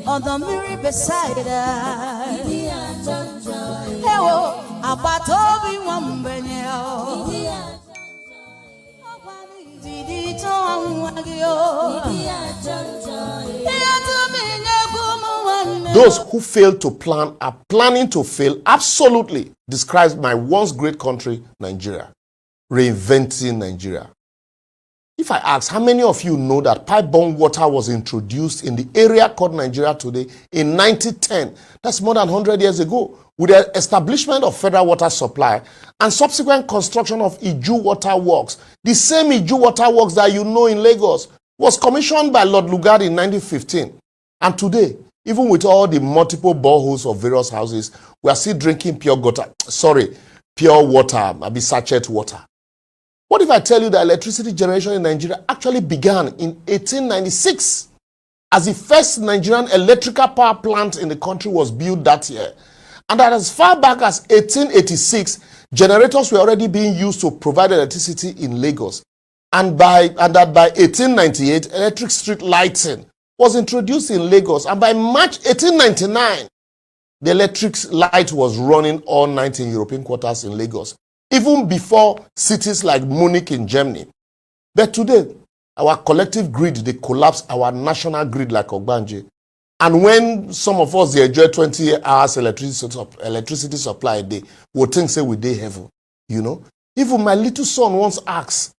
On the mirror beside her, about Toby Those who fail to plan are planning to fail absolutely, describes my once great country, Nigeria. Reinventing Nigeria. If I ask, how many of you know that pipe-borne water was introduced in the area called Nigeria today in 1910? That's more than 100 years ago. With the establishment of federal water supply and subsequent construction of Iju Water Works, the same Iju Water Works that you know in Lagos was commissioned by Lord Lugard in 1915. And today, even with all the multiple boreholes of various houses, we are still drinking pure water, maybe sachet water. What if I tell you that electricity generation in Nigeria actually began in 1896 as the first Nigerian electrical power plant in the country was built that year? And that as far back as 1886, generators were already being used to provide electricity in Lagos. And that by 1898, electric street lighting was introduced in Lagos. And by March 1899, the electric light was running all night in European quarters in Lagos, even before cities like Munich in Germany. But today, our collective grid, they collapse our national grid like Ogbanje. And when some of us they enjoy 20 hours electricity supply a day, we'll think say we dey heaven, you know. Even my little son once asked,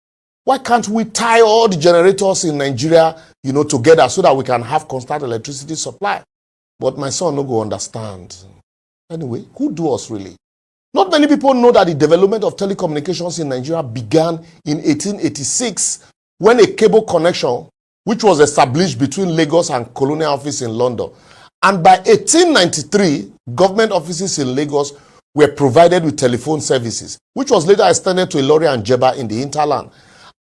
why can't we tie all the generators in Nigeria, you know, together so that we can have constant electricity supply? But my son no go understand. Anyway, who do us really? Not many people know that the development of telecommunications in Nigeria began in 1886 when a cable connection, which was established between Lagos and Colonial Office in London. And by 1893, government offices in Lagos were provided with telephone services, which was later extended to Ilorin and Jeba in the hinterland.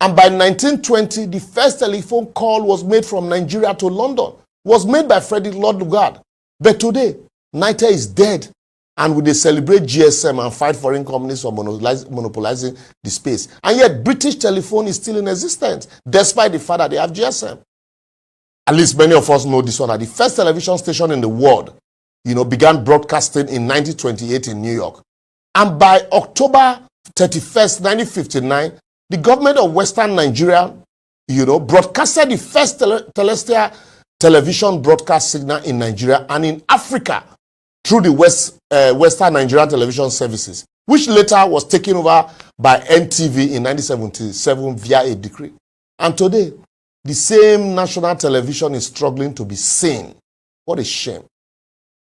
And by 1920, the first telephone call was made from Nigeria to London, was made by Frederick Lord Lugard. But today, NITE is dead. And would they celebrate GSM and fight foreign companies for monopolizing the space? And yet British telephone is still in existence, despite the fact that they have GSM. At least many of us know this one. That the first television station in the world, you know, began broadcasting in 1928 in New York. And by October 31st, 1959, the government of Western Nigeria, you know, broadcasted the first terrestrial television broadcast signal in Nigeria and in Africa through the Western Nigerian television services, which later was taken over by NTV in 1977 via a decree. And today, the same national television is struggling to be seen. What a shame.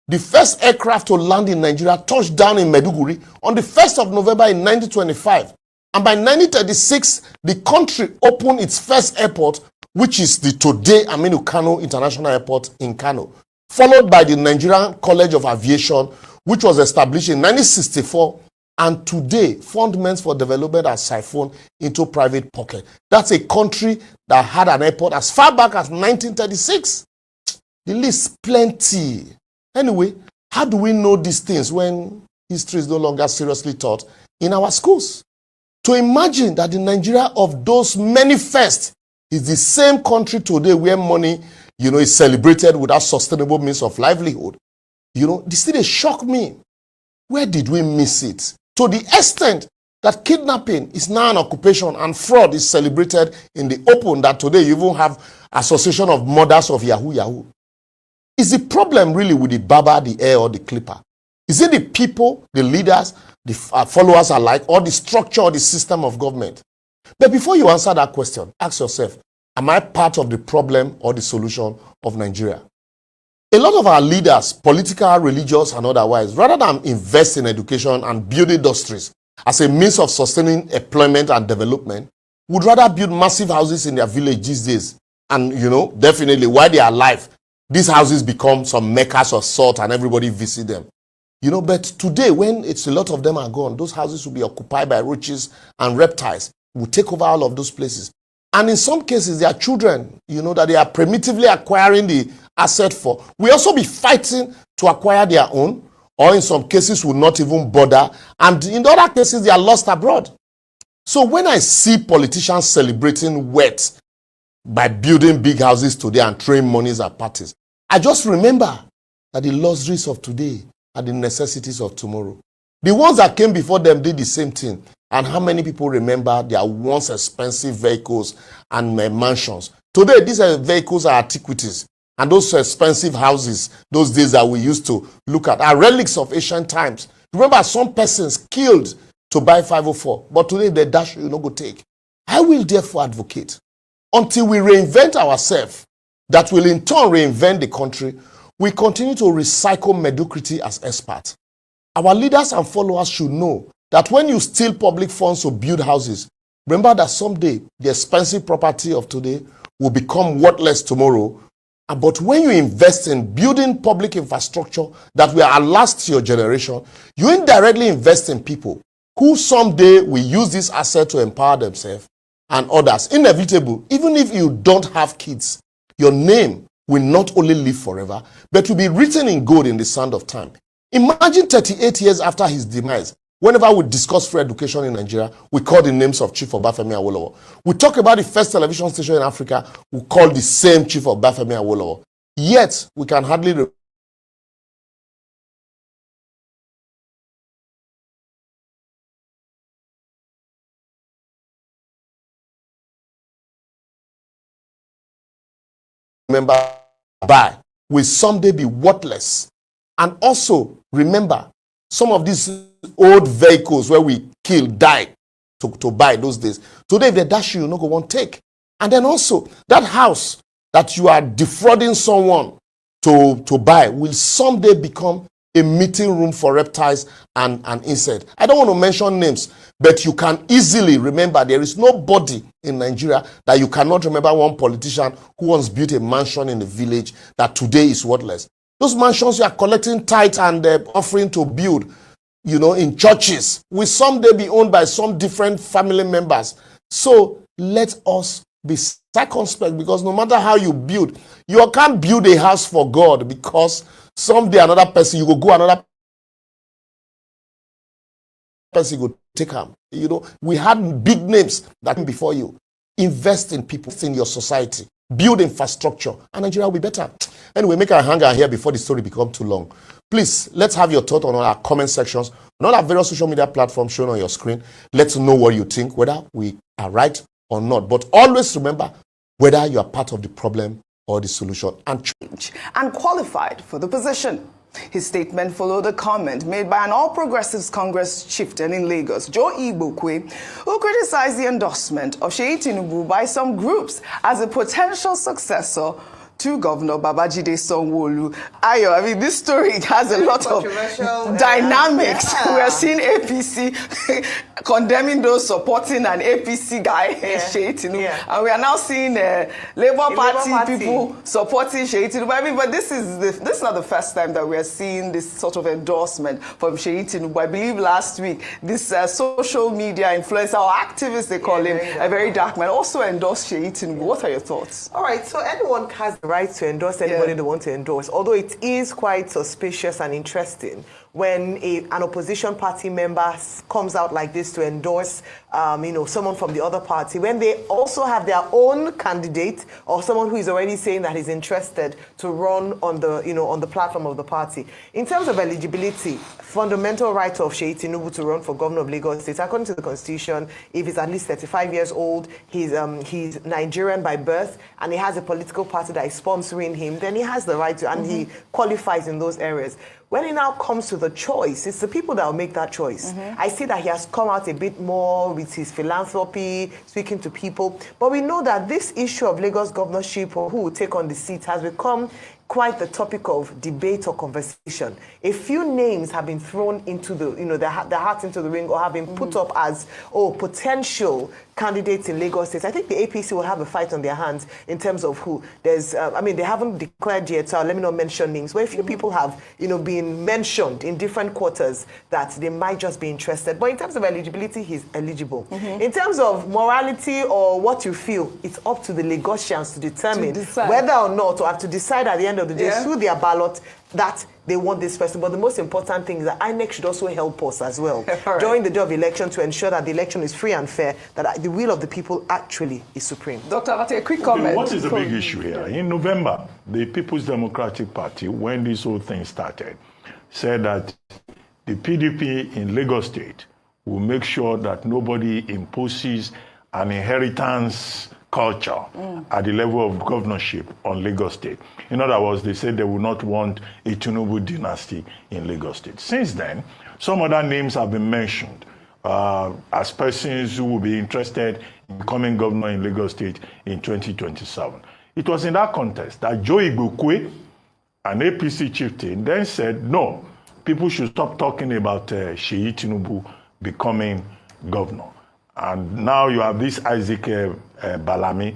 The first aircraft to land in Nigeria touched down in Maiduguri on the 1st of November in 1925. And by 1936, the country opened its first airport, which is the today Aminu Kano International Airport in Kano, followed by the Nigerian College of Aviation, which was established in 1964, and today fundaments for development are siphoned into private pocket. That's a country that had an airport as far back as 1936. The list plenty. Anyway, how do we know these things when history is no longer seriously taught in our schools? To imagine that the Nigeria of those many first is the same country today where money, you know, is celebrated without sustainable means of livelihood. You know, this thing shocked me. Where did we miss it? To the extent that kidnapping is now an occupation and fraud is celebrated in the open, that today you even have association of mothers of Yahoo Yahoo. Is the problem really with the barber, the hair, or the clipper? Is it the people, the leaders, the followers alike, or the structure or the system of government? But before you answer that question, ask yourself, am I part of the problem or the solution of Nigeria? A lot of our leaders, political, religious, and otherwise, rather than invest in education and build industries as a means of sustaining employment and development, would rather build massive houses in their village these days. And, you know, definitely while they are alive, these houses become some meccas of salt and everybody visit them. You know, but today, when it's a lot of them are gone, those houses will be occupied by roaches and reptiles. Will take over all of those places. And in some cases, their children, you know, that they are primitively acquiring the asset for, will also be fighting to acquire their own, or in some cases will not even bother. And in other cases, they are lost abroad. So when I see politicians celebrating wealth by building big houses today and throwing monies at parties, I just remember that the luxuries of today are the necessities of tomorrow. The ones that came before them did the same thing. And how many people remember their once expensive vehicles and mansions? Today, these vehicles are antiquities. And those expensive houses, those days that we used to look at, are relics of ancient times. Remember, some persons killed to buy 504, but today the dash you not go take. I will therefore advocate, until we reinvent ourselves, that will in turn reinvent the country, we continue to recycle mediocrity as experts. Our leaders and followers should know that when you steal public funds to build houses, remember that someday the expensive property of today will become worthless tomorrow. But when you invest in building public infrastructure that will outlast your generation, you indirectly invest in people who someday will use this asset to empower themselves and others. Inevitable, even if you don't have kids, your name will not only live forever, but will be written in gold in the sand of time. Imagine 38 years after his demise, whenever we discuss free education in Nigeria, we call the names of Chief Obafemi Awolowo. We talk about the first television station in Africa, we call the same Chief Obafemi Awolowo. Yet, we can hardly remember by will someday be worthless. And also remember some of these old vehicles where we kill, die to buy those days. Today, if they dash you, no go one take. And then also that house that you are defrauding someone to buy will someday become a meeting room for reptiles and insects. I don't want to mention names, but you can easily remember there is nobody in Nigeria that you cannot remember one politician who once built a mansion in a village that today is worthless. Those mansions you are collecting tithe and offering to build, you know, in churches, will someday be owned by some different family members. So let us be circumspect, because no matter how you build, you can't build a house for God, because someday another person, you go another person go take him. You know, we had big names that came before you. Invest in people, in your society, build infrastructure, and Nigeria will be better. Anyway, make our hanger here before the story becomes too long. Please, let's have your thought on our comment sections, on all our various social media platforms shown on your screen. Let's know what you think, whether we are right or not. But always remember whether you are part of the problem or the solution. And qualified for the position. His statement followed a comment made by an All Progressives Congress chieftain in Lagos, Joe Igbokwe, who criticized the endorsement of Seyi Tinubu by some groups as a potential successor to Governor Babajide Sanwo-Olu. Ayo, I mean, this story has a lot of dynamics. We are seeing APC condemning those supporting an APC guy, Seyi Tinubu. And we are now seeing Labour Party people supporting Seyi Tinubu. I mean, but this is not the first time that we are seeing this sort of endorsement from Seyi Tinubu. I believe last week, this social media influencer or activist, they call him, a very dark man, also endorsed Seyi Tinubu. What are your thoughts? All right, so anyone has the right to endorse anybody they want to endorse, although it is quite suspicious and interesting when an opposition party member comes out like this to endorse someone from the other party, when they also have their own candidate or someone who is already saying that he's interested to run on the platform of the party. In terms of eligibility, fundamental right of Seyi Tinubu to run for governor of Lagos State, according to the Constitution, if he's at least 35 years old, he's Nigerian by birth, and he has a political party that is sponsoring him, then he has the right to, and he qualifies in those areas. When it now comes to the choice, it's the people that will make that choice. I see that he has come out a bit more with his philanthropy, speaking to people. But we know that this issue of Lagos governorship or who will take on the seat has become quite the topic of debate or conversation. A few names have been thrown into the, their hat into the ring, or have been put up as, potential candidates in Lagos State. I think the APC will have a fight on their hands in terms of who. There's, they haven't declared yet, so let me not mention names, but a few people have, been mentioned in different quarters that they might just be interested. But in terms of eligibility, he's eligible. In terms of morality or what you feel, it's up to the Lagosians to determine whether or not, or have to decide at the end of the day through their ballot that they want this person. But the most important thing is that INEC should also help us as well during the day of election to ensure that the election is free and fair, that the will of the people actually is supreme. Dr. Abate, a quick comment. What is the big issue here? In November, the People's Democratic Party, when this whole thing started, said that the PDP in Lagos State will make sure that nobody imposes an inheritance culture at the level of governorship on Lagos State. In other words, they said they would not want a Tinubu dynasty in Lagos State. Since then, some other names have been mentioned as persons who will be interested in becoming governor in Lagos State in 2027. It was in that context that Joe Igbokwe, an APC chieftain, then said, no, people should stop talking about Seyi Tinubu becoming governor. And now you have this Isaac Balami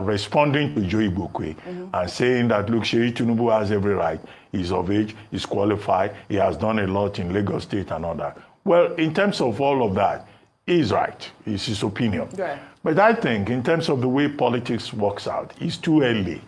responding to Joe Igbokwe and saying that, look, Seyi Tinubu has every right. He's of age, he's qualified, he has done a lot in Lagos State and all that. Well, in terms of all of that, he's right. It's his opinion. Right. But I think in terms of the way politics works out, it's too early,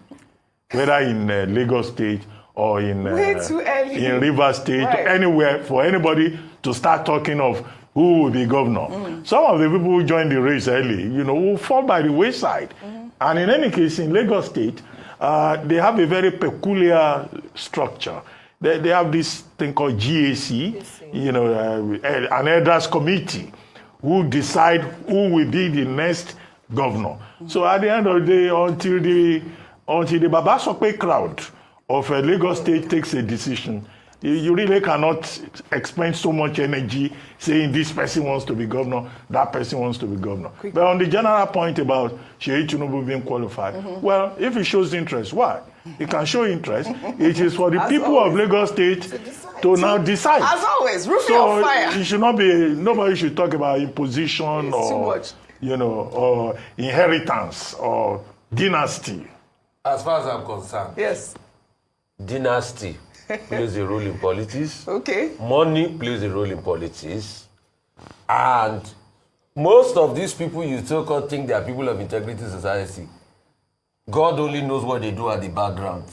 whether in Lagos State or in Rivers State, anywhere, for anybody to start talking of who will be governor. Some of the people who joined the race early, will fall by the wayside. And in any case, in Lagos State, they have a very peculiar structure. They have this thing called GAC, an elders committee who decide who will be the next governor. So at the end of the day, until the Babasope crowd of Lagos State takes a decision, you really cannot expend so much energy saying this person wants to be governor, that person wants to be governor. But on the general point about Seyi Tinubu being qualified, well, if he shows interest, why? He can show interest. It is for the people of Lagos State to now decide. As always, roofing on fire. It should not be, nobody should talk about imposition or, or inheritance or dynasty. As far as I'm concerned, dynasty plays a role in politics. Money plays a role in politics. And most of these people you so-called think they are people of integrity society. God only knows what they do at the background.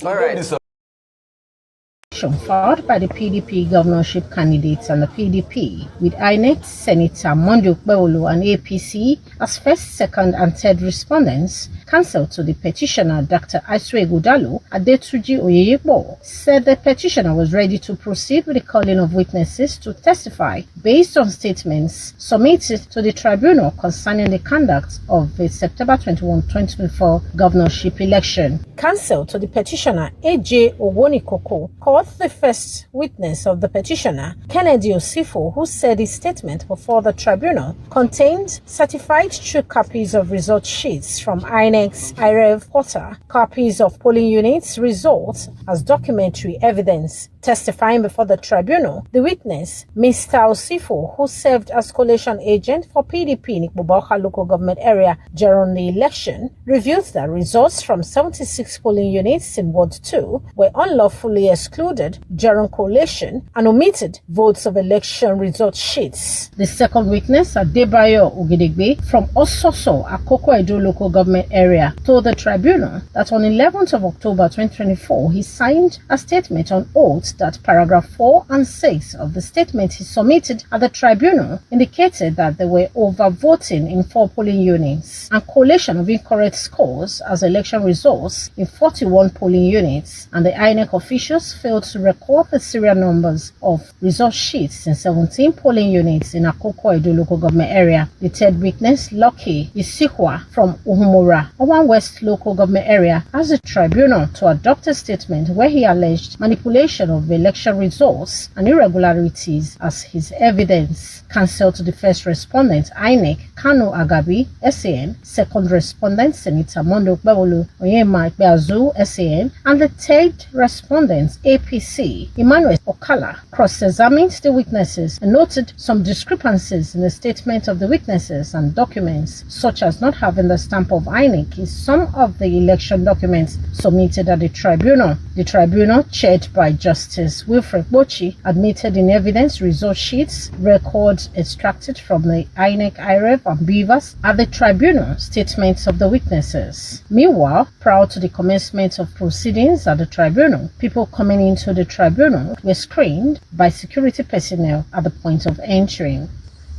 So filed by the PDP governorship candidates and the PDP, with INEC Senator Monday Okpebholo and APC as first, second, and third respondents, counsel to the petitioner Dr. Aiswe Godalo Adetuji Oyeyekbo said the petitioner was ready to proceed with the calling of witnesses to testify based on statements submitted to the tribunal concerning the conduct of the September 21, 2024 governorship election. Counsel to the petitioner A.J. Owonikoko called the first witness of the petitioner, Kennedy Osifo, who said his statement before the tribunal contained certified true copies of result sheets from INEC's IREV portal, copies of polling units results as documentary evidence. Testifying before the tribunal, the witness, Mr. Osifo, who served as collation agent for PDP in Ikpoboka local government area during the election, revealed that results from 76 polling units in Ward 2 were unlawfully excluded during collation and omitted votes of election result sheets. The second witness, Adebayo Ogedegbe from Ososo, Akoko Edo local government area, told the tribunal that on 11th of October 2024, he signed a statement on oath that paragraph 4 and 6 of the statement he submitted at the tribunal indicated that there were overvoting in 4 polling units and collation of incorrect scores as election results in 41 polling units, and the INEC officials failed to record the serial numbers of result sheets in 17 polling units in Akoko Edo local government area. The third witness, Lucky Isikwa from Uhumura, Owan West local government area, asked the tribunal to adopt a statement where he alleged manipulation of of election results and irregularities as his evidence. Counsel to the first respondent, INEC, Kano Agabi, SAN, second respondent, Senator Mondo Gbewolu Onyema Ikpeazu, SAN, and the third respondent, APC, Emmanuel Okala, cross-examined the witnesses and noted some discrepancies in the statement of the witnesses and documents, such as not having the stamp of INEC in some of the election documents submitted at the tribunal. The tribunal, chaired by Justice Wilfred Bochi, admitted in evidence result sheets, records extracted from the INEC IREV and BIVAS at the tribunal, statements of the witnesses. Meanwhile, prior to the commencement of proceedings at the tribunal, people coming into the tribunal were screened by security personnel at the point of entering.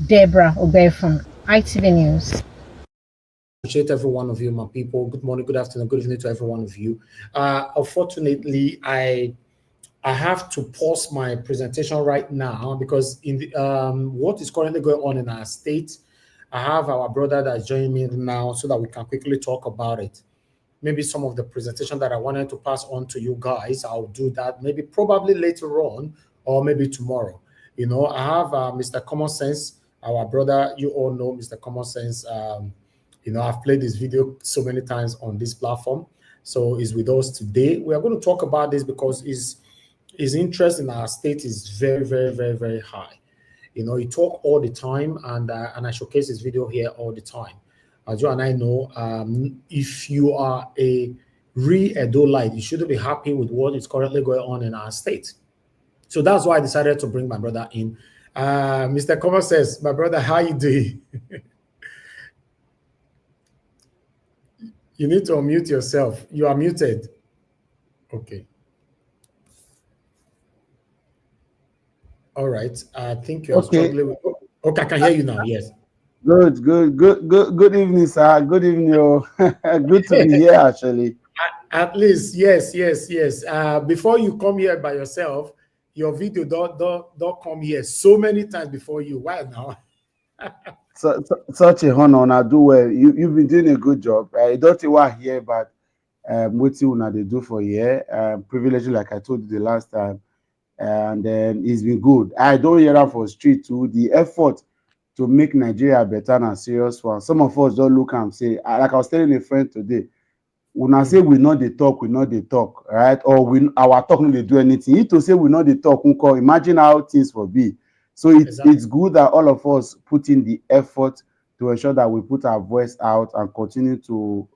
Deborah Obeifun, ITV News. Appreciate every one of you, my people. Good morning, good afternoon, good evening to every one of you. Unfortunately, I have to pause my presentation right now because in the, what is currently going on in our state, I have our brother that's joining me now so that we can quickly talk about it. Maybe some of the presentation that I wanted to pass on to you guys, I'll do that maybe probably later on or maybe tomorrow. You know, I have Mr. Common Sense, our brother. You all know Mr. Common Sense. You know, I've played this video so many times on this platform. So he's with us today. We are going to talk about this because his interest in our state is very, very, very, very high. You know, he talks all the time, and I showcase his video here all the time. As you and I know, if you are a real Edo-lite, you shouldn't be happy with what is currently going on in our state. So that's why I decided to bring my brother in. Mr. Common Sense, my brother, how you doing? You need to unmute yourself. You are muted. Okay. All right. I think you're struggling with... Okay, I can hear you now. Yes. Good evening, sir. Good evening. Good to be here, actually. At least, yes. Before you come here by yourself, your video don't come here so many times before you. Why now? Such a honor, and I do well. You've been doing a good job. I don't know why here, but what they do for here, privilege, like I told you the last time, and then it's been good. I don't hear that for street too. The effort to make Nigeria better and a serious one. Some of us don't look and say, like I was telling a friend today, when I say we know they talk, right? Or our talk no they do anything. If to say we know they talk, imagine how things will be. So it's good that all of us put in the effort to ensure that we put our voice out and continue to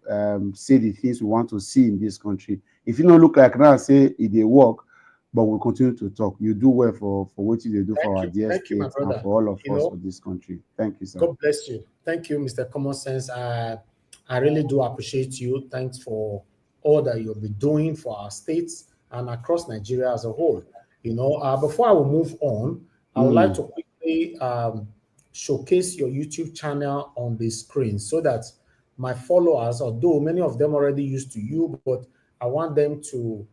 say the things we want to see in this country. If you don't look like now, say it they work, but we'll continue to talk. You do well for what you do for our dear state and for all of us for this country. Thank you, sir. God bless you. Thank you, Mr. Common Sense. I really do appreciate you. Thanks for all that you'll be doing for our states and across Nigeria as a whole. You know, before I will move on, I would like to quickly showcase your YouTube channel on the screen so that my followers, although many of them already used to you, but I want them to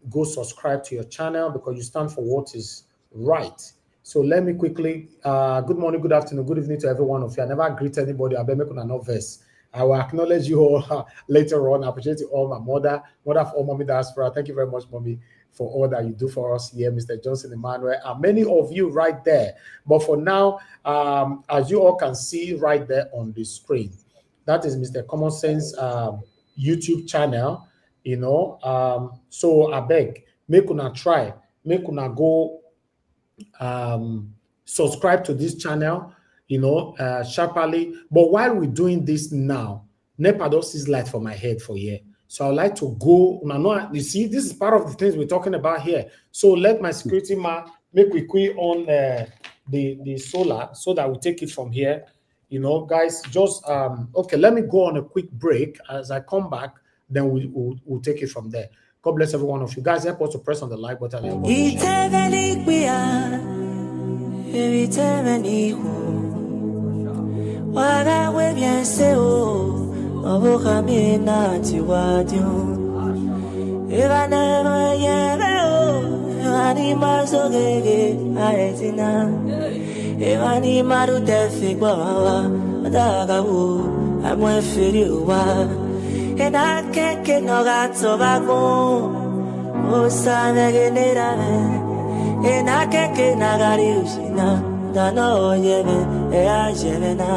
go subscribe to your channel because you stand for what is right. So let me quickly, good morning, good afternoon, good evening to every one of you. I never greet anybody. I bet me no verse. I will acknowledge you all later on. I appreciate you all, my mother of all Mommy Diaspora. Thank you very much, Mommy, for all that you do for us here, Mr. Johnson Emmanuel, and many of you right there. But for now, as you all can see right there on the screen, that is Mr. Common Sense YouTube channel, you know. So I beg, make una try, make una go subscribe to this channel, you know, sharply. But while we're doing this now, NEPA does this light for my head for here. So I'd like to go, you see, this is part of the things we're talking about here. So let my security man make we quick on the solar so that we take it from here. You know, guys, just, okay, let me go on a quick break. As I come back, then we'll take it from there. God bless every one of you. Guys, help us to press on the like button. Osana generame, enakeke nagari ushina, dano yebe, ea jebena.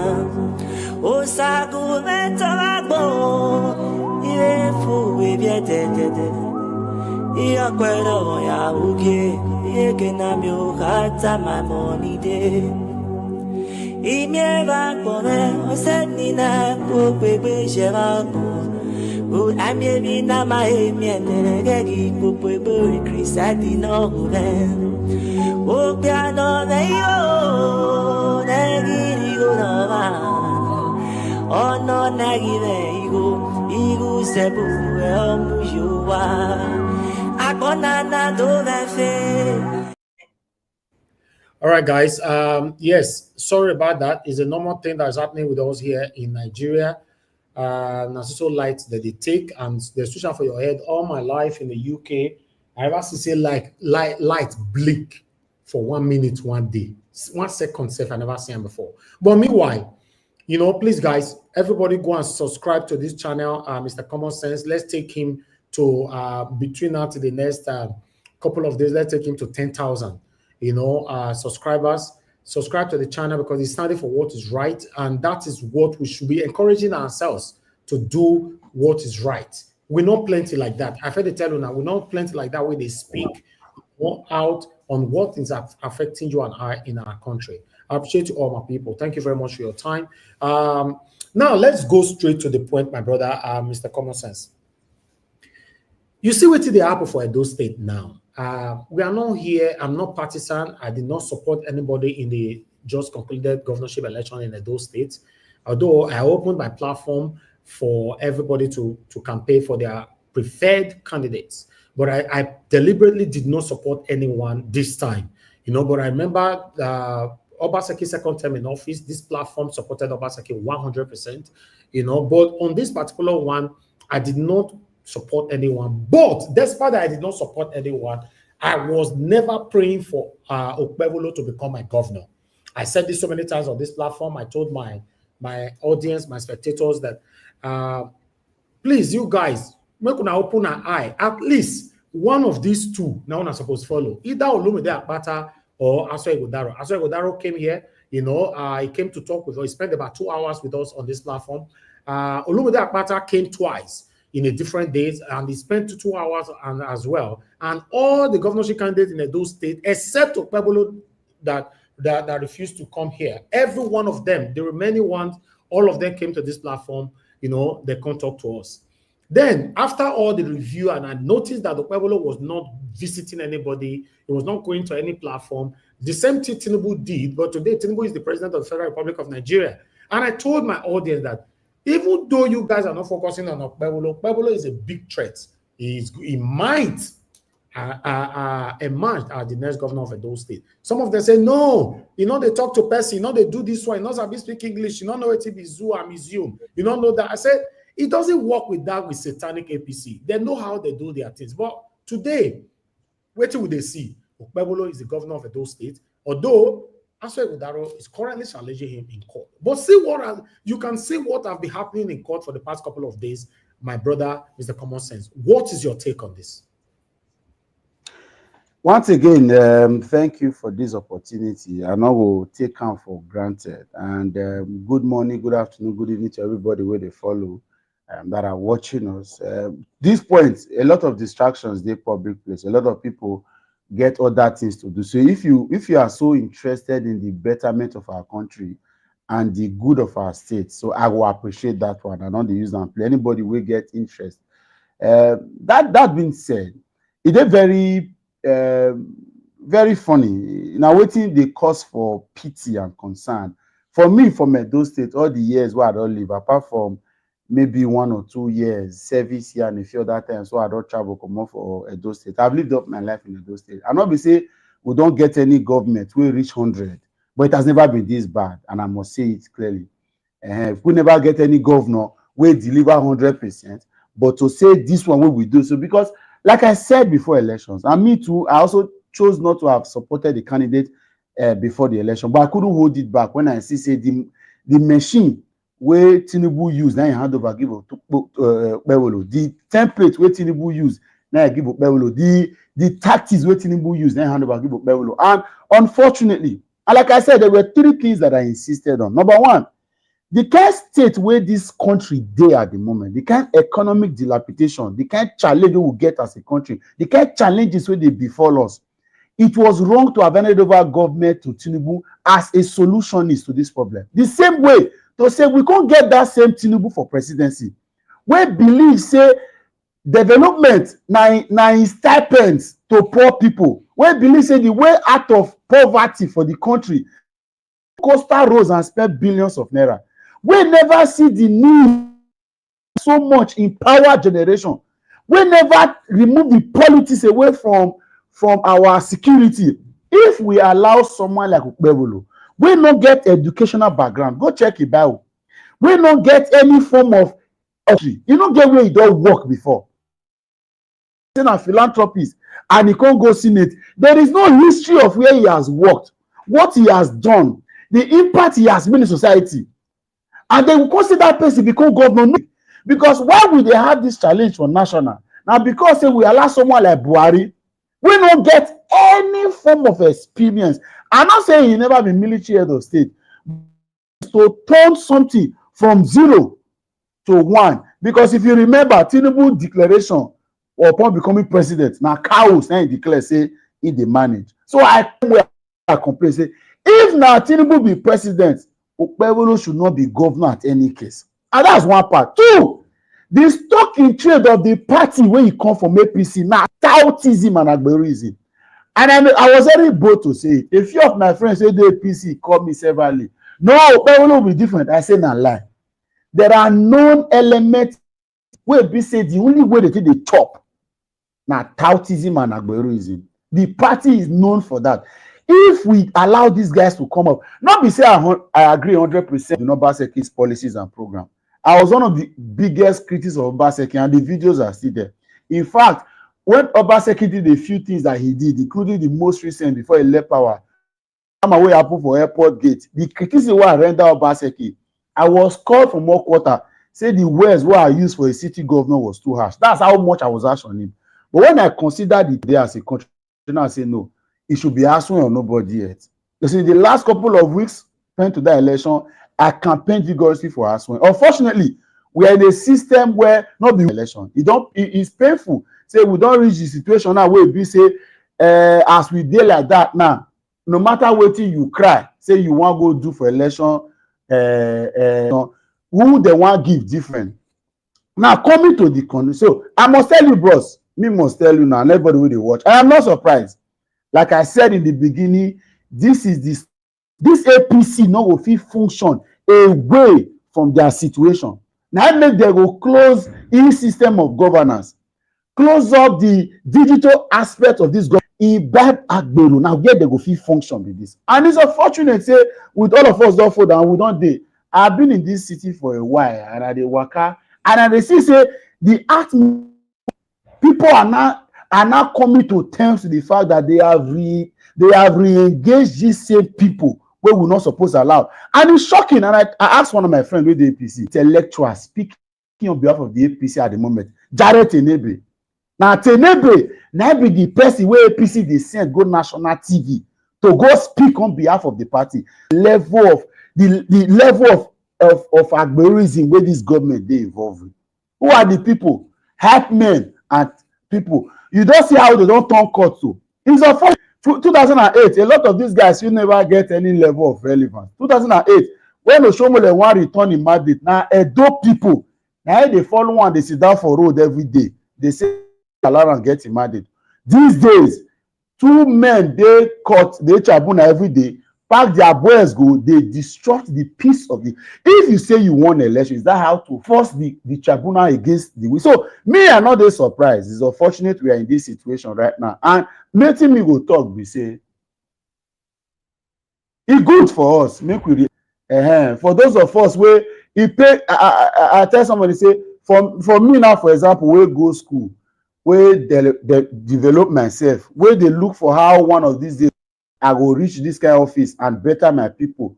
Osagu metagbo, irefu wibietete. Iakwero ya uke, yekenami ukata my money day. Imieva kome, osenina kupebe shevako. Amyebi na mahemye neregi kupebe krisati no ben. O piano neyo, negiri go no va. Ono negive igu sebu emujuwa. Akonana do vefe. All right, guys. Yes, sorry about that. It's a normal thing that's happening with us here in Nigeria. Also light that they take, and the solution for your head. All my life in the UK, I have to say like light blink for 1 minute, 1 day, 1 second. Safe, I never seen them before. But meanwhile, you know, please, guys, everybody go and subscribe to this channel, Mr. Common Sense. Let's take him to between now to the next couple of days. Let's take him to 10,000. You know, subscribers. Subscribe to the channel because it's standing for what is right, and that is what we should be encouraging ourselves to do. What is right. We're not plenty like that. I've heard they tell you now, we're not plenty like that when they speak out on what is affecting you and I in our country. I appreciate you all, my people. Thank you very much for your time. Now let's go straight to the point, my brother, Mr. Common Sense. You see what they happen for Edo State now. We are not here. I'm not partisan. I did not support anybody in the just concluded governorship election in Edo State. Although I opened my platform for everybody to campaign for their preferred candidates. But I deliberately did not support anyone this time. You know, but I remember Obaseki's second term in office, this platform supported Obaseki 100%. You know, but on this particular one, I did not support anyone. But despite that I did not support anyone, I was never praying for Ekweremadu to become my governor. I said this so many times on this platform. I told my audience, my spectators that please, you guys, make una open an eye. At least one of these two now are supposed to follow. Either Olumide Akpata or Aso Ighodaro. Aso Ighodaro came here, you know, he came to talk with us. He spent about 2 hours with us on this platform. Olumide Akpata came twice in a different days, and he spent 2 hours as well. And all the governorship candidates in Edo State, except Ekweremadu that refused to come here, every one of them, the remaining ones, all of them came to this platform. You know, they come talk to us. Then, after all the review, and I noticed that Ekweremadu was not visiting anybody, he was not going to any platform. The same thing Tinubu did, but today Tinubu is the president of the Federal Republic of Nigeria. And I told my audience that even though you guys are not focusing on Ekweremadu is a big threat. He might emerge as the next governor of Edo State. Some of them say, no, you know, they talk to person, you know, they do this one, you know, they speak English, you don't know it be zoo and museum, you don't know that. I said, it doesn't work with that with satanic APC. They know how they do their things. But today, wait till they see. Ekweremadu is the governor of Edo State, although Aso Ighodaro is currently challenging him in court. But see what you can see what have been happening in court for the past couple of days, my brother, Mr. Common Sense. What is your take on this? Once again, thank you for this opportunity. I know we'll take them for granted. And good morning, good afternoon, good evening to everybody where they follow that are watching us. This point, a lot of distractions, they public place. A lot of people get other things to do. So if you are so interested in the betterment of our country and the good of our state, so I will appreciate that one. I don't use and play. Anybody will get interest. That being said, it is very funny. Now waiting the cause for pity and concern. For me, from Edo State, all the years where I don't live, apart from maybe 1 or 2 years service here and a few other times, so I don't travel come off for Edo State. I've lived up my life in Edo State. I'm not be say we don't get any government, we reach 100, but it has never been this bad, and I must say it clearly. If we never get any governor, we deliver 100%, but to say this one what we do, so because like I said before elections, and me too, I also chose not to have supported the candidate before the election, but I couldn't hold it back when I see say the machine where Tinubu use, now you hand over give to Ekweremadu. The template where Tinubu use, now give Okpebholo. The tactics where Tinubu use, then hand over give Okpebholo. And unfortunately, and like I said, there were 3 things that I insisted on. Number 1, the kind state where this country dey at the moment, the kind economic dilapidation, the kind challenge we will get as a country, the kind challenges where they befall us, it was wrong to have handed over government to Tinubu as a solutionist to this problem. The same way to say we can't get that same Tinubu for presidency. We believe say development na in stipends to poor people. We believe say the way out of poverty for the country, coastal roads and spend billions of naira. We never see the need so much in power generation. We never remove the politics away from our security. If we allow someone like Okpebholo, we don't get educational background, go check it out. We don't get any form of you don't get where he don't work before. He's a philanthropist and he can't go Senate. There is no history of where he has worked, what he has done, the impact he has made in society. And they will consider that person become governor. Because why would they have this challenge for national? Now, because we allow someone like Buhari, we don't get any form of experience. I'm not saying he never been military head of state. To turn something from 0 to 1. Because if you remember, Tinubu declaration upon becoming president, now cows now he declare say he dey manage. So I complain say if now Tinubu be president, Okpebholo should not be governor at any case. And that's one part. 2, the stock in trade of the party where he come from APC now toutism and agberism. And I was very bold to say it. A few of my friends say the APC called me severally. No, Okpebholo will be different. I say na lie. There are known elements where we say the only way they take the chop now toutism and agberism. The party is known for that. If we allow these guys to come up, not be say I agree 100% with Obaseki's policies and program. I was one of the biggest critics of Obaseki, and the videos are still there. In fact, when Obaseki did a few things that he did, including the most recent before he left power, I'm away apple for airport gate. The criticism where I render Obaseki, I was called from more quarter, say the words where I used for a city governor was too harsh. That's how much I was harsh on him. But when I considered it there as a country, I say no. It should be asking or nobody yet. You see, the last couple of weeks went to that election, I campaigned vigorously for Aswin. Unfortunately, we are in a system where not be election. It's painful. Say we don't reach the situation now where we say as we deal like that now, no matter what you cry, say you want to go do for election, who they want give different. Now coming to the country, so I must tell you, bros, me must tell you now, and everybody will watch. I am not surprised. Like I said in the beginning, this APC no go fit function away from their situation. Now make them go close in system of governance, close up the digital aspect of this government. Now where they go fit function with this. And it's unfortunate say with all of us don't fall down, we don't dey. I've been in this city for a while and I dey waka and I dey see say the act people are now coming to terms with the fact that they have re-engaged these same people where we're not supposed to allow. And it's shocking. And I asked one of my friends with the APC, it's electoral speaking on behalf of the APC at the moment, Jared Tenebe. Now Tenebe, now be the person where APC they send go national TV to go speak on behalf of the party. The level of agberism where this government they involved in. Who are the people? Hype men and people. You don't see how they don't turn court to. It's a 2008, a lot of these guys you never get any level of relevance. 2008, when Oshomole want return in mandate, now Edo people, now they follow one, they sit down for road every day. They say allow and get in mandate. These days, 2 men they cut, they tribunal every day, pack their boys go, they disrupt the peace of the. If you say you won election, is that how to force the tribunal against the will? So me, I'm not that surprised. It's unfortunate we are in this situation right now. And making me go talk, we say it's good for us. Make we for those of us where he pay. I tell somebody say for me now, for example, where go school, where they develop myself, where they look for how one of these days I will reach this kind of office and better my people.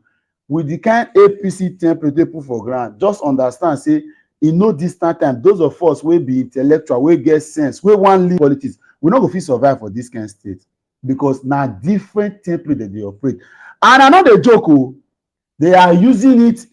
With the kind APC template they put for ground, just understand, say, in no distant time, those of us will be intellectual, will get sense, we want leave politics, we not go fit survive for this kind of state because now different template that they operate. And another joke, they are using it.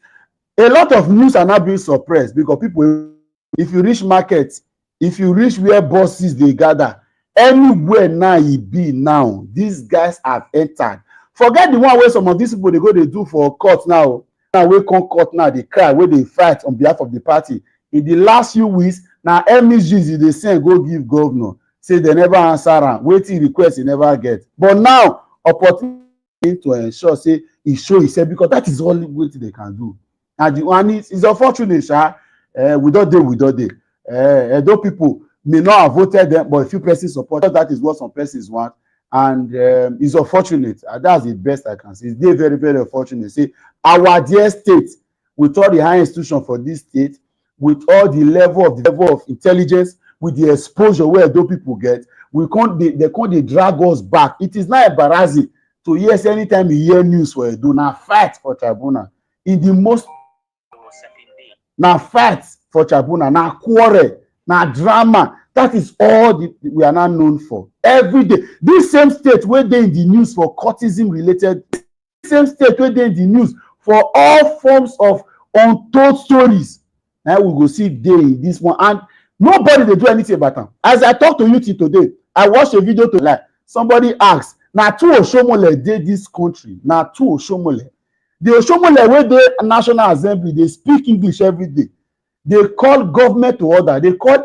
A lot of news are not being suppressed because people, if you reach markets, if you reach where bosses they gather, anywhere now you be now, these guys have entered. Forget the one where some of these people they go they do for court now. Now we come court now, they cry where they fight on behalf of the party. In the last few weeks, now MSGs they send go give governor. Say they never answer am, waiting request he never get. But now opportunity to ensure say he show himself because that is all what they can do. And the one is unfortunate, without they. Though people may not have voted them, but a few persons support. That is what some persons want. And it's unfortunate. That's the best I can say. It's very, very unfortunate. See, our dear state, with all the high institution for this state, with all the level of intelligence, with the exposure where those people get, they can't drag us back. It is not embarrassing to yes, anytime you hear news where do not fight for tribunal. In the most now fight for tribunal, now quarrel, now drama. That is all we are now known for. Every day. This same state where they in the news for courtism related, same state where they in the news for all forms of untold stories. Now we go see day in this one. And nobody they do anything about them. As I talk to you today, I watched a video to like somebody asked, now two Oshomole did this country. Now two Oshomole. The Oshomole where the National Assembly, they speak English every day. They call government to order. They call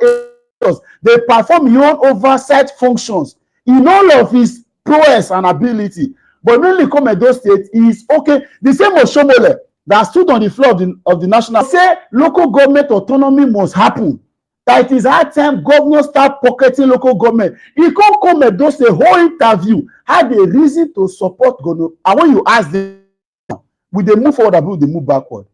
they perform your own oversight functions in all of his prowess and ability. But when they come at those states, is okay. The same Oshomole that stood on the floor of the national say local government autonomy must happen. That it is high time governors start pocketing local government. He can't come at those a whole interview had a reason to support governor. And when you ask them, will they move forward or will they move backward?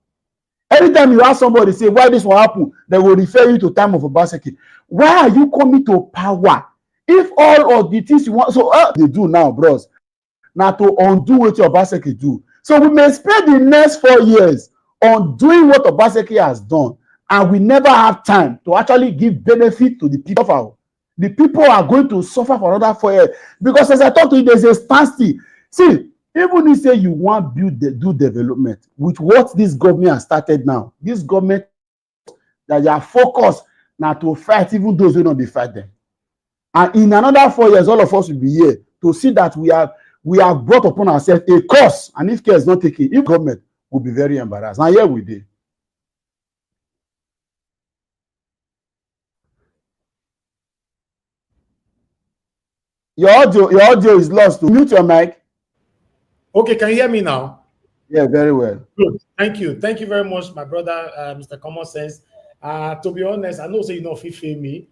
Every time you ask somebody, say, why this will happen, they will refer you to time of Obaseki. Why are you coming to power? If all of the things you want, so they do now, bros, now to undo what Obaseki do. So we may spend the next 4 years on doing what Obaseki has done, and we never have time to actually give benefit to the people. The people are going to suffer for another 4 years. Because as I talk to you, there's a standstill. See, even if you say you want do development with what this government has started now, this government that they are focused now to fight even those who don't be fighting. And in another 4 years, all of us will be here to see that we have brought upon ourselves a course, and if care is not taken, if government will be very embarrassed. And here we did. Your audio is lost. Mute your mic. Okay, can you hear me now? Yeah, very well. Good. Thank you. Thank you very much, my brother, Mr. Common Sense. To be honest, I know say you know if you feel me.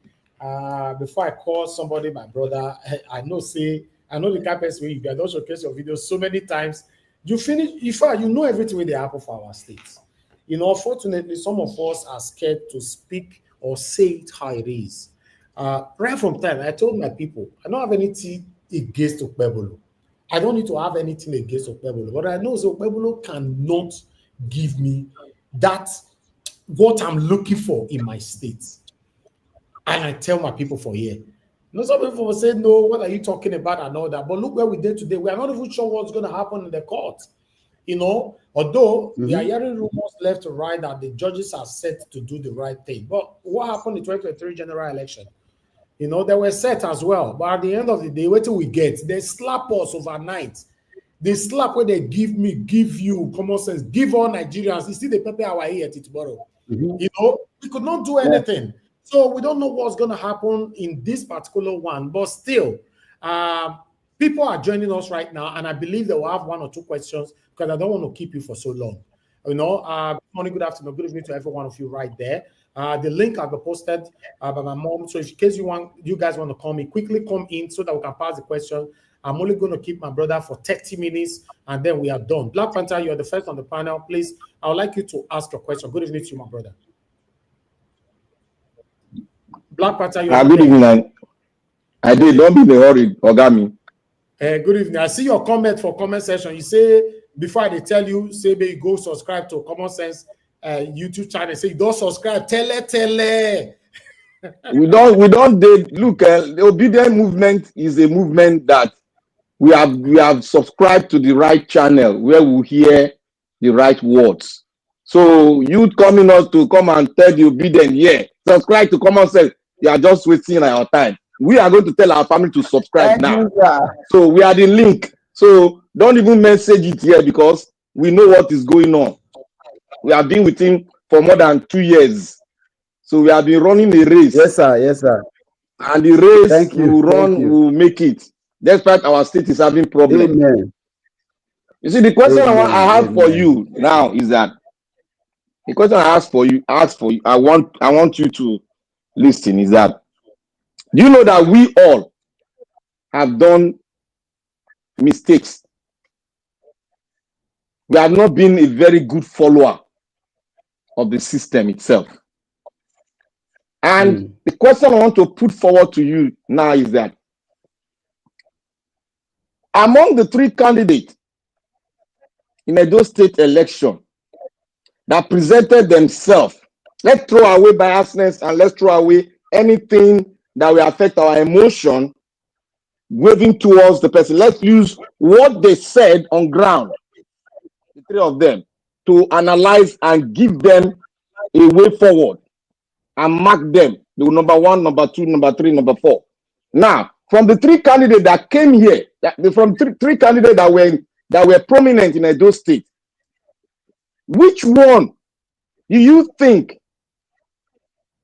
Before I call somebody my brother, I know the campus where you don't showcase your videos so many times. You finish, if you know everything with the happen for our states. You know, unfortunately, some of us are scared to speak or say it how it is. Right from time, I told my people, I don't have anything against Okpebolo. I don't need to have anything against Okpebolo, but I know Okpebolo cannot give me that what I'm looking for in my state. And I tell my people for here. You know, some people will say, no, what are you talking about and all that? But look where we did today. We are not even sure what's going to happen in the court. You know, although we are hearing rumors left to right that the judges are set to do the right thing. But what happened in the 2023 general election? You know, they were set as well. But at the end of the day, what do we get? They slap us overnight. They slap where they give you common sense, give all Nigerians. You see, they prepare our ear tomorrow. You know, we could not do anything. So we don't know what's going to happen in this particular one. But still, people are joining us right now, and I believe they will have one or two questions because I don't want to keep you for so long. You know, good morning, good afternoon, good evening to every one of you right there. The link I've posted by my mom. So in case you guys want to call me, quickly come in so that we can pass the question. I'm only going to keep my brother for 30 minutes and then we are done. Black Panther, you're the first on the panel. Please, I would like you to ask your question. Good evening to you, my brother. Black Panther, you're good evening. I did. Don't be in a hurry, Ogami. Good evening. I see your comment for comment section. You say, before I tell you, say, you go subscribe to Common Sense YouTube channel. Say, don't subscribe. Tele. we don't look. The obedient movement is a movement that we have subscribed to the right channel where we hear the right words. So you coming us to come and tell the obedient, subscribe to Common Sense. You are just wasting our time. We are going to tell our family to subscribe now. So we are the link. So don't even message it here because we know what is going on. We have been with him for more than 2 years. So we have been running a race. Yes, sir. Yes, sir. And the race will make it. Despite our state is having problems. Amen. You see, the question I have for you now is that the question I ask for you, I want you to listen is that, do you know that we all have done mistakes? We have not been a very good follower of the system itself. And the question I want to put forward to you now is that among the 3 candidates in Edo State election that presented themselves, let's throw away biasness and let's throw away anything that will affect our emotion waving towards the person. Let's use what they said on ground, the 3 of them, to analyze and give them a way forward and mark them, the number 1, number 2, number 3, number 4. Now, from the 3 candidates that came here, from 3 candidates that were prominent in Edo State, which one do you think,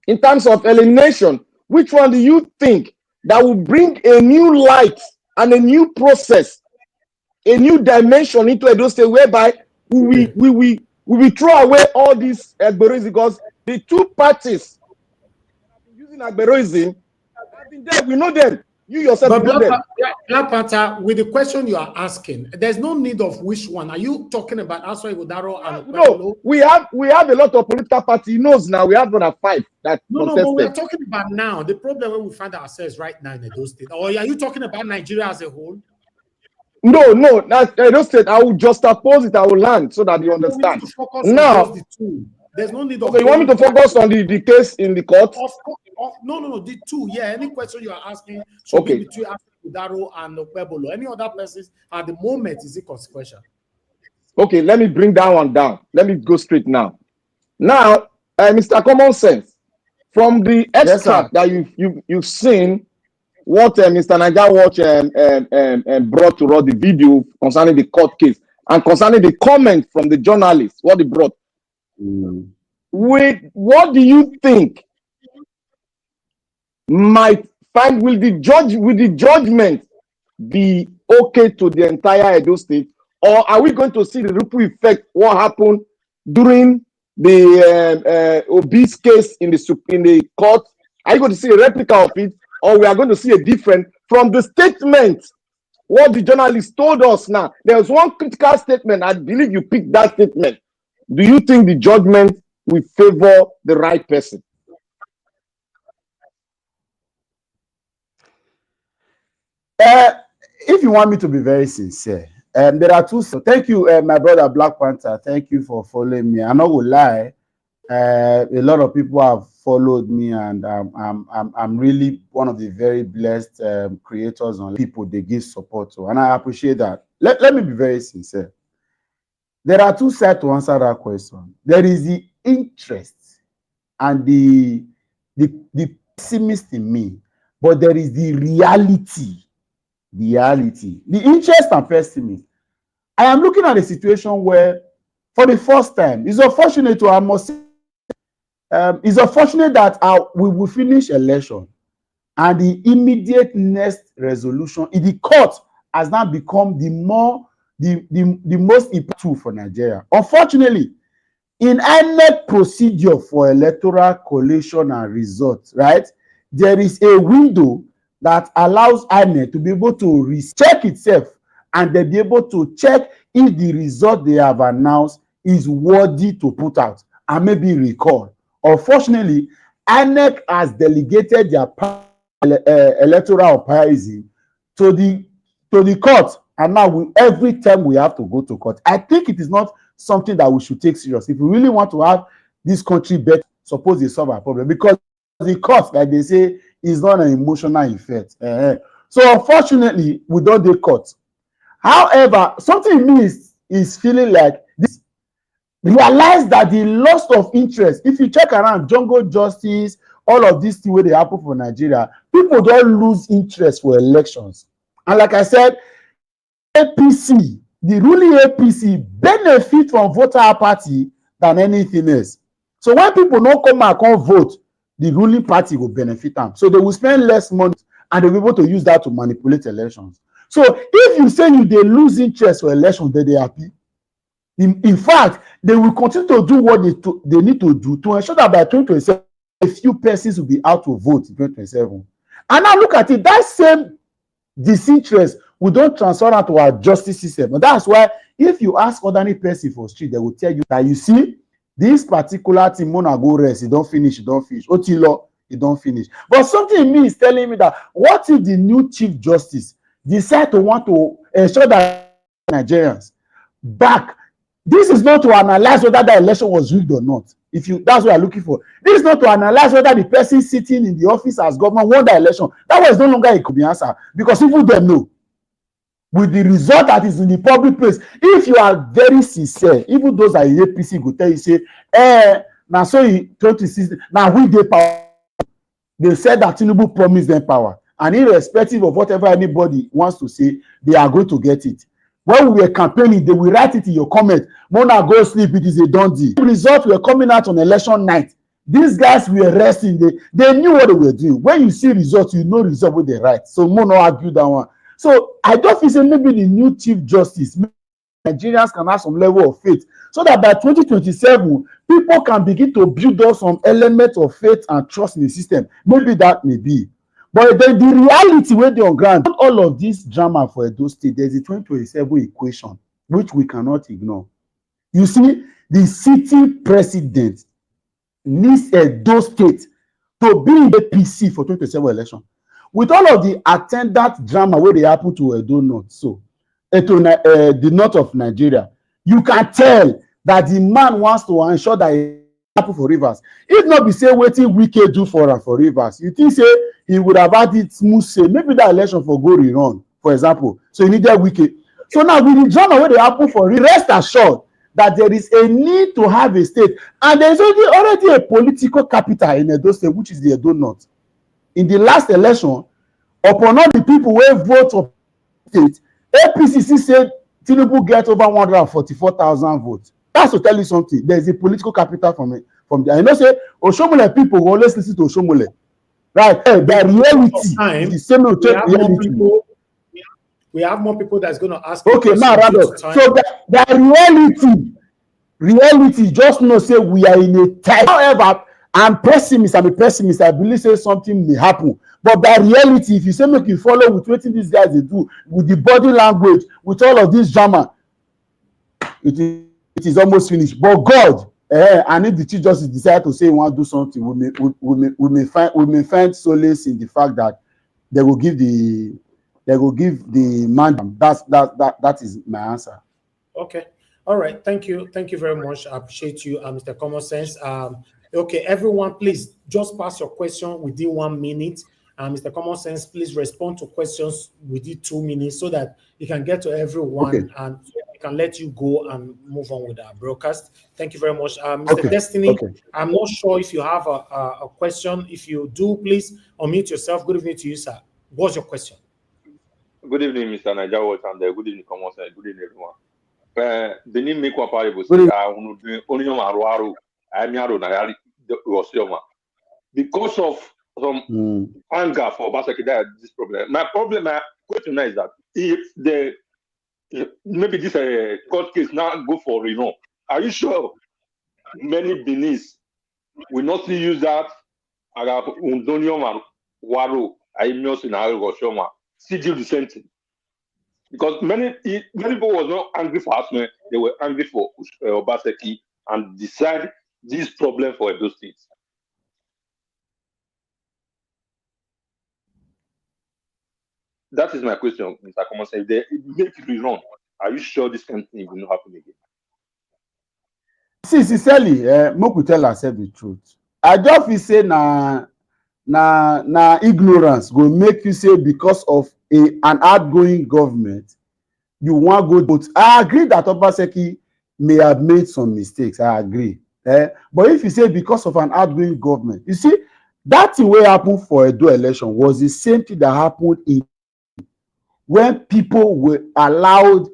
in terms of elimination, which one do you think that will bring a new light and a new process, a new dimension into Edo State, whereby we will throw away all these Ekweremadus, because the 2 parties using Ekweremadus have been there. We know them. You yourself know them. Black Panther, with the question you are asking, there's no need of which one. Are you talking about Aswa Ighodaro and no? We have a lot of political parties. He knows now. We have more than 5 that no, but we're talking about now. The problem where we find ourselves right now in Edo State. Or are you talking about Nigeria as a whole? No, that's Edo State. I will just oppose it. I will land so that you understand. Now, the 2. There's no need of. Okay, you want me to focus on the case in the court? No, the 2. Yeah, any question you are asking should be between Ighodaro and Okpebholo. Any other places at the moment is it consequential? Okay, let me bring that one down. Let me go straight now. Now, Mr. Common Sense, from the extract that you've seen, what Mr. Naija Watch brought to us, the video concerning the court case and concerning the comment from the journalists, what they brought. What do you think might find, will the judgment be okay to the entire Edo State, or are we going to see the ripple effect what happened during the obese case in the court? Are you going to see a replica of it, or we are going to see a different from the statement what the journalist told us? Now there was one critical statement. I believe you picked that statement. Do you think the judgment will favor the right person? If you want me to be very sincere, there are 2. So thank you, my brother Black Panther. Thank you for following me. I'm not gonna lie. A lot of people have followed me, and I'm really one of the very blessed creators on people they give support to, and I appreciate that. Let me be very sincere. There are 2 sides to answer that question. There is the interest and the pessimist in me, but there is the reality. The interest and pessimist. I am looking at a situation where, for the first time, it's unfortunate to, I must say, it's unfortunate that we will finish election and the immediate next resolution in the court has now become the most impactful for Nigeria. Unfortunately, in INEC procedure for electoral collation and results, right, there is a window that allows INEC to be able to recheck itself and then be able to check if the result they have announced is worthy to put out and maybe recall. Unfortunately, INEC has delegated their electoral umpirism to the court, and now every time we have to go to court. I think it is not something that we should take serious. If we really want to have this country better, suppose they solve our problem, because the cost, like they say, is not an emotional effect. So unfortunately, we don't get caught. However, something in me is feeling like this. Realize that the loss of interest, if you check around jungle justice, all of these things where they happen for Nigeria, people don't lose interest for elections. And like I said, APC, the ruling APC, benefit from voter apathy than anything else. So when people don't come and come vote, the ruling party will benefit them. So they will spend less money and they'll be able to use that to manipulate elections. So if you say they lose interest for elections, then they happy. In fact, they will continue to do what they need to do to ensure that by 2027, a few persons will be out to vote in 2027. And now look at it, that same disinterest we don't transfer that to our justice system. And that's why if you ask ordinary person for street, they will tell you that, you see, this particular thing, Mona go rest, you don't finish. Otilo, you don't finish. But something in me is telling me that what if the new Chief Justice decide to want to ensure that Nigerians back? This is not to analyze whether the election was rigged or not. That's what you're looking for. This is not to analyze whether the person sitting in the office as governor won the election. That was no longer a could be answer, because people don't know. With the result that is in the public place, if you are very sincere, even those that APC go tell you, say, now so in 2016, now we get power. They said that Tinubu promised them power. And irrespective of whatever anybody wants to say, they are going to get it. When we were campaigning, they will write it in your comment. Mona, go sleep, it is a done deal. The result were coming out on election night. These guys were resting. They knew what they were doing. When you see results, you know result what they write. So Mona argue that one. So I don't feel maybe the new Chief Justice, Nigerians can have some level of faith, so that by 2027, people can begin to build up some element of faith and trust in the system. Maybe that may be. But then the reality where they on ground, all of this drama for Edo State, there's a 2027 equation, which we cannot ignore. You see, the city president needs Edo State to be in the APC for 2027 election. With all of the attendant drama where they happen to Edo North, the north of Nigeria, you can tell that the man wants to ensure that it happen for Rivers. If not be say waiting Wike do for Rivers, you think say he would have had it smooth say maybe that election for go rerun, for example. So he needed Wike. So now with the drama where they happen for rest assured that there is a need to have a state, and there is already a political capital in Edo State, which is the Edo North. In the last election, upon all the people who vote for state, APC said Tinubu get over 144,000 votes. That's to tell you something. There is a political capital from there. I know say Oshomole people will always listen to Oshomole. Right? The reality is the same reality. We have more people that's going to ask. Okay, now rather. So the reality just know say we are in a time. However, I'm a pessimist. I believe say something may happen. But by reality, if you say make you follow with what these guys they do, with the body language, with all of this drama, it is almost finished. But God, and if the Chief Justice decide to say he want to do something, we may find solace in the fact that they will give the man. That is my answer. Okay. All right. Thank you very much. I appreciate you, Mr. Common Sense. Okay, everyone, please just pass your question within 1 minute. Mr. Common Sense, please respond to questions within 2 minutes so that you can get to everyone, okay, and we can let you go and move on with our broadcast. Thank you very much. Mr. Destiny, okay. I'm not sure if you have a question. If you do, please unmute yourself. Good evening to you, sir. What's your question? Good evening, Mr. Najawa, and good evening, Common Sense. Good evening, everyone. The name make one parable. Because of some anger for Obaseki, this problem. My question is that if maybe this court case now go for renewal, are you sure many Benis will not use that Undonium and Waro, Aimios in Agoshoma, still do the same thing? Because many people was not angry for harassment, they were angry for Obaseki and decide this problem for Edo State. That is my question, Mr. Common. If they make it rerun, are you sure this kind of thing will not happen again? See, sincerely, make we tell ourselves the truth. I just feel say na ignorance go make you say because of an outgoing government you wan go vote. I agree that Obaseki may have made some mistakes. I agree. But if you say because of an outgoing government, you see, that thing wey happen for Edo election was the same thing that happened in when people were allowed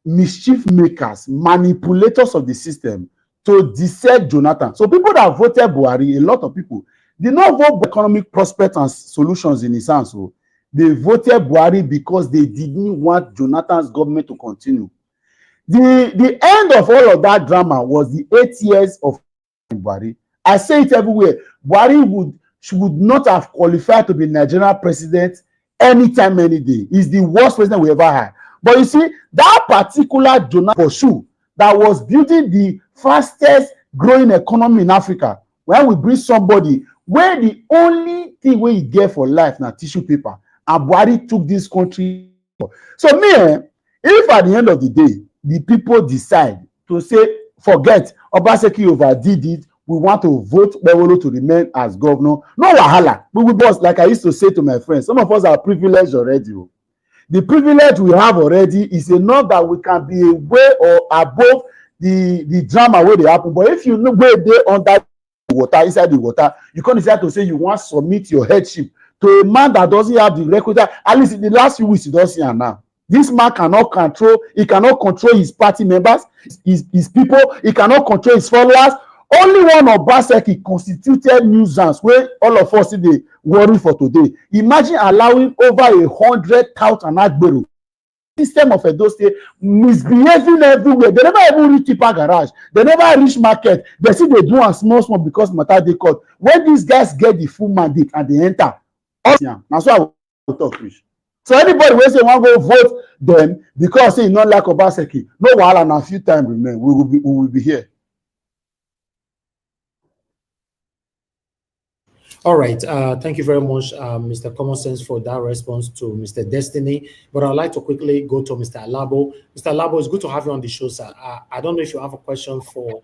mischief makers, manipulators of the system to dissect Jonathan. So people that voted Buhari, a lot of people, did not vote for economic prospects and solutions in his hands. So they voted Buhari because they didn't want Jonathan's government to continue. The end of all of that drama was the 8 years of Buhari. I say it everywhere. Buhari would not have qualified to be Nigerian president anytime, any day. He's the worst president we ever had. But you see, that particular Jonathan Poshu that was building the fastest growing economy in Africa, when we bring somebody where the only thing we get for life now tissue paper, and Buhari took this country. So me, if at the end of the day, the people decide to say, forget, Obaseki overdid it, we want to vote Bewolo to remain as governor, no wahala. We will boss, like I used to say to my friends, some of us are privileged already. The privilege we have already is enough that we can be way or above the drama where they happen. But if you know where they under the water, inside the water, you can't decide to say you want to submit your headship to a man that doesn't have the record. At least in the last few weeks, he doesn't see now. This man cannot control his party members, his people, he cannot control his followers. Only one of Obaseki constituted nuisance where all of us dey worry for today. Imagine allowing over 100,000 Agbero system of Edo State misbehaving everywhere. They never even reach Tipa garage. They never reach market. They see they do am small because matter dey court. When these guys get the full mandate and they enter, that's why I will talk fish. So anybody wey say wan go vote them because say e no like Obaseki, no wahala, na few time remain. We will be here. All right. Thank you very much, Mr. Common Sense, for that response to Mr. Destiny. But I'd like to quickly go to Mr. Alabo. Mr. Alabo, it's good to have you on the show, sir. I don't know if you have a question for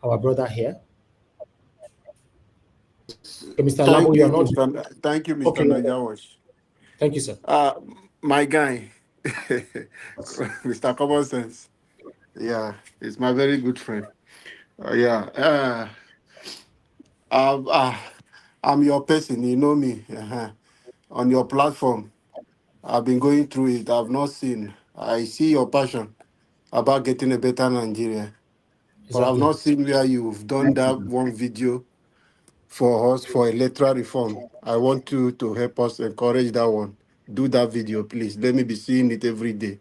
our brother here. Okay, Mr. Alabo, you're not. Thank you, Mr. Okay. Najawash. Thank you, sir. My guy, Mr. Common Sense. Yeah, he's my very good friend. I'm your person, you know me. On your platform, I've been going through it. I've not seen. I see your passion about getting a better Nigeria. But I've not seen where you've done that one video for us for electoral reform. I want you to help us encourage that one. Do that video, please. Let me be seeing it every day.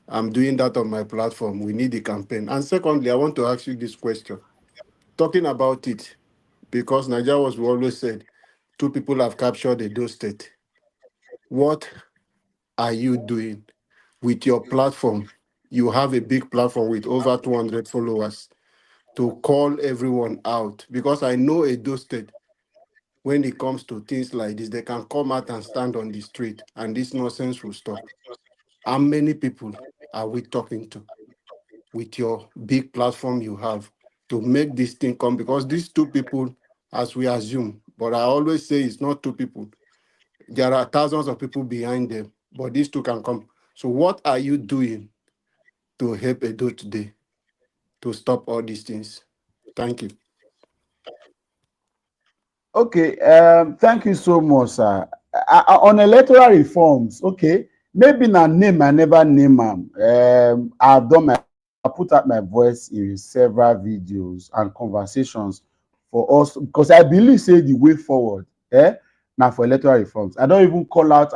I'm doing that on my platform. We need the campaign. And secondly, I want to ask you this question. Talking about it, because Nigeria was always said, 2 people have captured Edo State. What are you doing with your platform? You have a big platform with over 200 followers to call everyone out. Because I know Edo State, when it comes to things like this, they can come out and stand on the street and this nonsense will stop. How many people are we talking to with your big platform you have to make this thing come? Because these 2 people, as we assume, but I always say it's not 2 people. There are thousands of people behind them, but these 2 can come. So what are you doing to help Edo today to stop all these things? Thank you. Okay, thank you so much, sir. On electoral reforms, okay, maybe na name I never name am. I put out my voice in several videos and conversations for us because I believe say the way forward, now for electoral reforms. I don't even call out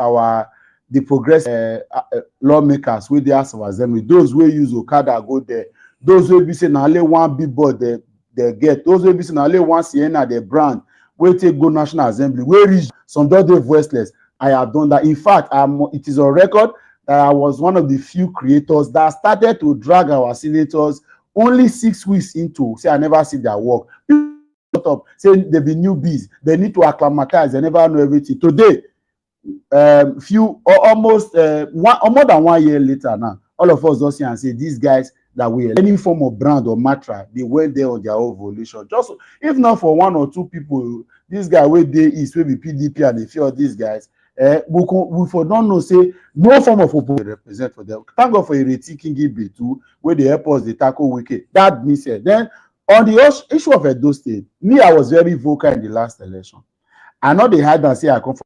the progressive lawmakers with the House of Assembly. Those who use Okada go there. Those who be saying only one billboard they get. Those who be saying only one Sienna they brand. We take go National Assembly. We reach some day voiceless. I have done that. In fact, it is on record that I was one of the few creators that started to drag our senators only 6 weeks into. Say I never see their work. People up saying they be newbies. They need to acclimatize. They never know everything. Today, more than 1 year later now, all of us don't see and say these guys that we any form of brand or mantra, they went there on their own volition. Just if not for one or two people, this guy where they is will be PDP and a few of these guys, we for don't know say no form of opposition represent for them. Thank God for a rethinking Gibe too, where they help us the tackle wicked. That means then on the issue of Edo State, me I was very vocal in the last election. I know they had and say I come from,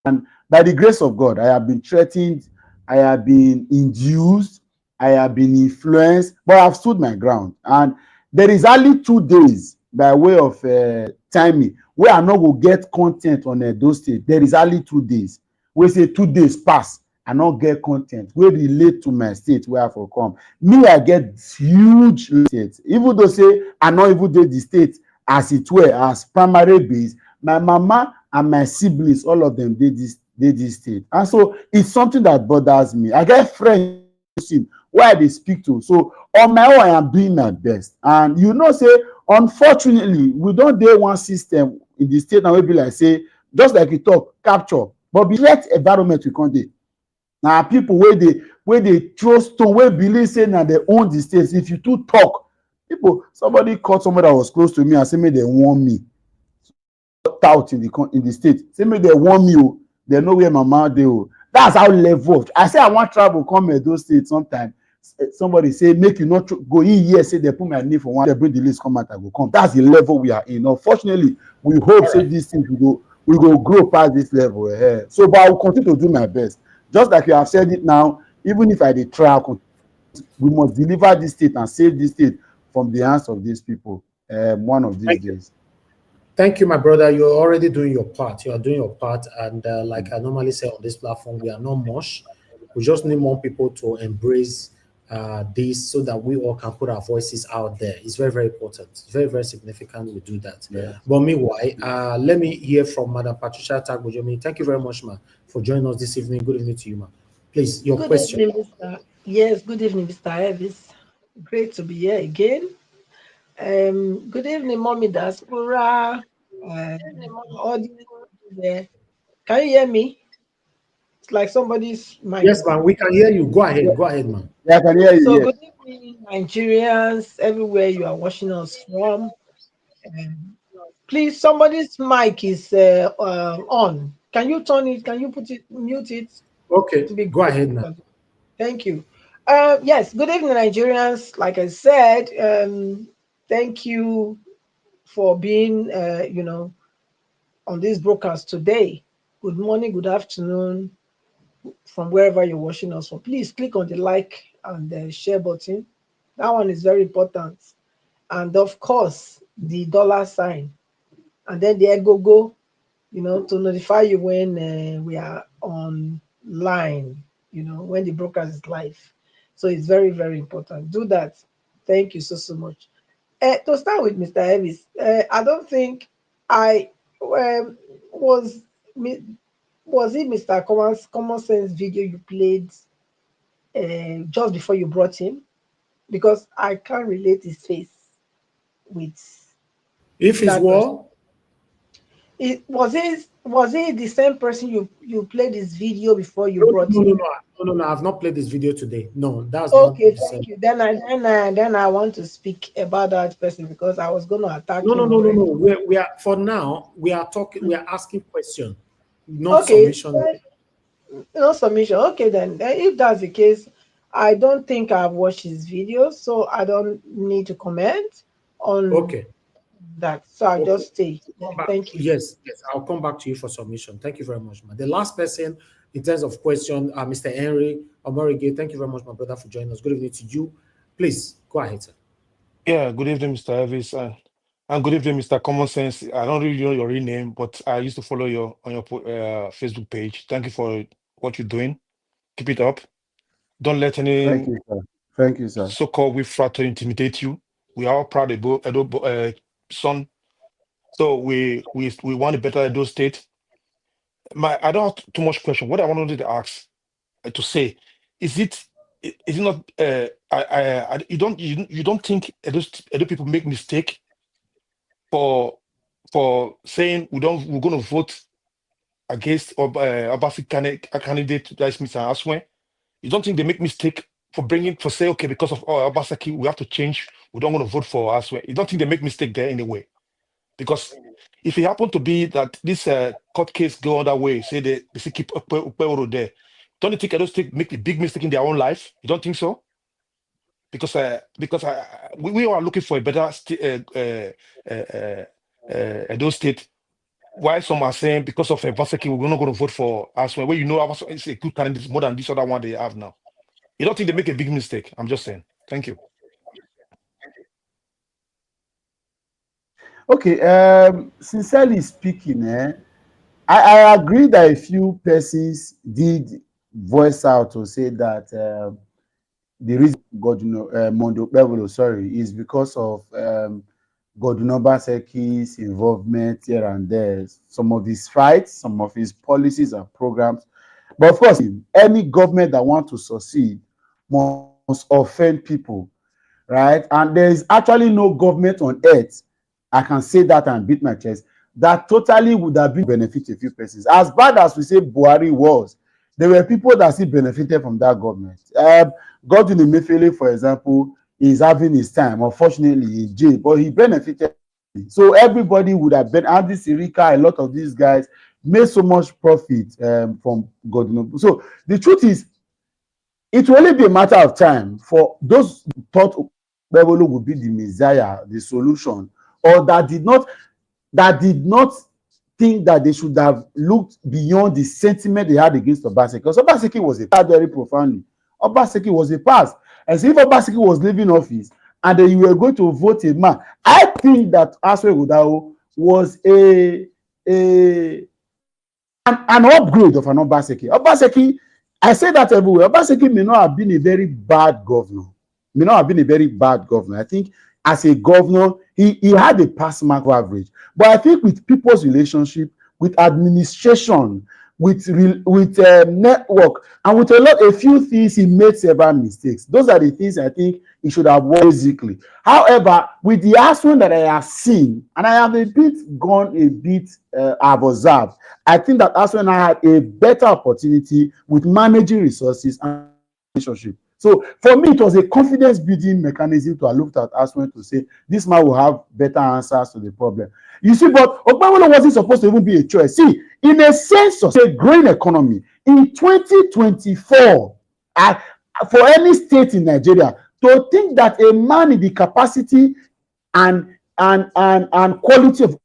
and by the grace of God, I have been threatened, I have been induced, I have been influenced, but I've stood my ground. And there is only 2 days by way of timing where I not go get content on Edo State. There is only 2 days. We say 2 days pass, I not get content. We relate to my state where I for come. Me, I get huge states. Even though say I not even did the state as it were, as primary base, my mama and my siblings, all of them did this state. And so it's something that bothers me. I get friends where they speak to. So on my own, I am doing my best. And you know, say, unfortunately, we don't do one system in the state now we be like, say, just like you talk, capture. But be threat environment we can't do. Now people where they throw stone, where believe say now they own the states. If you too talk, people, somebody called somebody that was close to me and say, me they want me. Out in the state. Say me they want me, they know where my mouth they. That's how level. I say I want travel come Edo State sometime. Somebody say make you not go in here. Say they put my name for one. They bring the list come out. I go come. That's the level we are in. Unfortunately, we hope say these things we go grow past this level. So, but I will continue to do my best. Just like you have said it now. Even if I dey try, we must deliver this state and save this state from the hands of these people. One of these days. Thank you, my brother. You're already doing your part. You are doing your part. And like I normally say on this platform, we are not much. We just need more people to embrace this so that we all can put our voices out there. It's very, very important. It's very, very significant we do that. Yeah. But meanwhile, let me hear from Madam Patricia Tagbojomi. Thank you very much, ma, for joining us this evening. Good evening to you, ma. Please, your question. Good evening, Mr. Yes, good evening, Mr. Evis. Great to be here again. Good evening, Mommy Diaspora. Audience there. Can you hear me? It's like somebody's mic. Yes, ma'am. We can hear you. Go ahead. Go ahead, ma'am. Yeah, I can hear you. So, yes. Good evening, Nigerians, everywhere you are watching us from. Please, somebody's mic is on. Can you turn it? Can you mute it? Okay. Go ahead now. Thank you. Yes. Good evening, Nigerians. Like I said, thank you for being, on this broadcast today. Good morning, good afternoon, from wherever you're watching us from. Please click on the like and the share button. That one is very important. And of course, the $sign. And then the go, to notify you when we are online, when the broadcast is live. So it's very, very important. Do that. Thank you so much. To start with, Mr. Evis, I don't think I was it Mr. Common Sense video you played just before you brought him? Because I can't relate his face with. If it's what? Was he the same person you played this video before you brought him? No. I've not played this video today. No, that's okay. Not Thank you. Then I want to speak about that person because I was going to attack him. No. We are for now. We are talking. We are asking questions, not submission. No submission. Okay, then if that's the case, I don't think I've watched his video, so I don't need to comment on. Okay. That. So I'll just stay. Thank you. Yes, I'll come back to you for submission. Thank you very much, man. The last person in terms of question, Mr. Henry Omorige. Thank you very much, my brother, for joining us. Good evening to you. Please go ahead, sir. Yeah, good evening, Mr. Elvis, and good evening, Mr. Common Sense. I don't really know your real name, but I used to follow you on your Facebook page. Thank you for what you're doing. Keep it up. Don't let any Thank you, sir. So-called refractor intimidate you. We are all proud of Edo son. So we want a better Edo State. I don't have too much question. What I wanted to ask to say is it not you don't think Edo people make mistake for saying we're going to vote against Obafi candidate, that's Mr. Aswen? You don't think they make mistake for say, okay, because of Obaseki, we have to change. We don't want to vote for us. You don't think they make mistake there anyway? Because if it happened to be that this court case go other way, say they still keep Ukpeworo there, don't you think Edo State make a big mistake in their own life? You don't think so? Because we are looking for a better Edo State. Why some are saying because of Obaseki, we're not going to vote for us when you know it's a good candidate more than this other one they have now. You don't think they make a big mistake? I'm just saying. Thank you. Okay, sincerely speaking, I agree that a few persons did voice out to say that the reason Mondo Bevolo, sorry, is because of Govoernor Obaseki's involvement here and there, some of his fights, some of his policies and programs. But of course, any government that wants to succeed must offend people, right? And there is actually no government on earth, I can say that and beat my chest, that totally would have been benefit a few persons. As bad as we say Buhari was, there were people that still benefited from that government. Godwin Emefiele, for example, is having his time, unfortunately, in jail, but he benefited. So everybody would have been, Andy Sirika, a lot of these guys made so much profit from Godwin. So the truth is, it will only be a matter of time for those who thought Bevolo would be the messiah, the solution, or that did not think that they should have looked beyond the sentiment they had against Obaseki. Because Obaseki was a past very profoundly. Obaseki was a past. And so if Obaseki was leaving office and then you were going to vote a man, I think that Aswe Godao was an upgrade of an Obaseki. Obaseki, I say that everywhere. Obaseki may not have been a very bad governor. I think as a governor, he had a pass mark average. But I think with people's relationship, with administration, with network, and with a few things, he made several mistakes. Those are the things I think he should have won basically. However, with the action that I have seen, and I have I've observed, I think that Aswen had a better opportunity with managing resources and relationship. So for me, it was a confidence building mechanism to have looked at Aswen to say this man will have better answers to the problem. You see, but Okpebholo wasn't supposed to even be a choice. See, in a sense of a growing economy, in 2024, for any state in Nigeria, to think that a man in the capacity and quality of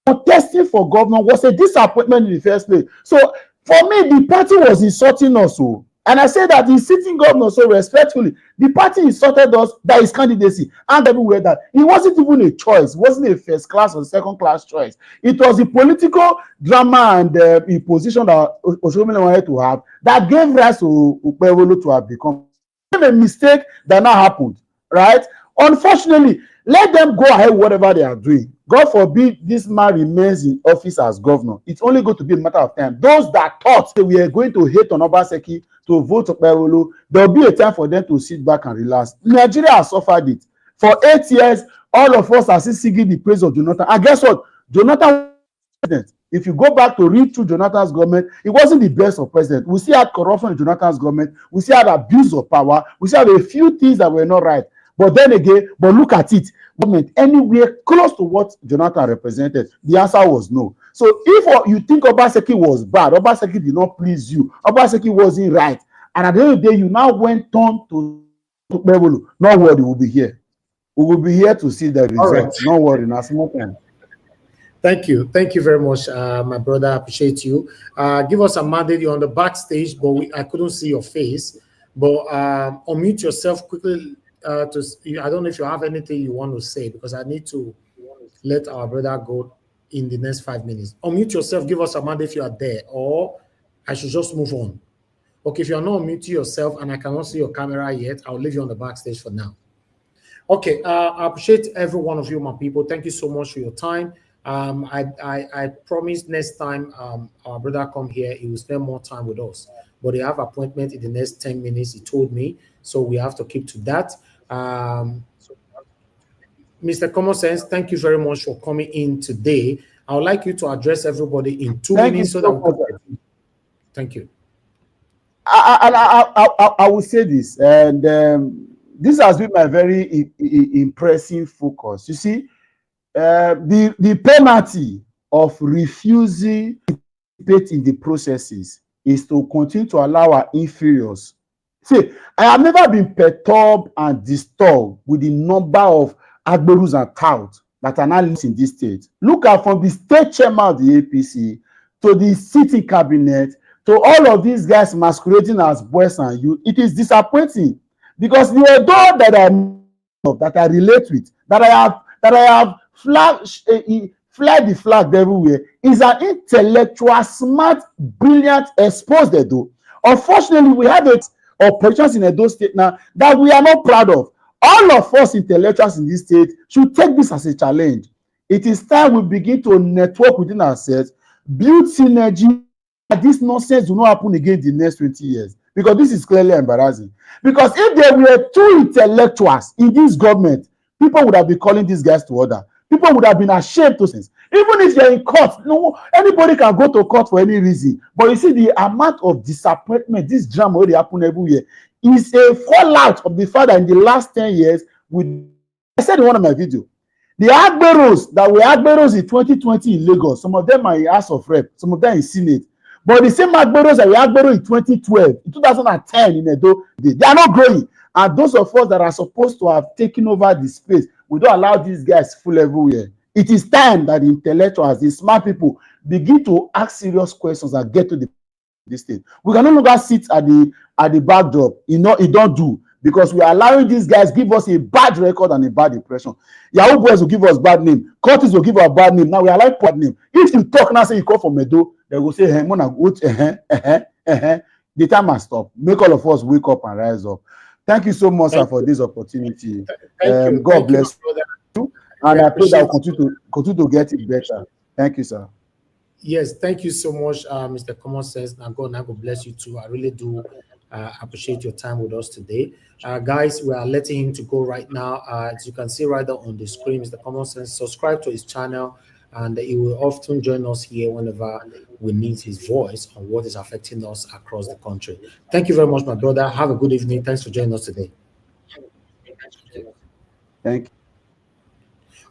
contesting for governor was a disappointment in the first place. So for me, the party was insulting us. And I say that the sitting governor, so respectfully, the party insulted us that his candidacy and everywhere that it wasn't even a choice, it wasn't a first class or second class choice. It was the political drama and the position that Oshomole wanted to have that gave rise to Okpebholo to have become a mistake that now happened, right? Unfortunately, let them go ahead with whatever they are doing. God forbid this man remains in office as governor. It's only going to be a matter of time. Those that thought that we are going to hate on Obaseki to vote Okpebholo, there will be a time for them to sit back and relax. Nigeria has suffered it. For 8 years, all of us are still singing the praise of Jonathan. And guess what? Jonathan was president. If you go back to read through Jonathan's government, it wasn't the best of president. We still had corruption in Jonathan's government. We still had abuse of power. We still had a few things that were not right. But then again, look at it. Government anywhere close to what Jonathan represented, the answer was no. So if you think Obaseki was bad, Obaseki did not please you, Obaseki wasn't right, and at the end of the day, you now went on to Okpebholo, not worry, we'll be here. We will be here to see the results. Right. No worry, now small time. Thank you very much, my brother. I appreciate you. Give us a mandate. You're on the backstage, but I couldn't see your face. But unmute yourself quickly. I don't know if you have anything you want to say, because I need to let our brother go in the next 5 minutes. Unmute yourself, give us a mandate if you are there, or I should just move on. Okay, if you're not unmuting yourself and I cannot see your camera yet, I'll leave you on the backstage for now. Okay, I appreciate every one of you, my people. Thank you so much for your time. I promise next time our brother come here, he will spend more time with us. But they have appointment in the next 10 minutes, he told me. So we have to keep to that. Mr. Common Sense, thank you very much for coming in today. I would like you to address everybody in 2 minutes. So that thank you. I will say this, and this has been my very impressive focus. You see, the penalty of refusing to participate in the processes is to continue to allow our inferiors. See, I have never been perturbed and disturbed with the number of Agberus and touts that are now in this state. Look at from the state chairman of the APC to the sitting cabinet to all of these guys masquerading as boys and youth. It is disappointing because the Edo that I relate with, that I have fly the flag everywhere, is an intellectual, smart, brilliant, exposed Edo. Unfortunately, we have operations in Edo State now that we are not proud of. All of us intellectuals in this state should take this as a challenge. It is time we begin to network within ourselves, build synergy, that this nonsense will not happen again in the next 20 years. Because this is clearly embarrassing. Because if there were two intellectuals in this government, people would have been calling these guys to order. People would have been ashamed to say, even if you're in court, no, anybody can go to court for any reason. But you see, the amount of disappointment, this drama already happen everywhere, is a fallout of the fact that in the last 10 years, I said in one of my videos, the Agberos that were Agberos in 2020 in Lagos, some of them are in House of Rep, some of them in Senate. But the same Agberos that were Agbero in 2012, in 2010 in Edo, they are not growing. And those of us that are supposed to have taken over the space, we don't allow these guys full everywhere. It is time that the intellectuals, the smart people, begin to ask serious questions and get to this state. We can no longer sit at the backdrop. It don't do, because we are allowing these guys give us a bad record and a bad impression. Yahoo boys will give us bad name. Curtis will give us bad name. Now we are like bad name. If you talk now, say you come from Edo, they will say, hey, the time has stopped. Make all of us wake up and rise up. Thank you so much, sir, for this opportunity. God bless you. And I pray that we'll continue to get it better. Thank you, sir. Yes, thank you so much, Mr. Common Sense. Now God bless you too. I really do appreciate your time with us today. Guys, we are letting him to go right now. As you can see right there on the screen, Mr. Common Sense, subscribe to his channel, and he will often join us here whenever we need his voice on what is affecting us across the country. Thank you very much, my brother. Have a good evening. Thanks for joining us today. Thank you.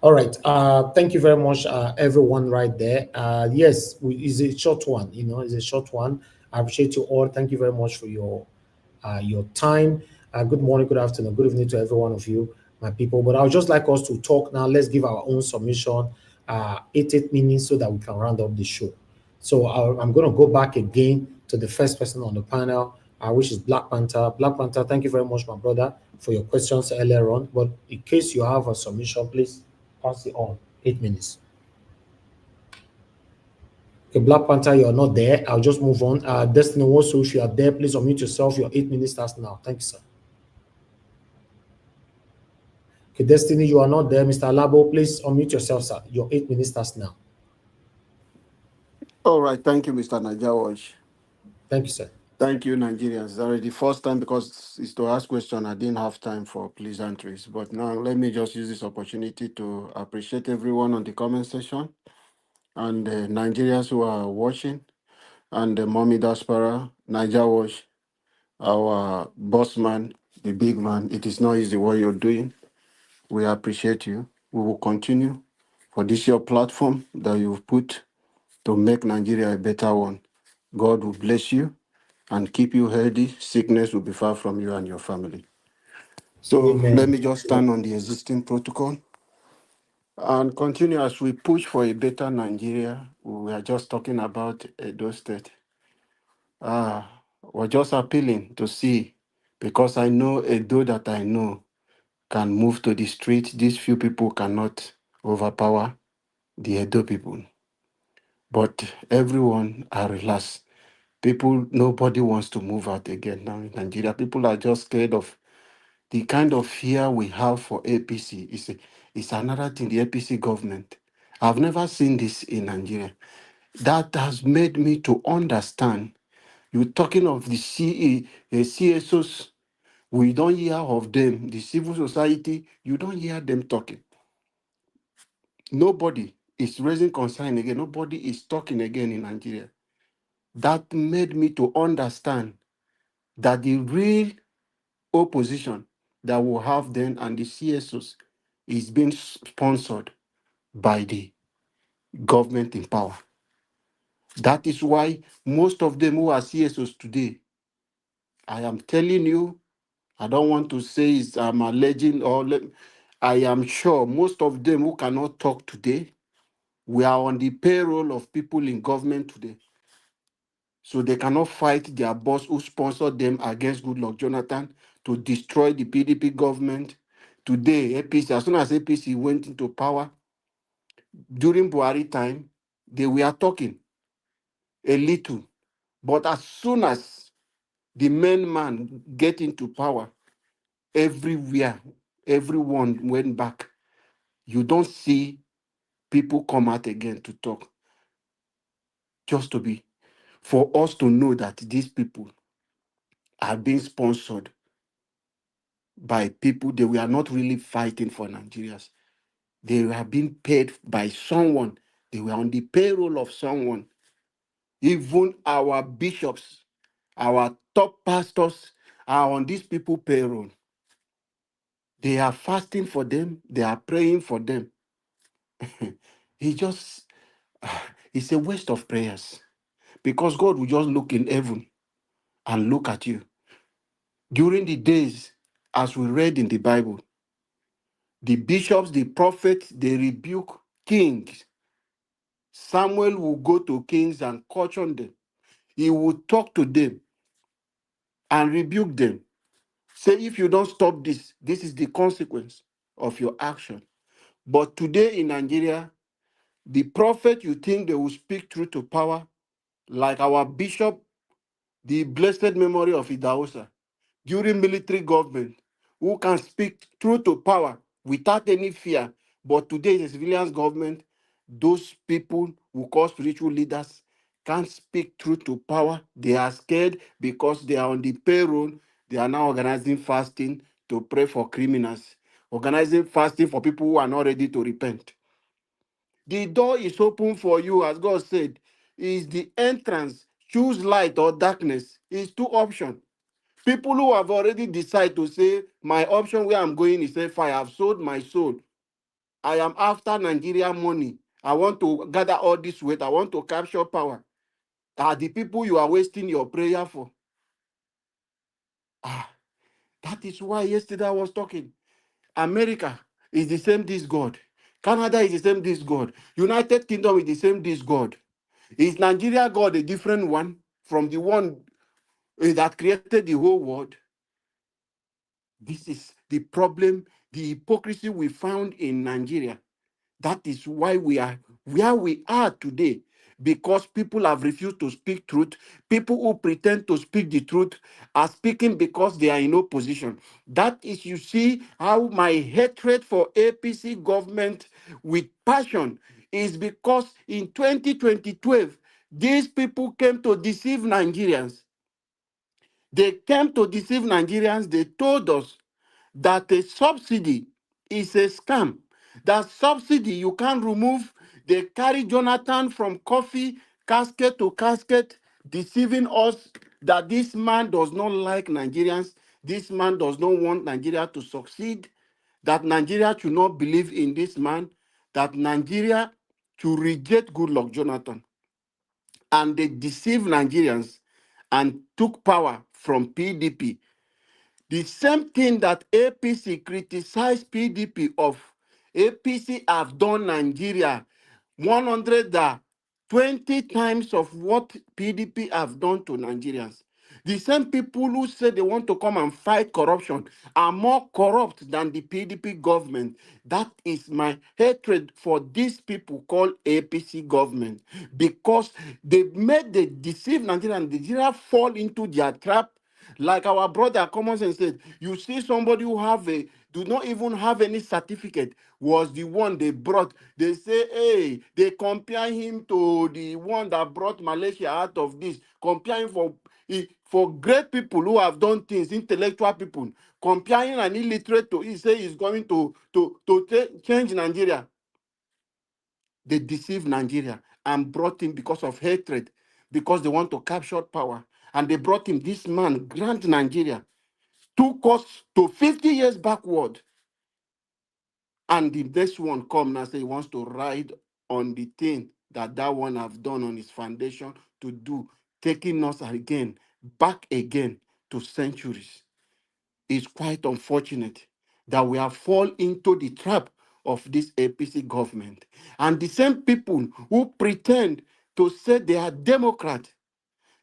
All right. Thank you very much, everyone right there. Yes, it's a short one. It's a short one. I appreciate you all. Thank you very much for your time. Good morning, good afternoon, good evening to every one of you, my people. But I would just like us to talk now. Let's give our own submission, 8 minutes, so that we can round up the show. So I'm going to go back again to the first person on the panel, which is Black Panther. Black Panther, thank you very much, my brother, for your questions earlier on. But in case you have a submission, please pass it on. 8 minutes. Okay, Black Panther, you're not there. I'll just move on. Destiny also, if you are there, please unmute yourself. Your 8 minutes starts now. Thank you, sir. Okay, Destiny, you are not there. Mr. Alabo, please unmute yourself, sir. Your 8 minutes starts now. All right. Thank you, Mr. Najawash. Thank you, sir. Thank you, Nigerians. It's already the first time, because it's to ask question. I didn't have time for pleasantries. But now let me just use this opportunity to appreciate everyone on the comment section, and the Nigerians who are watching, and the Mommy Diaspora, Najawash, our boss man, the big man. It is not easy what you're doing. We appreciate you. We will continue for this your platform that you've put to make Nigeria a better one. God will bless you and keep you healthy. Sickness will be far from you and your family. So let me just stand on the existing protocol and continue as we push for a better Nigeria. We are just talking about Edo State. We're just appealing to see, because I know Edo that I know can move to the street. These few people cannot overpower the Edo people. But everyone are relaxed. Nobody wants to move out again now in Nigeria. People are just scared of the kind of fear we have for APC. It's another thing, the APC government. I've never seen this in Nigeria. That has made me to understand. You're talking of the CSOs. We don't hear of them. The civil society, you don't hear them talking. Nobody is raising concern again. Nobody is talking again in Nigeria. That made me to understand that the real opposition that will have then and the CSOs is being sponsored by the government in power. That is why most of them who are CSOs today, I am telling you, I don't want to say I'm alleging I am sure most of them who cannot talk today, we are on the payroll of people in government today. So they cannot fight their boss who sponsored them against Goodluck Jonathan to destroy the PDP government. Today, APC, as soon as APC went into power, during Buhari time, they were talking a little. But as soon as the main man get into power, everywhere, everyone went back. You don't see people come out again to talk. Just to be, for us to know that these people are being sponsored by people, they were not really fighting for Nigerians. They were being paid by someone. They were on the payroll of someone. Even our bishops, our top pastors are on these people payroll. They are fasting for them. They are praying for them. It's a waste of prayers, because God will just look in heaven and look at you. During the days, as we read in the Bible, the bishops, the prophets, they rebuke kings. Samuel will go to kings and caution them. He will talk to them and rebuke them. Say, if you don't stop this, this is the consequence of your action. But today in Nigeria, the prophet, you think they will speak truth to power, like our bishop, the blessed memory of Idahosa, during military government, who can speak truth to power without any fear. But today, in the civilian government, those people who call spiritual leaders can't speak truth to power. They are scared because they are on the payroll. They are now organizing fasting to pray for criminals, organizing fasting for people who are not ready to repent. The door is open for you, as God said, is the entrance. Choose light or darkness. It's two options. People who have already decided to say, my option where I'm going is say, fire, I've sold my soul. I am after Nigeria money. I want to gather all this weight. I want to capture power. Are the people you are wasting your prayer for? That is why yesterday I was talking. America is the same this God. Canada is the same this God. United Kingdom is the same this God. Is Nigeria God a different one from the one that created the whole world? This is the problem, the hypocrisy we found in Nigeria. That is why we are where we are today, because people have refused to speak truth. People who pretend to speak the truth are speaking because they are in opposition. That is, you see how my hatred for APC government with passion is because in 2012, these people came to deceive Nigerians. They came to deceive Nigerians. They told us that a subsidy is a scam. That subsidy you can't remove. They carry Jonathan from coffee casket to casket, deceiving us that this man does not like Nigerians. This man does not want Nigeria to succeed. That Nigeria should not believe in this man. That Nigeria should reject Goodluck Jonathan. And they deceived Nigerians and took power from PDP. The same thing that APC criticized PDP of, APC have done Nigeria 120 times of what PDP have done to Nigerians. The same people who say they want to come and fight corruption are more corrupt than the PDP government. That is my hatred for these people called APC government, because they made the deceive Nigeria and Nigeria fall into their trap. Like our brother Common Sense said, you see somebody who do not even have any certificate was the one they brought. They say, hey, they compare him to the one that brought Malaysia out of this. Compare him for great people who have done things, intellectual people. Comparing an illiterate to, he say he's going to change Nigeria. They deceived Nigeria and brought him because of hatred, because they want to capture power. and they brought him. This man, Grand Nigeria, took us to 50 years backward. And the next one come and say he wants to ride on the thing that one have done on his foundation to do, taking us again, back again to centuries. It's quite unfortunate that we have fallen into the trap of this APC government. And the same people who pretend to say they are Democrat,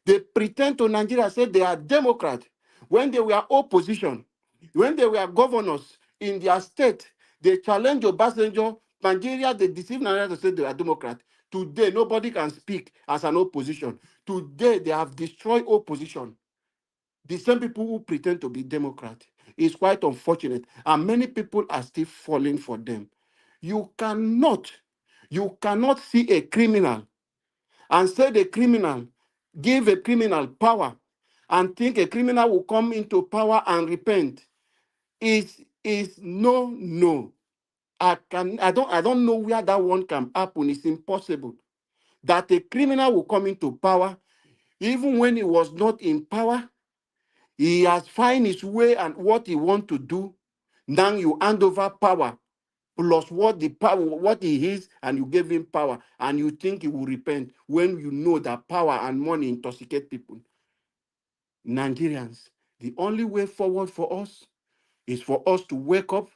they pretend to Nigeria say they are Democrat when they were opposition, when they were governors in their state. They challenge Obasanjo. Nigeria, they deceive Nigeria to say they are Democrat. Today, nobody can speak as an opposition. Today, they have destroyed opposition. The same people who pretend to be Democrat. Is quite unfortunate. And many people are still falling for them. You cannot see a criminal and say the criminal, give a criminal power and think a criminal will come into power and repent. Is no. I don't know where that one can happen. It's impossible that a criminal will come into power, even when he was not in power. He has found his way and what he wants to do. Now you hand over power plus what he is, and you give him power, and you think he will repent when you know that power and money intoxicate people. Nigerians, the only way forward for us is for us to wake up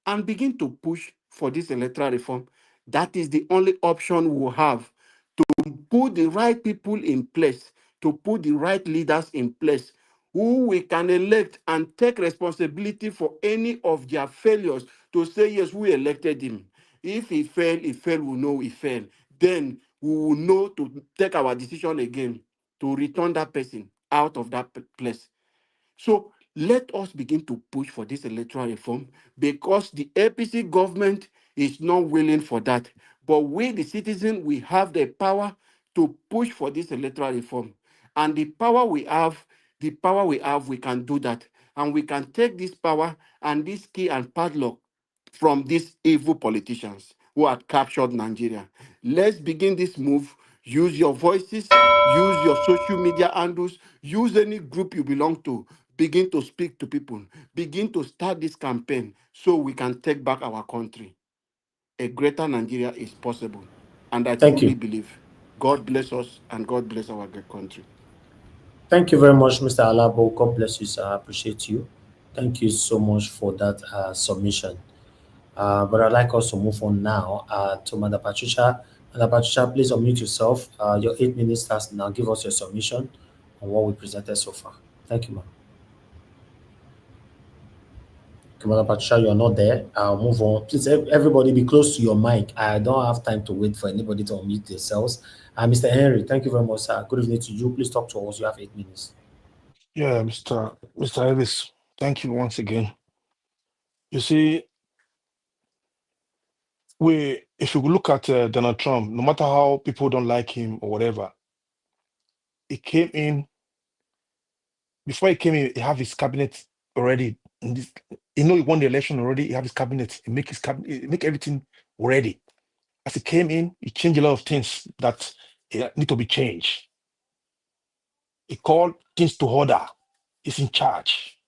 and begin to push for this electoral reform. That is the only option we will have to put the right people in place, to put the right leaders in place, who we can elect and take responsibility for any of their failures, to say, yes, we elected him. If he failed, we know he failed. Then we will know to take our decision again to return that person out of that place. So let us begin to push for this electoral reform, because the APC government is not willing for that. But we, the citizens, we have the power to push for this electoral reform. And the power we have, we can do that. And we can take this power and this key and padlock from these evil politicians who had captured Nigeria. Let's begin this move. Use your voices, use your social media handles, use any group you belong to. Begin to speak to people. Begin to start this campaign so we can take back our country. A greater Nigeria is possible. And I truly believe. God bless us and God bless our great country. Thank you very much, Mr. Alabo. God bless you, sir. I appreciate you. Thank you so much for that submission. But I'd like us to move on now to Madam Patricia. Madam Patricia, please unmute yourself. Your 8 minutes starts now. Give us your submission on what we presented so far. Thank you, ma'am. Okay, Madam Patricia, you're not there. I'll move on. Please, everybody be close to your mic. I don't have time to wait for anybody to unmute themselves. Mr. Henry, thank you very much, sir. Good evening to you. Please talk to us. You have 8 minutes. Yeah, Mr. Ellis, thank you once again. You see, if you look at Donald Trump, no matter how people don't like him or whatever, he came in, before he came in, he have his cabinet already. He won the election already, he have his cabinet, he make everything ready. As he came in, he changed a lot of things that need to be changed. He called things to order. He's in charge.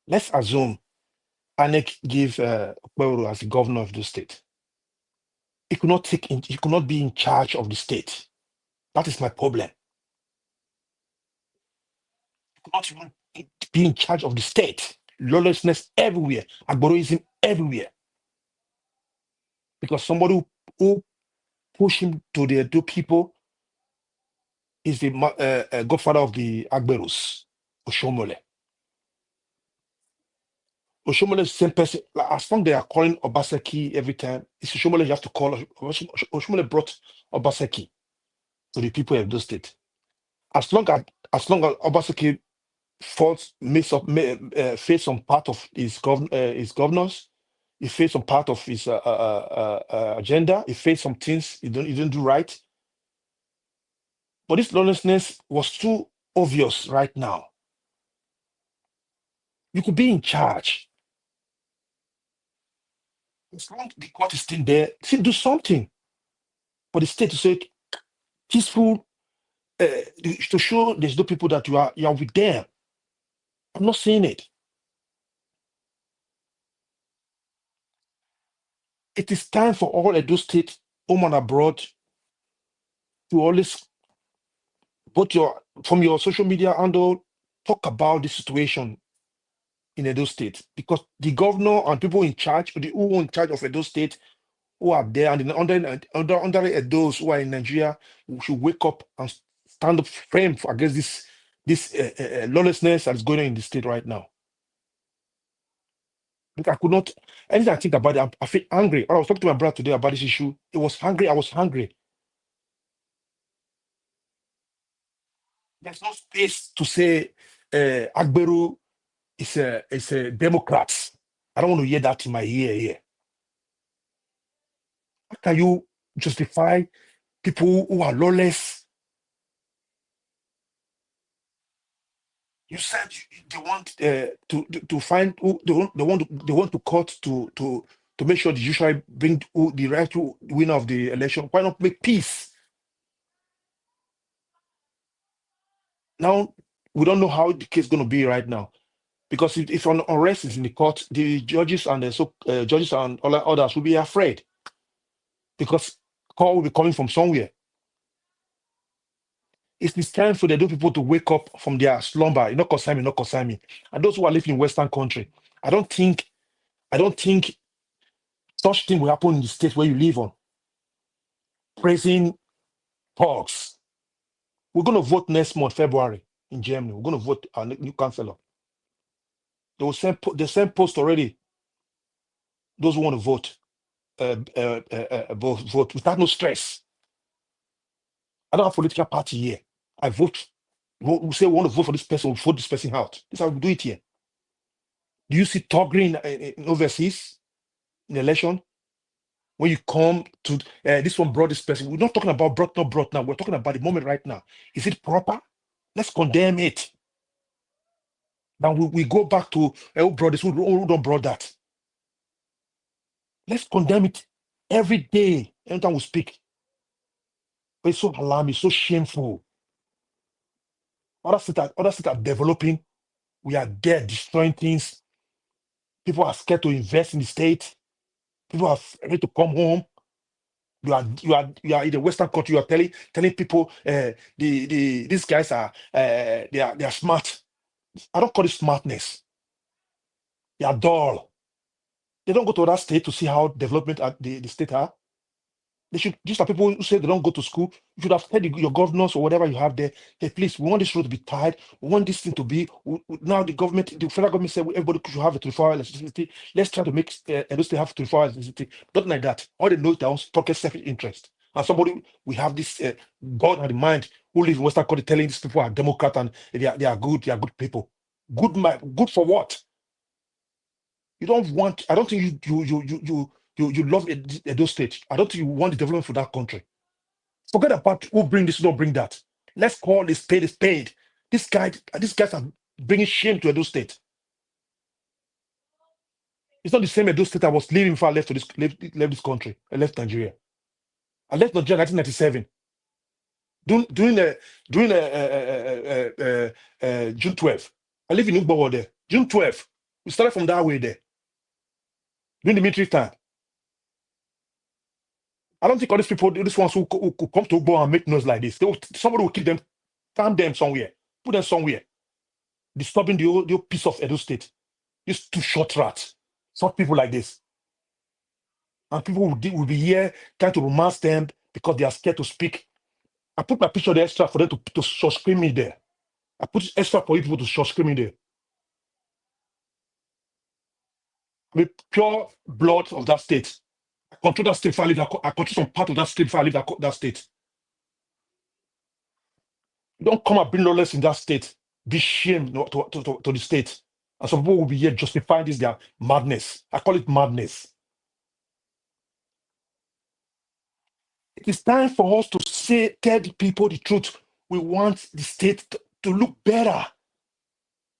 Let's assume Anek give Ekweremadu as the governor of the state. He could not be in charge of the state. That is my problem. He could not even be in charge of the state. Lawlessness everywhere, Agboroism everywhere. Because somebody who push him to the Edo people is the godfather of the Agberos, Oshomole. Oshomole is the same person. Like, as long as they are calling Obaseki every time, it's Oshomole you have to call. Oshomole brought Obaseki to the people of those states. As long as Obaseki face some part of his governors, he faced some part of his agenda, he faced some things he didn't do right. But this lawlessness was too obvious right now. You could be in charge. As long as the court is still there, still do something for the state to say peaceful to show there's no people that you are with them. I'm not saying it. It is time for all Edo State, home and abroad, to always put from your social media handle, talk about the situation in Edo State, because the governor and people in charge, who are in charge of Edo State, who are there, and under those who are in Nigeria, we should wake up and stand up firm against this lawlessness that is going on in the state right now. Because I could not, anything I think about it, I feel angry. I was talking to my brother today about this issue. It was hungry. I was hungry. There's no space to say Agberu is a Democrat. I don't want to hear that in my ear here. How can you justify people who are lawless? You said they want to find who they want to court to make sure the judiciary bring the rightful winner of the election. Why not make peace? Now we don't know how the case is going to be right now, because if an unrest is in the court, the judges and judges and all others will be afraid, because call will be coming from somewhere. It's time for the Edo people to wake up from their slumber. You know, concern me. And those who are living in Western country, I don't think such thing will happen in the state where you live on. Praising thugs. We're going to vote next month, February, in Germany. We're going to vote our new chancellor. They will send post already. Those who want to vote, vote without no stress. I don't have a political party here. I vote. We say we want to vote for this person, we'll vote this person out. This is how we do it here. Do you see toggling in overseas in election? When you come to this one brought this person, we're not talking about brought, not brought now. We're talking about the moment right now. Is it proper? Let's condemn it. Then we go back to who brought this, who don't brought that. Let's condemn it every day, every time we speak. But it's so alarming, so shameful. Other states are developing. We are there destroying things. People are scared to invest in the state. People are afraid to come home. You are in the Western country. You are telling people these guys are they are smart. I don't call it smartness. They are dull. They don't go to that state to see how development at the state are. They should. These are people who say they don't go to school. You should have said your governors or whatever you have there. Hey, please, we want this road to be tied. We want this thing to be. Now the federal government said everybody should have a 24-hour electricity. Let's try to make Edo State have 24-hour electricity. Not like that. All they know is their own pocket self-interest. And somebody, we have this God in mind who lives in Western country telling these people are Democrat and they are good. They are good people. Good for what? You don't want. I don't think you love Edo State. I don't think you want the development for that country. Forget about who bring this, don't bring that. Let's call this spade a spade. These guys are bringing shame to Edo State. It's not the same Edo State I was living before I left this country. I left Nigeria. I left Nigeria in 1997. During June 12th. I live in Ugbo there. June 12th. We started from that way there. During the military time. I don't think all these people, these ones who come to Ugbo and make noise like this, somebody will kill them, farm them somewhere, put them somewhere, disturbing the whole piece of Edo State. These two short rats, short people like this. And people will be here trying to romance them because they are scared to speak. I put my picture there extra for them to short screen me there. I put it extra for you people to short screen me there. With pure blood of that state. I control that state. I control some part of that state before I leave that state. You don't come and bring lawless in that state. Be shame to the state. And some people will be here justifying this their madness. I call it madness. It is time for us to tell the people the truth. We want the state to look better.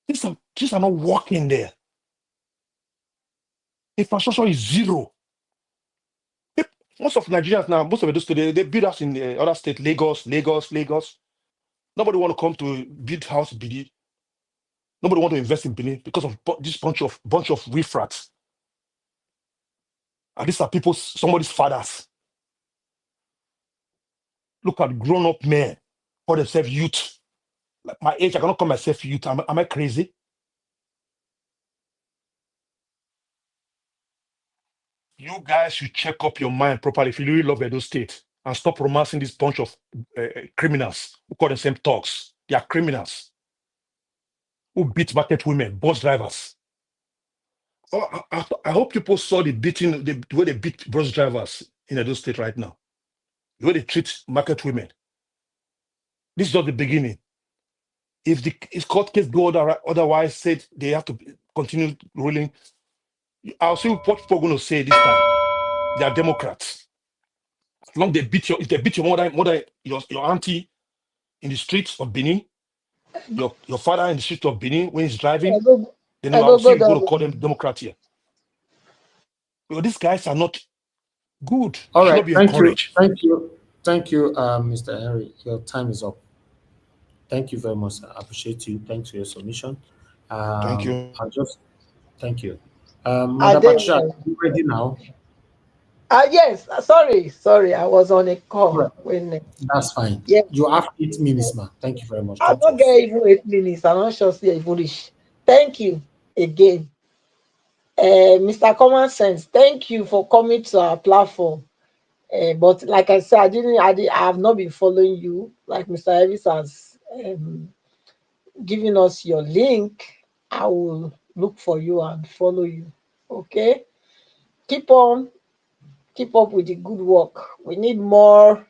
These are not working there. Infrastructure is zero. Most of Nigerians now, most of those today, they build us in other states, Lagos. Nobody want to come to build house Benin. Nobody want to invest in Benin because of this bunch of riffrats. And these are somebody's fathers. Look at grown-up men call themselves youth. Like my age, I cannot call myself youth. Am I crazy? You guys should check up your mind properly if you really love Edo State and stop romancing this bunch of criminals who call themselves thugs. They are criminals who beat market women, bus drivers. Oh, I hope people saw the way they beat bus drivers in Edo State right now. The way they treat market women. This is just the beginning. If court case go otherwise said they have to continue ruling, I'll see what people are going to say this time. They are Democrats. As long as if they beat your mother, your auntie in the streets of Benin, your father in the streets of Benin when he's driving, then I'll see you're going to call them Democrats here. Because these guys are not good. All Should right. not be Thank you. encouraged. Thank you, Mr. Henry. Your time is up. Thank you very much. I appreciate you. Thanks for your submission. Thank you. Thank you. Madam Patricia, are you ready now? Yes. Sorry. I was on a call. That's fine. Yeah. You have 8 minutes, man. Thank you very much. I don't get even 8 minutes. I'm not sure see foolish. Thank you again. Mr. Common Sense, thank you for coming to our platform. But like I said, I have not been following you. Like Mr. Elvis has given us your link. I will look for you and follow you. Okay? Keep up with the good work. We need more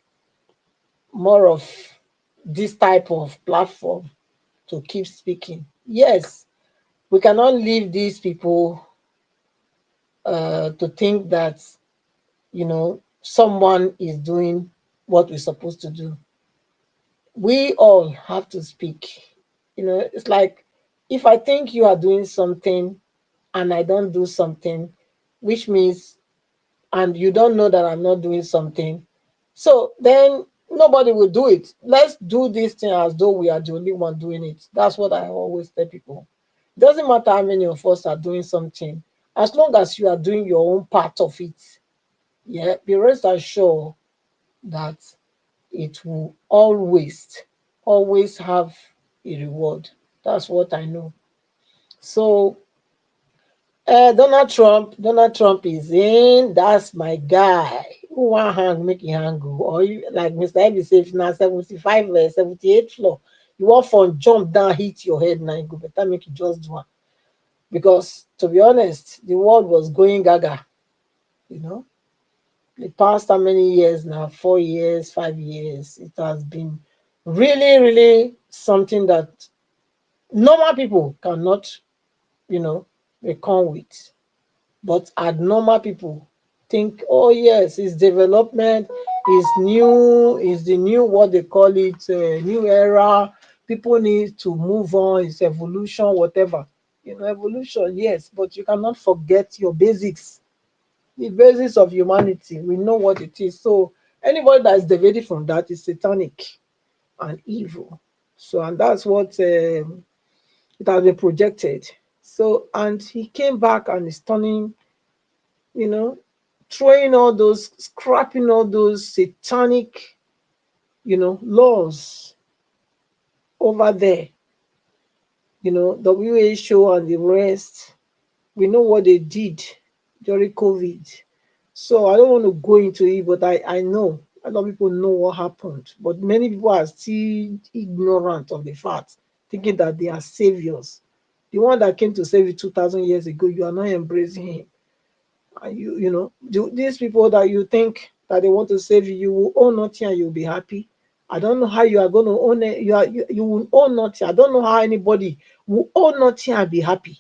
of this type of platform to keep speaking. Yes, we cannot leave these people to think that someone is doing what we're supposed to do. We all have to speak. It's like if I think you are doing something and I don't do something, which means, and you don't know that I'm not doing something, so then nobody will do it. Let's do this thing as though we are the only one doing it. That's what I always tell people. It doesn't matter how many of us are doing something, as long as you are doing your own part of it. Yeah, be rest assured that it will always have a reward. That's what I know. So Donald Trump is in. That's my guy. Who want hang, make it hang go. Or you, like Mr. Ebi say, if now 75, 78 floor, you want from jump down, hit your head now, you go better make it just do one. Because to be honest, the world was going gaga, The past how many years now? 4 years, 5 years. It has been really, really something that normal people cannot, reckon with. But abnormal people think, oh yes, it's development, it's new, it's the new, what they call it, new era. People need to move on, it's evolution, whatever. Evolution, yes, but you cannot forget your basics. The basis of humanity, we know what it is. So anybody that is deviating from that is satanic and evil. So, and that's what it has been projected. So, and he came back and is turning, throwing all those, scrapping all those satanic, laws over there. WHO and the rest, we know what they did during COVID. So I don't want to go into it, but I know a lot of people know what happened. But many people are still ignorant of the fact, thinking that they are saviors. The one that came to save you 2,000 years ago, you are not embracing him. And these people that you think that they want to save you, you will own nothing and you'll be happy. I don't know how you are going to own it. You will own nothing. I don't know how anybody will own nothing and be happy.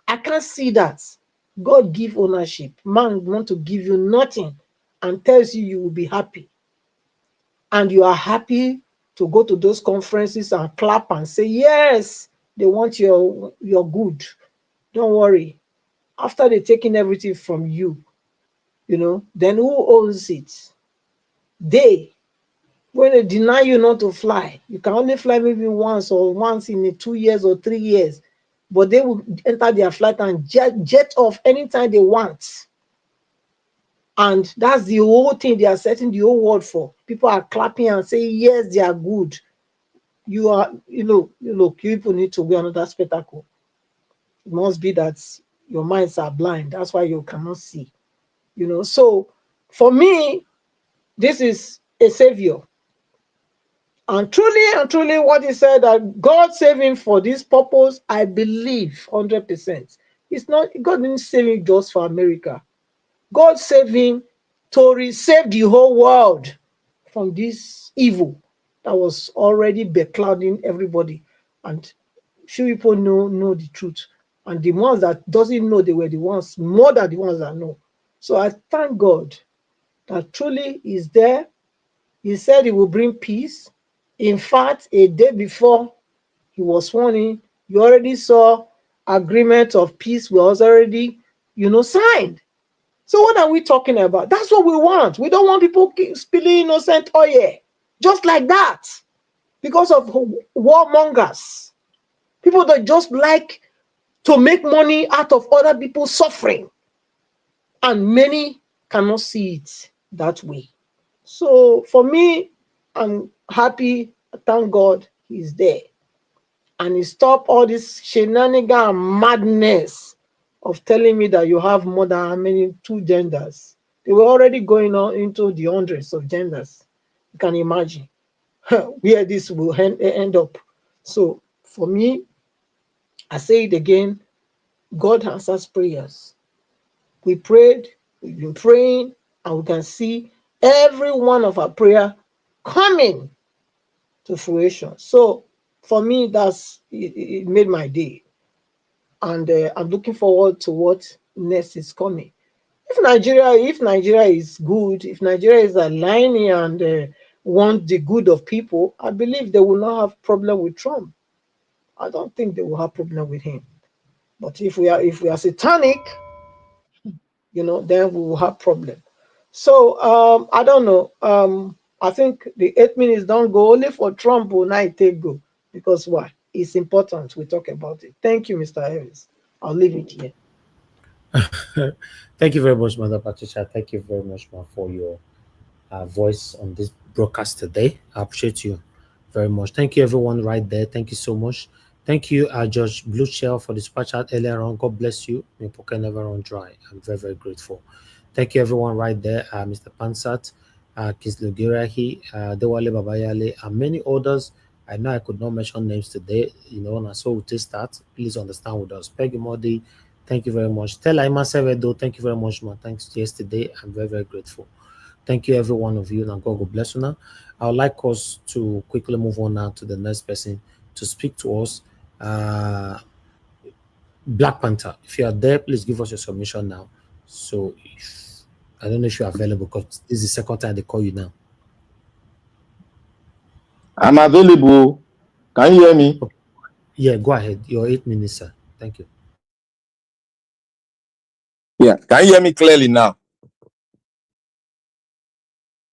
I can't see that. God give ownership. Man want to give you nothing and tells you will be happy. And you are happy to go to those conferences and clap and say, yes, they want your good. Don't worry. After they're taking everything from you, then who owns it? They when they deny you not to fly, you can only fly maybe once in 2 years or 3 years, but they will enter their flight and jet off anytime they want. And that's the whole thing they are setting the whole world for. People are clapping and saying, yes, they are good. You people need to wear another spectacle. It must be that your minds are blind. That's why you cannot see. So for me, this is a savior. And truly, what he said that God saved him for this purpose, I believe 100%. It's not, God didn't save him just for America. God saved him to save the whole world from this evil that was already beclouding everybody. And few people know the truth. And the ones that doesn't know, they were the ones, more than the ones that know. So I thank God that truly is there. He said he will bring peace. In fact, a day before he was sworn in, you already saw agreement of peace was already, signed. So what are we talking about? That's what we want. We don't want people spilling innocent oil just like that because of warmongers. People that just like to make money out of other people's suffering. And many cannot see it that way. So for me, I'm happy. Thank God he's there. And he stopped all this shenanigan and madness of telling me that you have more than how many 2 genders. They were already going on into the hundreds of genders. You can imagine where this will end up. So for me, I say it again, God answers prayers. We prayed, we've been praying, and we can see every one of our prayer coming to fruition. So for me, it made my day. And I'm looking forward to what next is coming. If Nigeria is good, if Nigeria is aligning and want the good of people, I believe they will not have problem with Trump. I don't think they will have problem with him. But if we are satanic, then we will have problem. So I don't know. I think the 8 minutes don't go only for Trump will not take go. Because why? It's important we talk about it. Thank you, Mr. Harris. I'll leave it here. Thank you very much, Mother Patricia. Thank you very much, ma, for your voice on this broadcast today. I appreciate you very much. Thank you, everyone, right there. Thank you so much. Thank you, Judge Blue Shell, for the super chat earlier on. God bless you. May pocket never run dry. I'm very, very grateful. Thank you, everyone, right there. Mr. Pansat, Kislugirahi, Dewale Babayale, and many others. I know I could not mention names today, and so we take start. Please understand with us. Peggy Modi, thank you very much. Stella Ima Sevedo, thank you very much, man. Thanks yesterday. I'm very, very grateful. Thank you, every one of you. Now, God bless you now. I would like us to quickly move on now to the next person to speak to us. Black Panther, if you are there, please give us your submission now. So, I don't know if you're available because this is the second time they call you now. I'm available. Can you hear me? Okay. Yeah, go ahead. Your 8 minutes, sir. Thank you. Yeah, can you hear me clearly now?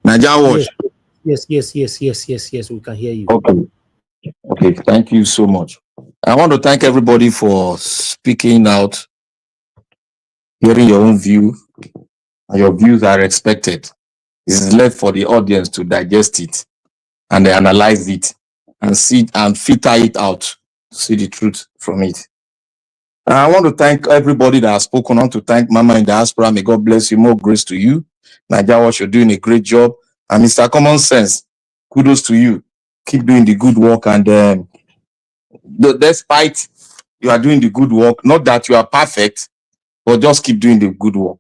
Naija Watch. Yes. We can hear you. Okay. Thank you so much. I want to thank everybody for speaking out, hearing your own view, and your views are respected. This is left for the audience to digest it and analyze it and see and filter it out, see the truth from it. And I want to thank everybody that has spoken. I want to thank Mama in diaspora. May God bless you. More grace to you. Naija Watch, you're doing a great job. And Mr. Common Sense, kudos to you. Keep doing the good work. And despite you are doing the good work, not that you are perfect, but just keep doing the good work.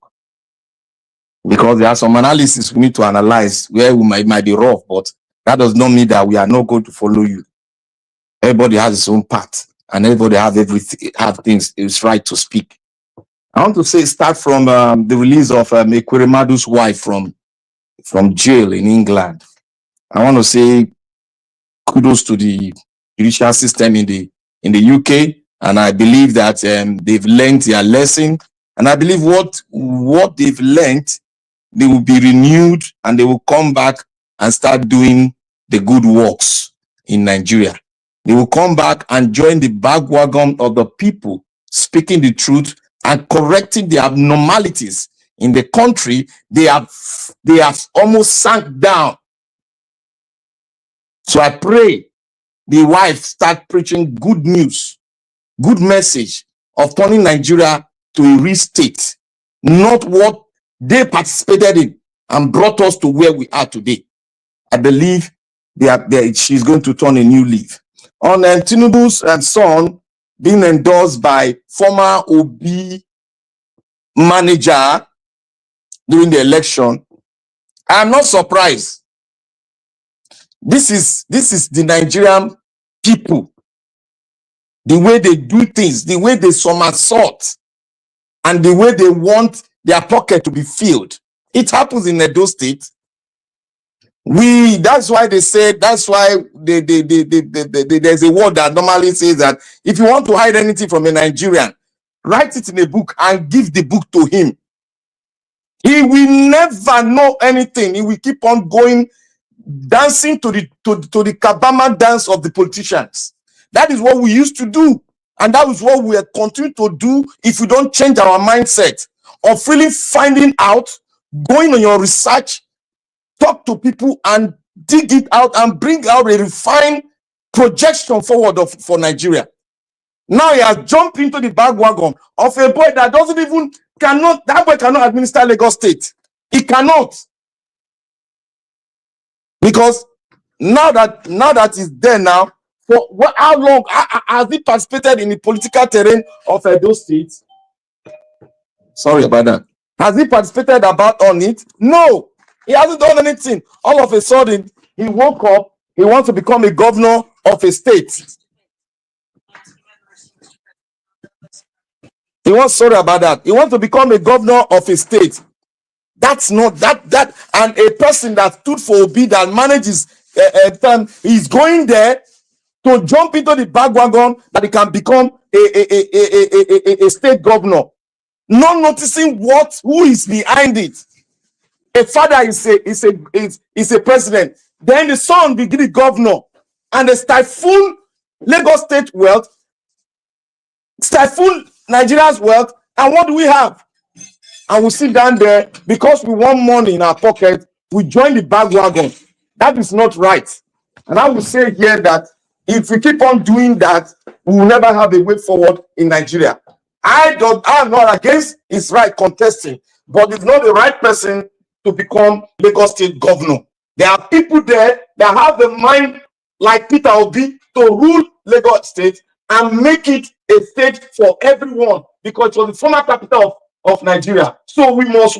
Because there are some analysis we need to analyze where we might be rough, but that does not mean that we are not going to follow you. Everybody has his own path, and everybody have things is right to speak. I want to start from the release of Ekweremadu's wife from jail in England. I want to say kudos to the judicial system in the UK, and I believe that they've learned their lesson, and I believe what they've learned, they will be renewed and they will come back and start doing the good works in Nigeria. They will come back and join the bandwagon of the people speaking the truth and correcting the abnormalities in the country. They have almost sunk down. So I pray the wife start preaching good news, good message of turning Nigeria to a real state, not what they participated in and brought us to where we are today. I believe she's going to turn a new leaf. On Tinubu's son being endorsed by former OB manager during the election, I'm not surprised. This is the Nigerian people, the way they do things, the way they somersault, and the way they want their pocket to be filled. It happens in Edo State. That's why they say, that's why there's a word that normally says that if you want to hide anything from a Nigerian, write it in a book and give the book to him. He will never know anything. He will keep on going, dancing to the Kabama dance of the politicians. That is what we used to do. And that is what we are continuing to do if we don't change our mindset of really finding out, going on your research, talk to people and dig it out and bring out a refined projection forward for Nigeria. Now he has jumped into the bandwagon of a boy that that boy cannot administer Lagos State. He cannot. Because now that he's there now, for how long has he participated in the political terrain of Edo State? Sorry about that. Has he participated on it? No. He hasn't done anything. All of a sudden, he woke up. He wants to become a governor of a state. He wants to become a governor of a state. That's not that. And a person that stood for Obi that manages time, he's going there to jump into the bandwagon that he can become a state governor, not noticing who is behind it. A father is a president. Then the son became the governor, and they stifle Lagos State wealth, stifle Nigeria's wealth. And what do we have? And we sit down there because we want money in our pocket. We join the bandwagon. That is not right. And I will say here that if we keep on doing that, we will never have a way forward in Nigeria. I'm not against his right contesting, but it's not the right person to become Lagos State governor. There are people there that have the mind like Peter Obi to rule Lagos State and make it a state for everyone, because it was the former capital of Nigeria. So we must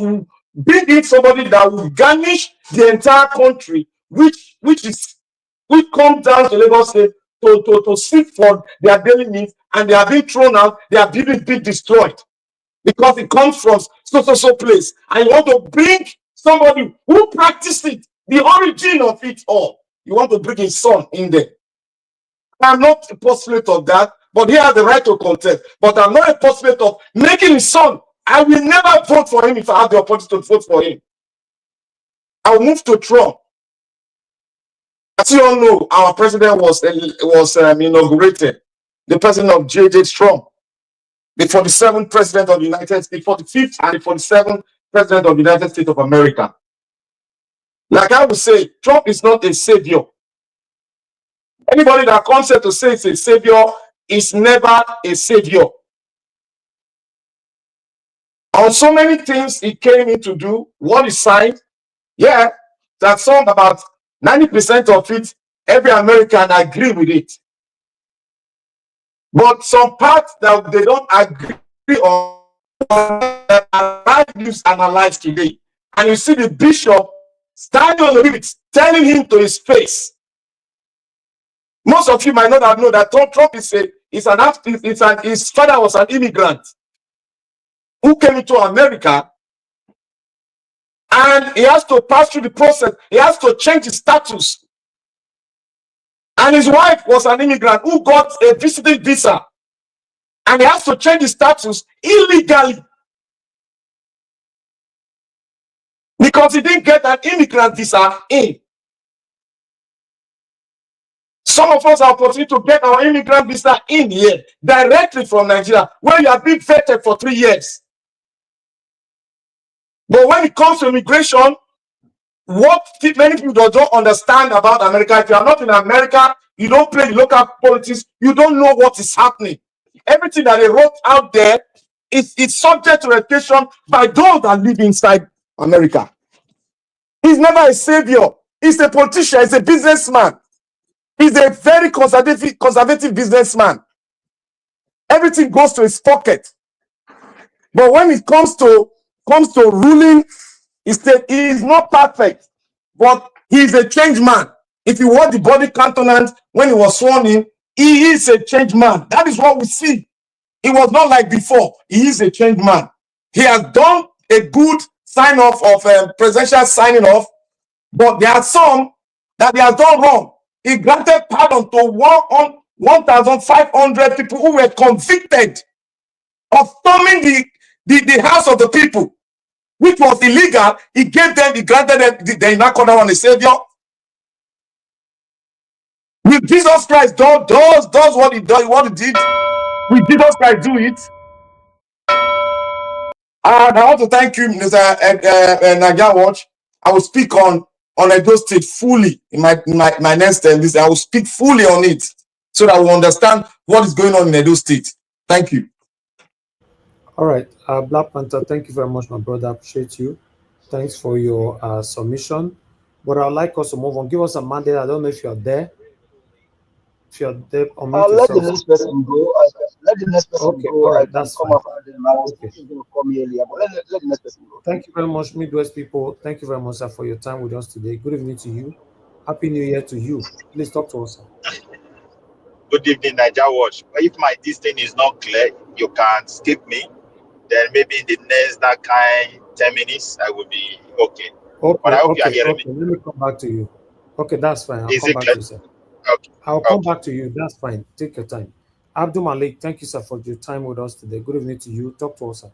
bring in somebody that will garnish the entire country, which comes down to Lagos State to seek for their daily needs, and they are being thrown out, their buildings being destroyed because it comes from so place. And you want to bring somebody who practiced it, the origin of it all. You want to bring his son in there. I'm not a postulate of that, but he has the right to contest. But I'm not a postulate of making his son. I will never vote for him if I have the opportunity to vote for him. I'll move to Trump. As you all know, our president was inaugurated. The president of J.J. Trump, the 47th president of the United States, 45th and the 47th president of the United States of America. Like I would say, Trump is not a savior. Anybody that comes here to say it's a savior is never a savior. On so many things he came in to do, what he signed, yeah, that song about 90% of it, every American agree with it. But some parts that they don't agree on are analyzed today. And you see the bishop standing on the limits, telling him to his face. Most of you might not have known that Trump his father was an immigrant who came into America, and he has to pass through the process. He has to change his status. And his wife was an immigrant who got a visiting visa, and he has to change his status illegally because he didn't get an immigrant visa in. Some of us are opportunity to get our immigrant visa in here directly from Nigeria, where you have been vetted for 3 years. But when it comes to immigration, what many people don't understand about America, if you are not in America, you don't play the local politics, you don't know what is happening. Everything that they wrote out there is subject to reputation by those that live inside America. He's never a savior. He's a politician. He's a businessman. He's a very conservative businessman. Everything goes to his pocket. But when it comes to ruling, he is not perfect. But he is a changed man. If you watch the body countenance when he was sworn in, he is a changed man. That is what we see. It was not like before. He is a changed man. He has done a good sign-off of presidential signing off, but there are some that he has done wrong. He granted pardon to 1,500 people who were convicted of storming the house of the people, which was illegal. He granted them, they now call that one a savior. Will Jesus Christ does what he did? Will Jesus Christ do it? And I want to thank you, Mr. Naija Watch. I will speak on Edo State fully in my next term. I will speak fully on it so that we understand what is going on in Edo State. Thank you. All right, Black Panther, thank you very much, my brother. I appreciate you. Thanks for your submission. But I'd like us to move on. Give us a mandate. I don't know if you're there. If you're there, let the next person go. Let the next person go. All right, I that's come fine. after them. I was going to come earlier, but let the next person go. Thank you very much, Midwest people. Thank you very much, sir, for your time with us today. Good evening to you. Happy New Year to you. Please talk to us, sir. Good evening, Naija Watch. If my distance is not clear, you can skip me. Then maybe in the next 10 minutes, I will be okay. But I hope you are hearing me. Let me come back to you. Okay, that's fine. I'll Is come it back clear? to you, sir. Okay. I'll come back to you. That's fine. Take your time. Abdul Malik, thank you, sir, for your time with us today. Good evening to you. Talk to us, sir.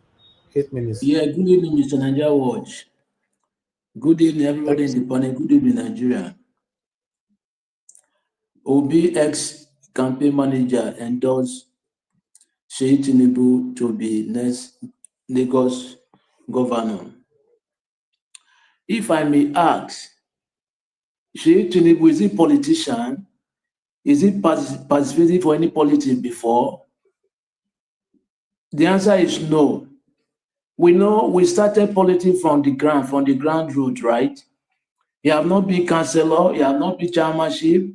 8 minutes. Yeah, good evening, Mr. Naija Watch. Good evening, everybody in the panel. Good evening, Nigeria. Obi ex-campaign manager endorsed Seyi Tinubu to be next Lagos governor. If I may ask, Seyi Tinubu, is he a politician? Is he participating for any politics before? The answer is no. We know we started politics from the ground right? You have not been councillor, you have not been chairmanship.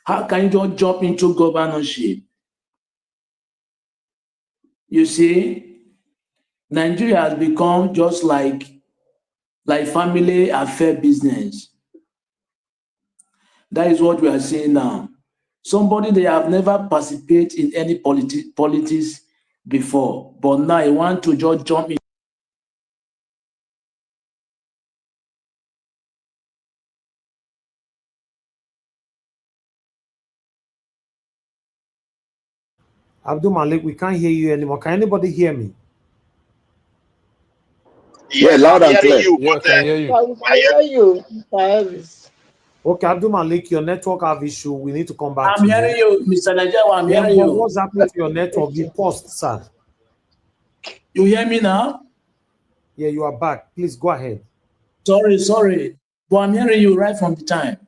How can you just jump into governorship? You see, Nigeria has become just like family affair business. That is what we are seeing now. Somebody they have never participated in any politics before, but now he want to just jump in. Abdul Malik, we can't hear you anymore. Can anybody hear me? Yeah, loud and clear. Yeah, I can hear you. I hear you, Mr. Elvis. Okay, Abdul Malik, your network have issue. We need to come back to I'm hearing you, Mr. Naija. I'm hearing you. What's happening to your network? You paused, sir. You hear me now? Yeah, you are back. Please go ahead. Sorry. But I'm hearing you right from the time.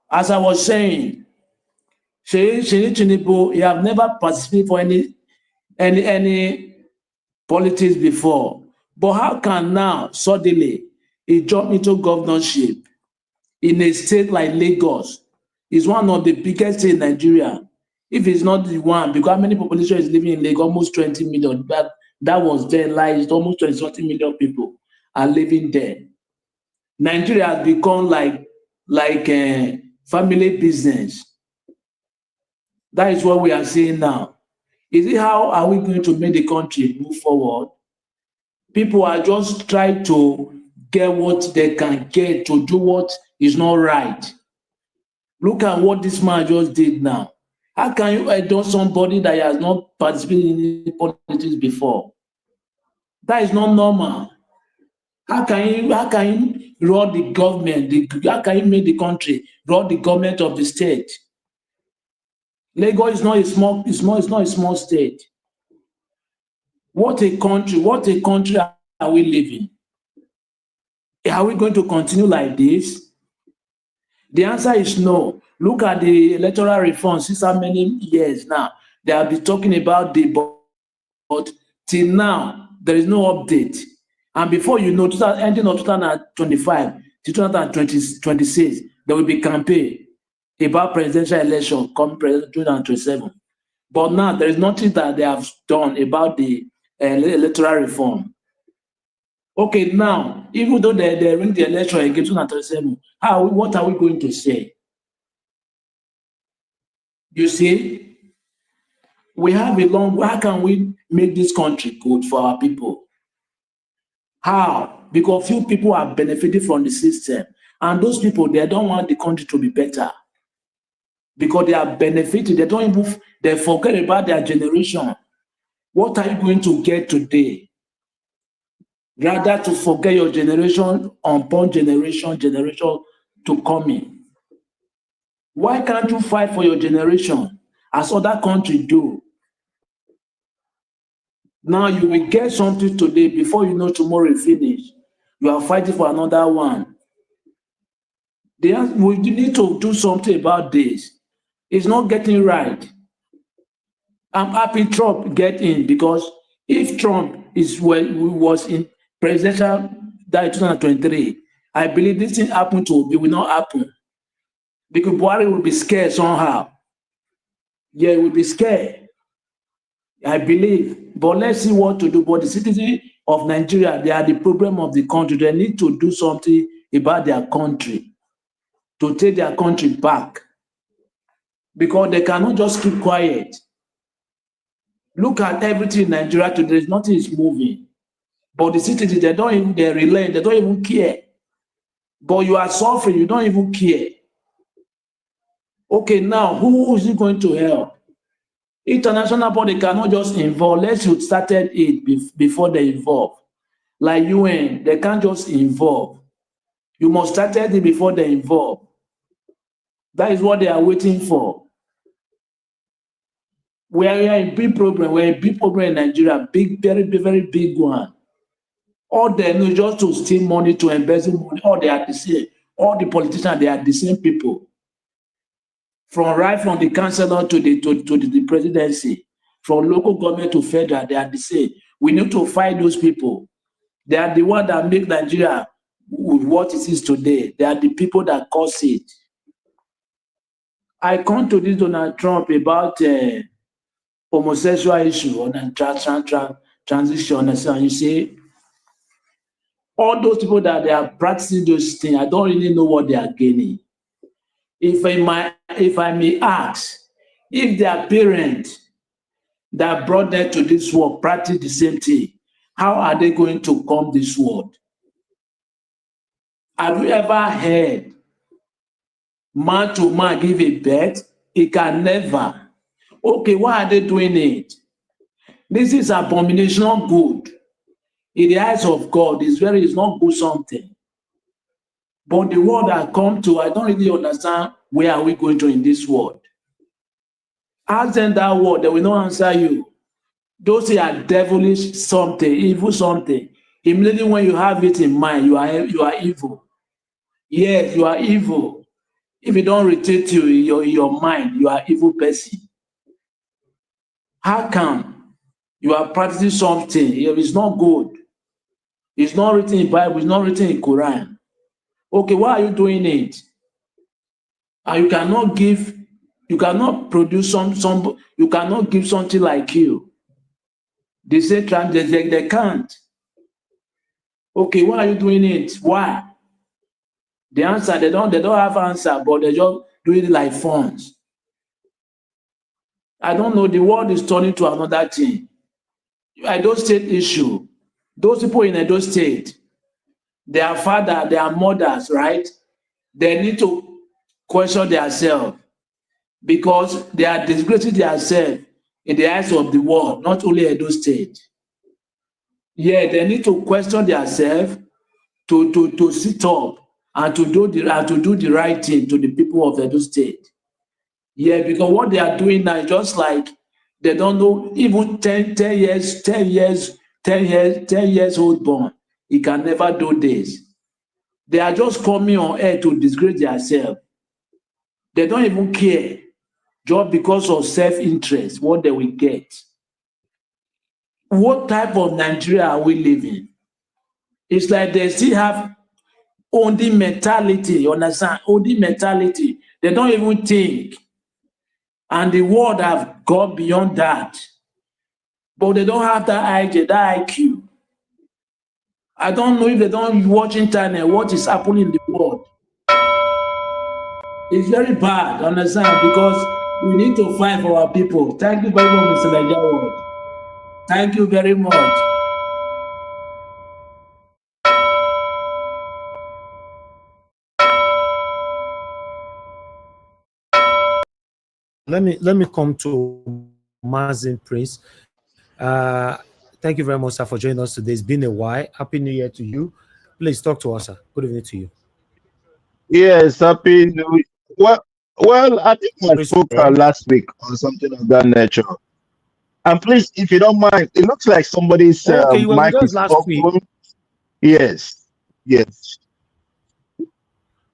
As I was saying, Seyi Tinubu, you have never participated for any politics before. But how can now suddenly he jump into governorship in a state like Lagos? It's one of the biggest states in Nigeria. If it's not the one, because how many population is living in Lagos? Almost 20 million. That was there, like almost 20 million people are living there. Nigeria has become like a family business. That is what we are seeing now. Is it how are we going to make the country move forward? People are just trying to get what they can get to do what is not right. Look at what this man just did now. How can you endorse somebody that has not participated in politics before? That is not normal. How can you run the government? How can you make the country run the government of the state? That is not normal. How can you run the government, the government of the state? That is not normal. How can you run the government, the government of the state? That is not normal. How can you run the government, the government of the state? Lagos is not a small, it's not a small state. What a country are we living? Are we going to continue like this? The answer is no. Look at the electoral reform since how many years now. They have been talking about the but till now, there is no update. And before you know, ending of 2025 to 2026, there will be campaign about presidential election come 2027. But now there is nothing that they have done about the electoral reform. Okay, now, even though they ring the election again 2027, what are we going to say? You see, we have a long, how can we make this country good for our people? How? Because few people are benefiting from the system. And those people, they don't want the country to be better. Because they are benefiting, they don't even, they forget about their generation. What are you going to get today? Rather to forget your generation, unborn generation to come in. Why can't you fight for your generation as other countries do? Now you will get something today, before you know tomorrow is finished. You are fighting for another one. We need to do something about this. It's not getting right. I'm happy Trump get in, because if Trump was in presidential that 2023, I believe this thing it will not happen. Because Buhari will be scared somehow. Yeah, he will be scared. I believe. But let's see what to do. But the citizens of Nigeria, they are the problem of the country. They need to do something about their country, to take their country back. Because they cannot just keep quiet. Look at everything in Nigeria today. Nothing is moving. But the citizens, they relent, they don't even care. But you are suffering, you don't even care. Okay, now, who is it going to help? International body cannot just involve. Let's you started it before they involve. Like UN, they can't just involve. You must start it before they involve. That is what they are waiting for. We are in big problem. We're in big problem in Nigeria. Big, very, very big one. All they know just to steal money, to embezzle money. All they are the same. All the politicians, they are the same people. Right from the councillor to the presidency, from local government to federal, they are the same. We need to fight those people. They are the ones that make Nigeria what it is today. They are the people that cause it. I come to this Donald Trump about homosexual issue or transition. And you see, all those people that they are practicing those things, I don't really know what they are gaining. If I may ask, if their parents that brought them to this world practice the same thing, how are they going to come this world? Have you ever heard man to man give a birth? It can never. Okay, why are they doing it? This is abomination, not good. In the eyes of God, it's not good something. But the world I come to, I don't really understand where are we going to in this world. Ask them that word, they will not answer you. Those are devilish something, evil something. Immediately when you have it in mind, you are evil. Yes, you are evil. If you don't retreat you in your mind, you are evil person. How come you are practicing something? It's not good. It's not written in Bible, it's not written in Quran. Okay, why are you doing it? And you cannot produce you cannot give something like you. They say they can't. Okay, why are you doing it? Why? The answer, they don't have answer, but they just do it like phones. I don't know, the world is turning to another thing. Edo State issue. Those people in Edo State, their father, their mothers, right? They need to question themselves because they are disgracing themselves in the eyes of the world, not only Edo State. Yeah, they need to question themselves to sit up and to do the right thing to the people of Edo State. Yeah, because what they are doing now is just like they don't know even 10 years old born. He can never do this. They are just coming on air to disgrace themselves. They don't even care just because of self-interest, what they will get. What type of Nigeria are we living? It's like they still have only mentality, you understand? Only mentality. They don't even think. And the world have gone beyond that. But they don't have that IQ. I don't know if they don't watch internet, what is happening in the world. It's very bad, understand? Because we need to fight for our people. Thank you very much, Mr. Nigeria. Thank you very much. Let me come to Mazin Prince. Thank you very much, sir, for joining us today. It's been a while. Happy New Year to you. Please talk to us, sir. Good evening to you. Yes, happy New Year. Well, I think I spoke last week on something of that nature. And please, if you don't mind, it looks like somebody's mic is open. Yes, yes.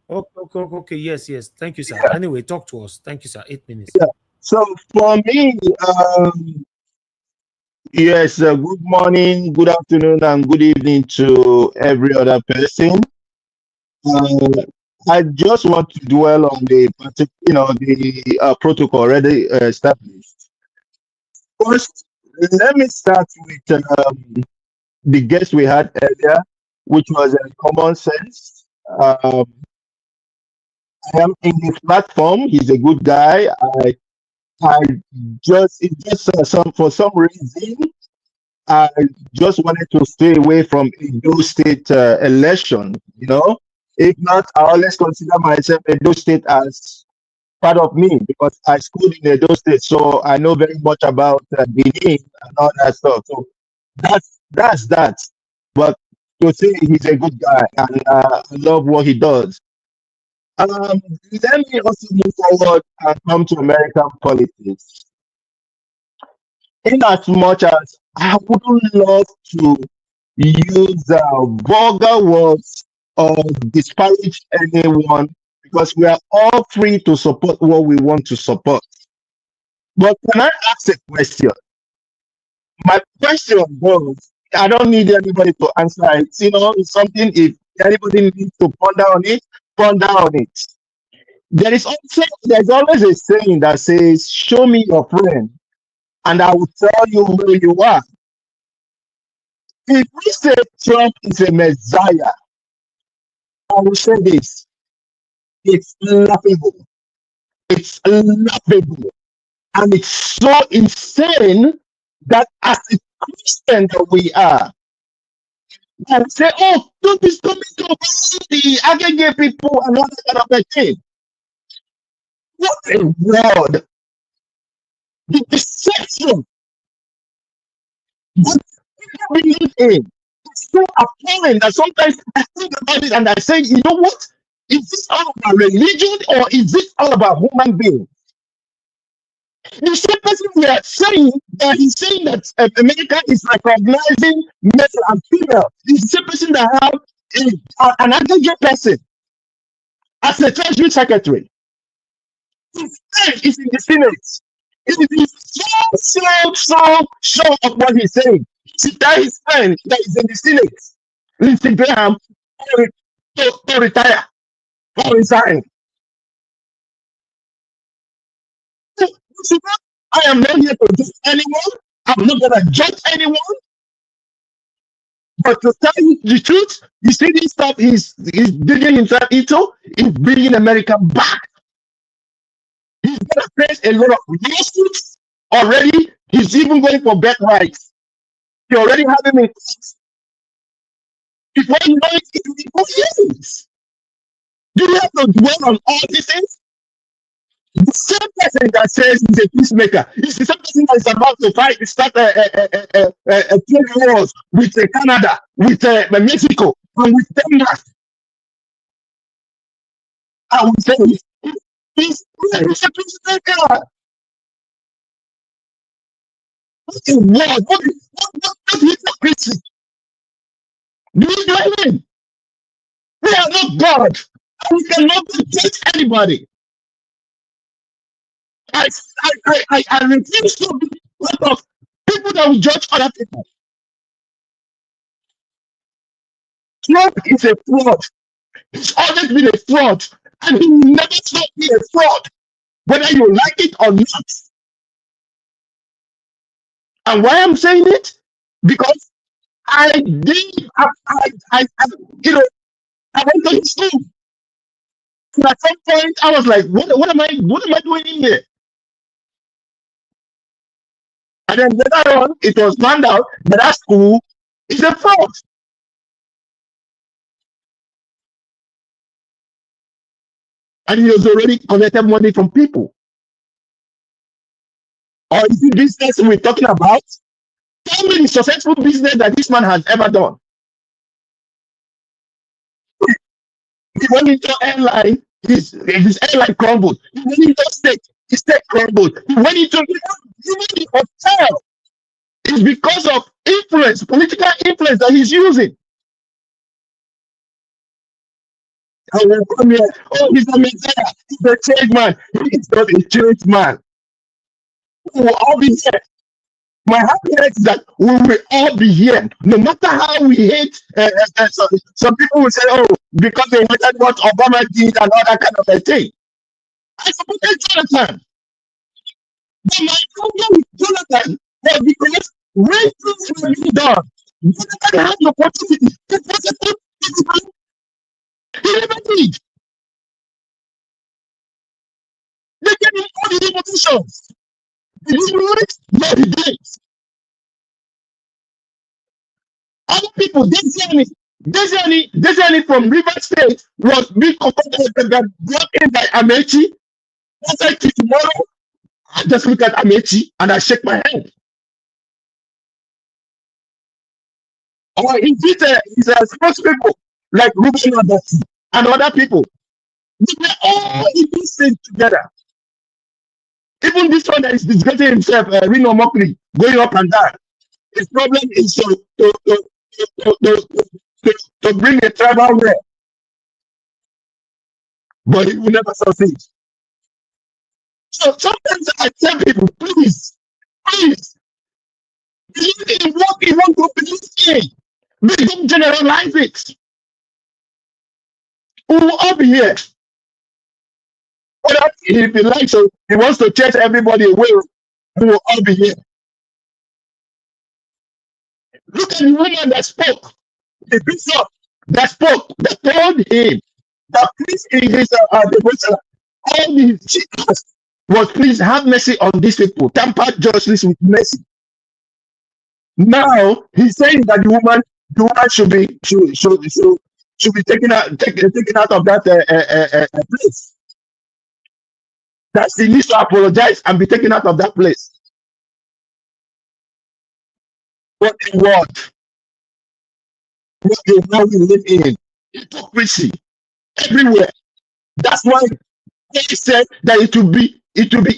Okay, yes. Thank you, sir. Anyway, talk to us. Thank you, sir. 8 minutes. Yeah. So for me, yes, good morning, good afternoon, and good evening to every other person. I just want to dwell on the protocol already established. First, let me start with the guest we had earlier, which was common sense. I am in his platform. He's a good guy. For some reason, I just wanted to stay away from Edo State election. If not, I always consider myself Edo State as part of me because I schooled in Edo State, so I know very much about Benin and all that stuff. So that's that. But to say he's a good guy and I love what he does. Let me also move forward and come to American politics. In as much as I wouldn't love to use vulgar words or disparage anyone because we are all free to support what we want to support. But can I ask a question? My question goes, I don't need anybody to answer it. It's something if anybody needs to ponder on it, ponder on it. There's always a saying that says, show me your friend and I will tell you who you are. If we say Trump is a messiah, I will say this. It's laughable. It's laughable. And it's so insane that as a Christian that we are, we say, oh, don't be stupid to the aggregate people and all that kind of a thing. What a world. The deception that people believe in. It's so appalling that sometimes I think about it and I say, you know what? Is this all about religion or is this all about human beings? The same person we are saying that he's saying that America is recognizing male and female. It's the same person that have an aggregate person as a treasury secretary. His friend is in the Senate. It is so sure of what he's saying. That his friend that is in the Senate, Lindsey Graham, to retire or resign. I am not here to judge anyone. I'm not going to judge anyone. But to tell you the truth, you see this stuff he's digging himself into is bringing America back. He's going to face a lot of lawsuits already. He's even going for birthrights. You already have him in. Before you know it, it will be 4 years. Do you have to dwell on all these things? The same person that says he's a peacemaker is the same person that is about to start a trade wars with Canada, with Mexico, and with Denmark. I would say He's a peacemaker. What a word. What hypocrisy. Do you know what I mean? We are not God. We cannot judge anybody. I refuse to be part of people that will judge other people. Trump is a fraud. He's always been a fraud. And he will never stop being a fraud, whether you like it or not. And why I'm saying it? Because I did, you know, I went to school. And at some point, I was like, what am I doing in here? And then later on, it was found out that school is a fraud. And he has already collected money from people. Or is it business we're talking about? Tell me the successful business that this man has ever done. He went into airline, his airline crumbled. He went into state, his state crumbled. He went into even the hotel. It's because of influence, political influence that he's using. I will come here. Oh, he's a messiah. He's a change man. He's not a change man. We will all be here. My happiness is that we will all be here. No matter how we hate, some people will say, oh, because they hated what Obama did and all that kind of a thing. I supported Jonathan. But my problem with Jonathan was because when things were being done, Jonathan had the opportunity to prosecute people. He never did. They gave him all the positions. Did he do it? No, he did. Other people, Desiani from River State was being brought in by Amechi. That's like tomorrow, I just look at Amechi and I shake my head. Or is it sports people like Ruben and other people? They were all in this thing together. Even this one that is disgracing himself, Reno Mokri, going up and down. His problem is to bring a tribal war. But he will never succeed. So sometimes I tell people, please, believe in what you want to believe in. But don't generalize it. We will all be here. But if he likes, so he wants to chase everybody away, we will all be here. Look at the woman that spoke, the bishop that spoke, that told him that please in his devotion, all the cheaters was please have mercy on these people, tamper justice with mercy. Now he's saying that the woman should be taken out of that place. That she needs to apologize and be taken out of that place. What a word! What a world we live in. Hypocrisy everywhere. That's why they said that it will be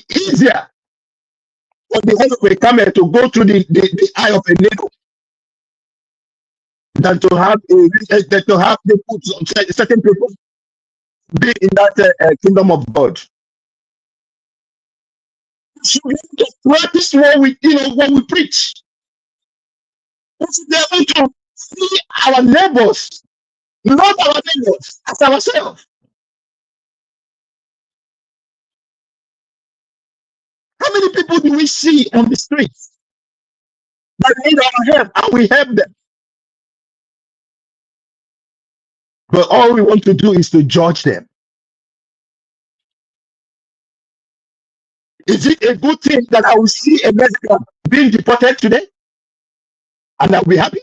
easier for the head of a camel to go through the eye of a needle than to have certain people be in that kingdom of God. So we have to practice what we preach. We should be able to see our neighbors, not our neighbors, as ourselves. How many people do we see on the streets that need our help and we help them? But all we want to do is to judge them. Is it a good thing that I will see a Mexican being deported today and I'll be happy?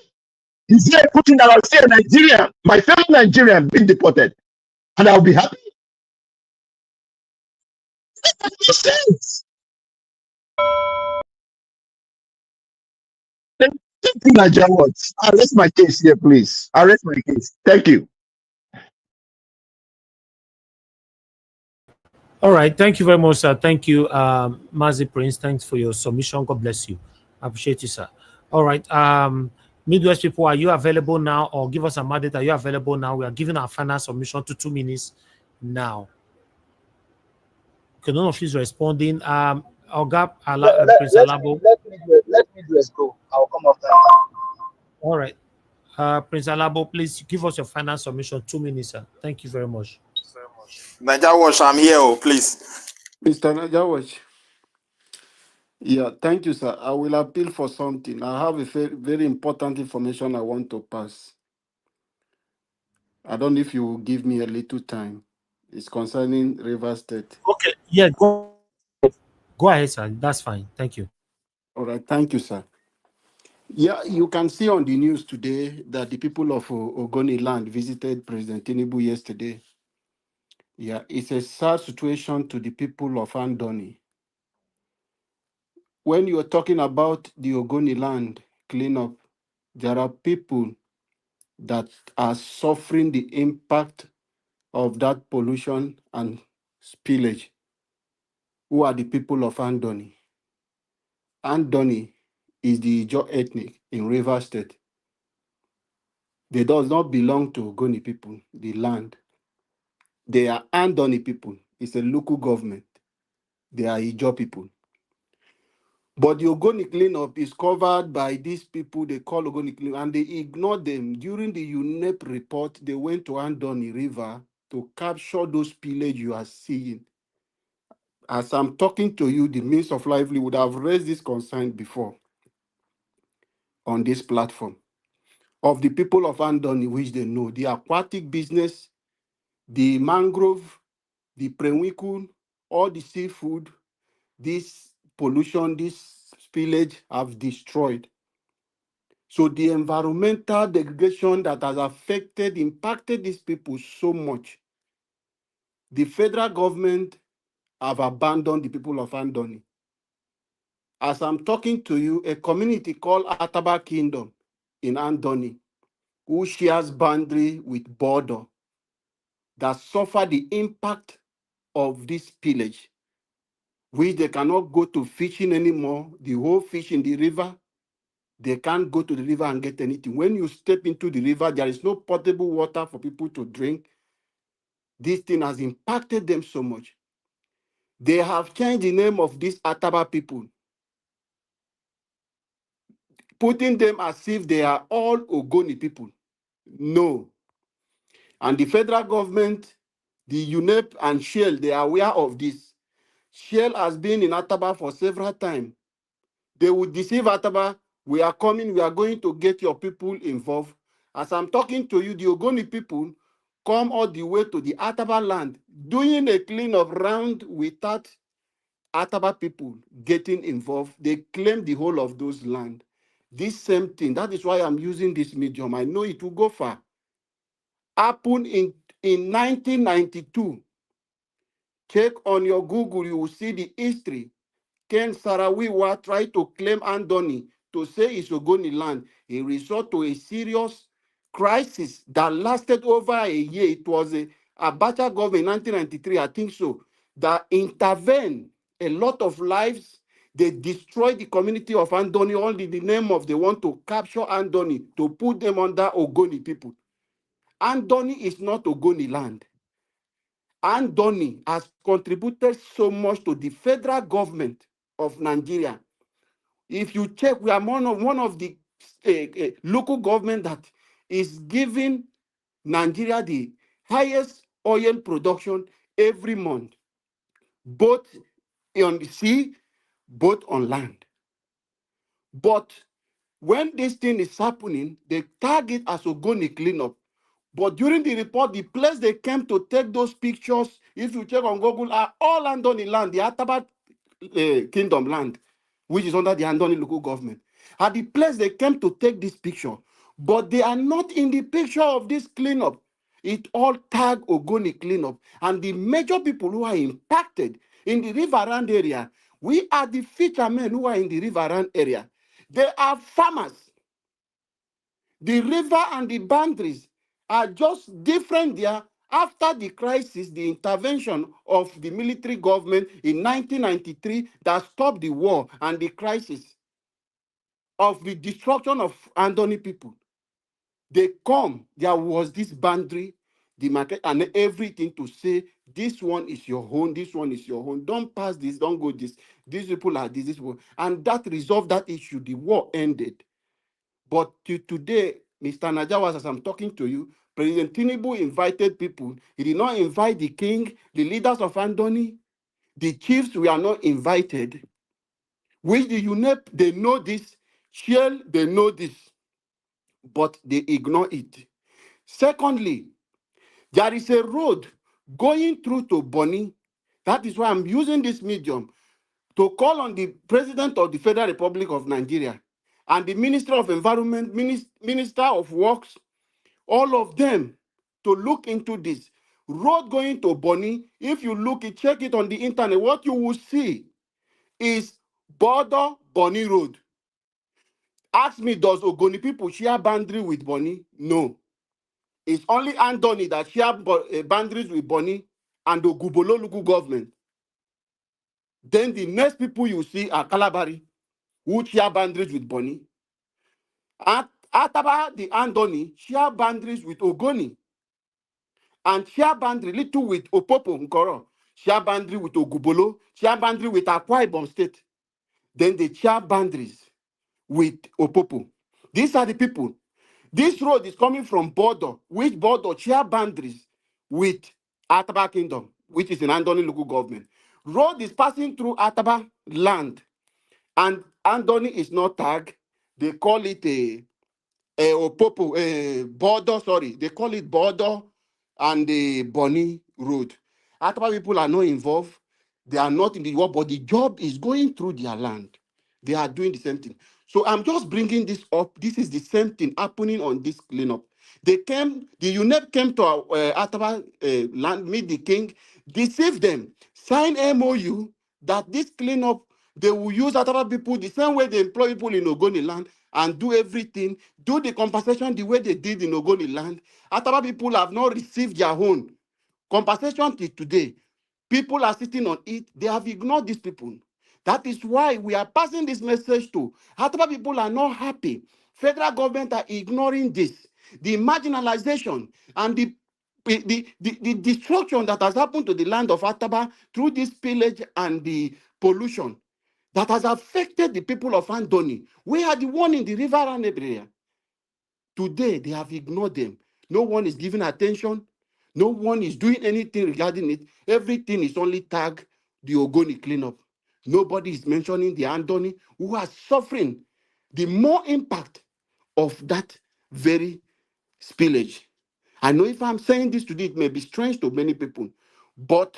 Is it a good thing that I'll see a Nigerian, my fellow Nigerian, being deported and I'll be happy? That makes no sense. Thank you, Nigeria. I'll rest my case here, please. I'll rest my case. Thank you. All right. Thank you very much, sir. Thank you, Mazi Prince. Thanks for your submission. God bless you. I appreciate you, sir. All right. Midwest people, are you available now? Or give us a mandate. Are you available now? We are giving our final submission to 2 minutes now. Okay, none of you is responding. Ogap, Prince Alabo. Let me just go. I'll come after. All right. Prince Alabo, please give us your final submission. 2 minutes, sir. Thank you very much. Naija Watch, I'm here, please. Mr. Naija Watch. Yeah, thank you, sir. I will appeal for something. I have a very important information I want to pass. I don't know if you will give me a little time. It's concerning Rivers State. Okay, yeah, go ahead, sir. That's fine. Thank you. All right, thank you, sir. Yeah, you can see on the news today that the people of Ogoni land visited President Tinubu yesterday. Yeah, it's a sad situation to the people of Andoni. When you are talking about the Ogoni land cleanup, there are people that are suffering the impact of that pollution and spillage. Who are the people of Andoni? Andoni is the Ijaw ethnic in Rivers State. They does not belong to Ogoni people, the land. They are Andoni people. It's a local government. They are Ijaw people. But the Ogoni cleanup is covered by these people they call Ogoni cleanup, and they ignore them. During the UNEP report, they went to Andoni River to capture those pillage you are seeing. As I'm talking to you, the means of livelihood have raised this concern before on this platform of the people of Andoni, which they know, the aquatic business, the mangrove, the prewikun, all the seafood, this pollution, this spillage have destroyed. So the environmental degradation that has impacted these people so much, the federal government have abandoned the people of Andoni. As I'm talking to you, a community called Ataba Kingdom in Andoni, who shares boundary with Border, that suffer the impact of this pillage, which they cannot go to fishing anymore. The whole fish in the river, they can't go to the river and get anything. When you step into the river, there is no potable water for people to drink. This thing has impacted them so much. They have changed the name of these Ataba people, putting them as if they are all Ogoni people. No. And the federal government, the UNEP and Shell, they are aware of this. Shell has been in Ataba for several times. They would deceive Ataba. We are coming, we are going to get your people involved. As I'm talking to you, the Ogoni people come all the way to the Ataba land, doing a cleanup round without Ataba people getting involved. They claim the whole of those land. This same thing, that is why I'm using this medium. I know it will go far. Happened in 1992. Check on your Google, you will see the history. Ken Sarawiwa tried to claim Andoni to say it's Ogoni land. He resort to a serious crisis that lasted over a year. It was a Abacha government in 1993, I think so, that intervened a lot of lives. They destroyed the community of Andoni only in the name of they want to capture Andoni to put them under Ogoni people. Andoni is not Ogoni land. Andoni has contributed so much to the federal government of Nigeria. If you check, we are one of the local government that is giving Nigeria the highest oil production every month, both on the sea, both on land. But when this thing is happening, they tag it as Ogoni cleanup. But during the report, the place they came to take those pictures, if you check on Google, are all Andoni land, the Ataba Kingdom land, which is under the Andoni local government. At the place they came to take this picture, but they are not in the picture of this cleanup. It all tag Ogoni cleanup. And the major people who are impacted in the Riverland area, we are the fishermen who are in the Riverland area. They are farmers. The river and the boundaries are just different there, After the crisis, the intervention of the military government in 1993 that stopped the war and the crisis of the destruction of Andoni people, they come, there was this boundary, the market, and everything to say, this one is your own, this one is your own. Don't pass this, don't go this. These people are this one. And that resolved that issue. The war ended. But today, Mr. Najawas, as I'm talking to you, President Tinubu invited people. He did not invite the king, the leaders of Andoni, the chiefs were not invited. Which the UNEP, they know this. Shell, they know this. But they ignore it. Secondly, there is a road going through to Bonny. That is why I'm using this medium to call on the President of the Federal Republic of Nigeria and the Minister of Environment, Minister of Works, all of them to look into this. Road going to Bonny, if you check it on the internet, what you will see is border Bonny Road. Ask me, does Ogoni people share boundary with Bonny? No. It's only Andoni that share boundaries with Bonny and the Ogubolo local government. Then the next people you see are Kalabari, who share boundaries with Bonny. Ataba, the Andoni, share boundaries with Ogoni. And share boundary little with Opopo Nkoro, share boundary with Ogubolo, share boundary with Akwa Ibom State. Then they share boundaries with Opopo. These are the people. This road is coming from border, which border share boundaries with Ataba Kingdom, which is in Andoni local government. Road is passing through Ataba land, and Andoni is not tagged. They call it a border, sorry. They call it border and the Bonny Road. Ataba people are not involved. They are not in the war, but the job is going through their land. They are doing the same thing. So I'm just bringing this up. This is the same thing happening on this cleanup. The UNEP came to Ataba land, meet the king, deceive them, sign MOU that this cleanup, they will use Ataba people the same way they employ people in Ogoni land and do everything, do the compensation the way they did in Ogoni land. Ataba people have not received their own compensation till today. People are sitting on it. They have ignored these people. That is why we are passing this message to Ataba people are not happy. Federal government are ignoring this. The marginalization and the destruction that has happened to the land of Ataba through this pillage and the pollution that has affected the people of Andoni. We are the one in the river and area. Today, they have ignored them. No one is giving attention. No one is doing anything regarding it. Everything is only tagged the Ogoni cleanup. Nobody is mentioning the Andoni who are suffering the more impact of that very spillage. I know if I'm saying this today, it may be strange to many people, but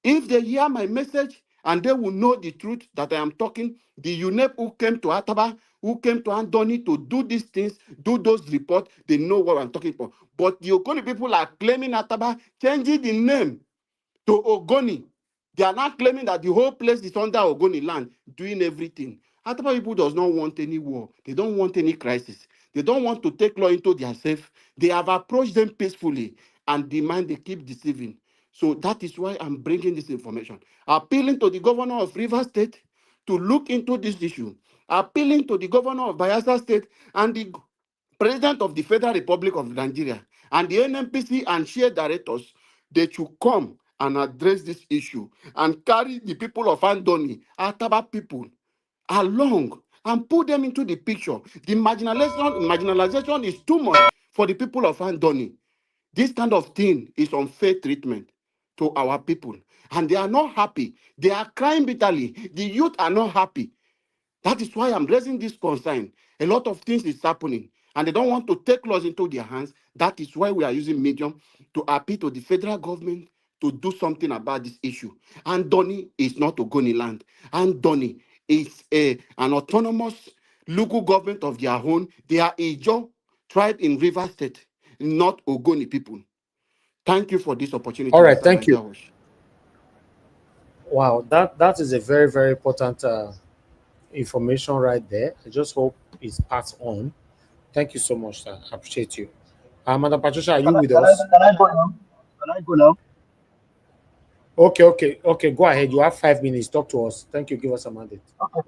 if they hear my message and they will know the truth that I am talking, the UNEP who came to Ataba, who came to Andoni to do these things, do those reports, they know what I'm talking about. But the Ogoni people are claiming Ataba, changing the name to Ogoni. They are not claiming that the whole place is under Ogoni land, doing everything. Ataba people does not want any war. They don't want any crisis. They don't want to take law into themselves. They have approached them peacefully and demand they keep deceiving. So that is why I'm bringing this information. Appealing to the governor of Rivers State to look into this issue. Appealing to the governor of Bayelsa State and the president of the Federal Republic of Nigeria and the NNPC and share directors, they should come and address this issue and carry the people of Andoni, Ataba people, along and put them into the picture. The marginalization is too much for the people of Andoni. This kind of thing is unfair treatment to our people. And they are not happy. They are crying bitterly. The youth are not happy. That is why I'm raising this concern. A lot of things is happening. And they don't want to take laws into their hands. That is why we are using medium to appeal to the federal government to do something about this issue. Andoni is not Ogoni land. Andoni is an autonomous local government of their own. They are Ijo tribe in Rivers State, not Ogoni people. Thank you for this opportunity. All right, Mr. thank you. Najawash. Wow, that is a very, very important information right there. I just hope it's passed on. Thank you so much, sir. I appreciate you. Madam Patricia, are you with us? Can I go now? Can I go now? Okay. Go ahead. You have 5 minutes. Talk to us. Thank you. Give us a mandate. Okay,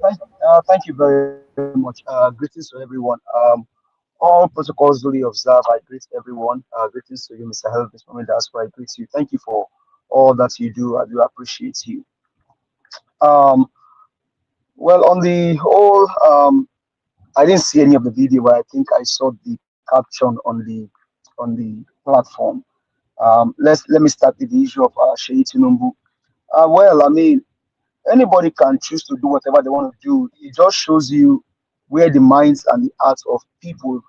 thank you very much. Greetings to everyone. All protocols duly observed. I greet everyone. Greetings to you, Mr. Help. This moment, that's why I greet you. Thank you for all that you do. I do appreciate you. Um, well, on the whole, I didn't see any of the video, but I think I saw the caption on the platform. Let me start with the issue of Seyi Tinubu. Well, I mean, anybody can choose to do whatever they want to do. It just shows you where the minds and the hearts of people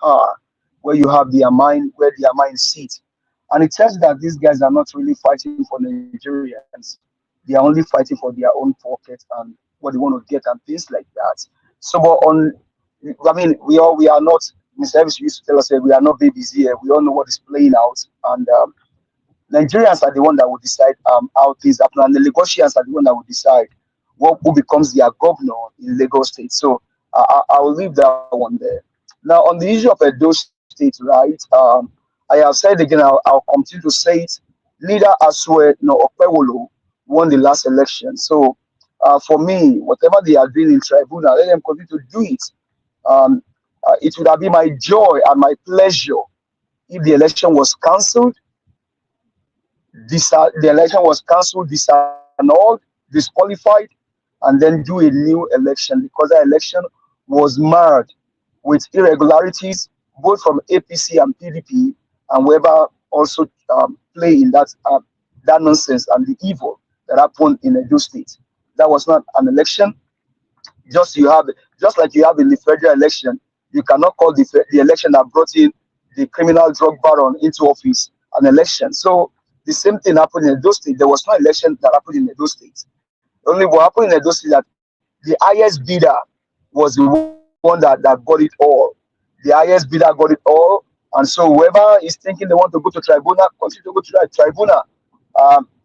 are, where you have their mind, where their mind sits. And it tells you that these guys are not really fighting for Nigerians. They are only fighting for their own pocket and what they want to get and things like that. So, but I mean, we are not, Mr. Evans used to tell us that we are not babies here. We all know what is playing out. And Nigerians are the one that will decide how things happen, and the Lagosians are the one that will decide who becomes their governor in Lagos State. So I will leave that one there. Now, on the issue of Edo State, right? I have said again, I'll continue to say it. Neither Asue nor Okpewolo won the last election. So for me, whatever they are doing in tribunal, let them continue to do it. It would have been my joy and my pleasure if the election was cancelled. The election was cancelled, disannulled, disqualified, and then do a new election, because the election was marred with irregularities, both from APC and PDP, and whoever also play in that nonsense and the evil that happened in Edo State. That was not an election. Just like you have in the federal election, you cannot call the election that brought in the criminal drug baron into office an election. So the same thing happened in Edo State. There was no election that happened in Edo State. Only what happened in Edo State that the highest bidder was the one that got it all. The highest bidder got it all. And so whoever is thinking they want to go to tribunal, continue to go to that tribunal.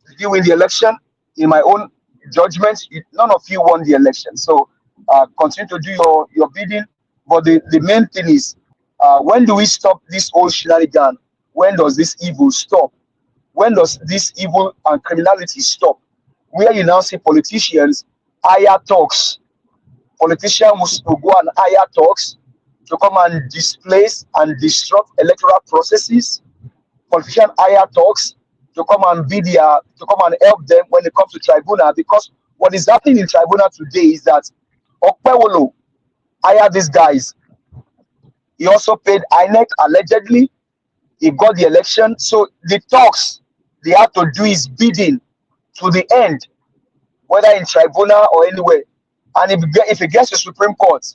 Did you win the election? In my own judgment, none of you won the election. So continue to do your bidding. But the main thing is, when do we stop this old shenanigan? When does this evil stop? When does this evil and criminality stop? Where you now see politicians hire talks. Politicians will go and hire talks to come and displace and disrupt electoral processes. Politicians hire talks to come and help them when it comes to tribunal, because what is happening in tribunal today is that Okpewolo hired these guys. He also paid INEC allegedly. He got the election. So the talks they have to do is bidding to the end, whether in tribunal or anywhere. And if it gets to Supreme Court,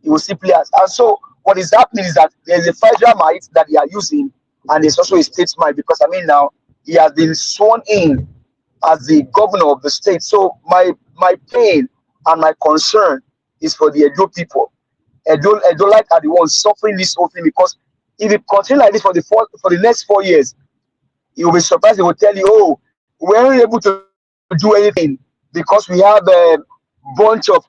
it will simply ask. And so what is happening is that there's a federal might that they are using, and there's also a state might, because I mean now he has been sworn in as the governor of the state. So my pain and my concern is for the Edo people. Edo-like are the ones suffering this whole thing, because if it continues like this for the next 4 years, you will be surprised. They will tell you, oh, we weren't able to do anything because we have a bunch of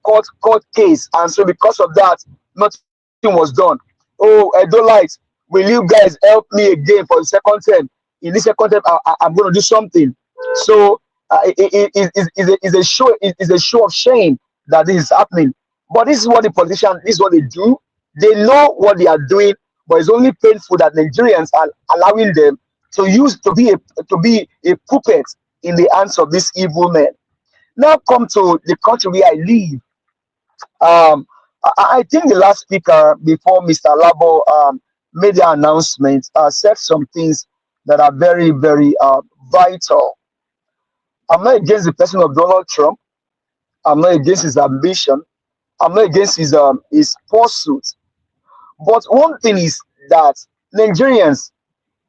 court case, and so because of that, nothing was done. Oh, Edo-lights, will you guys help me again for the second term? In this second term, I'm going to do something. So it's a show of shame that this is happening. But this is what the politicians, this is what they do. They know what they are doing, but it's only painful that Nigerians are allowing them to be a puppet in the hands of this evil men. Now come to the country where I live. I think the last speaker before Mr. Labo made the announcement said some things that are very, very vital. I'm not against the person of Donald Trump. I'm not against his ambition. I'm not against his pursuit. But one thing is that Nigerians,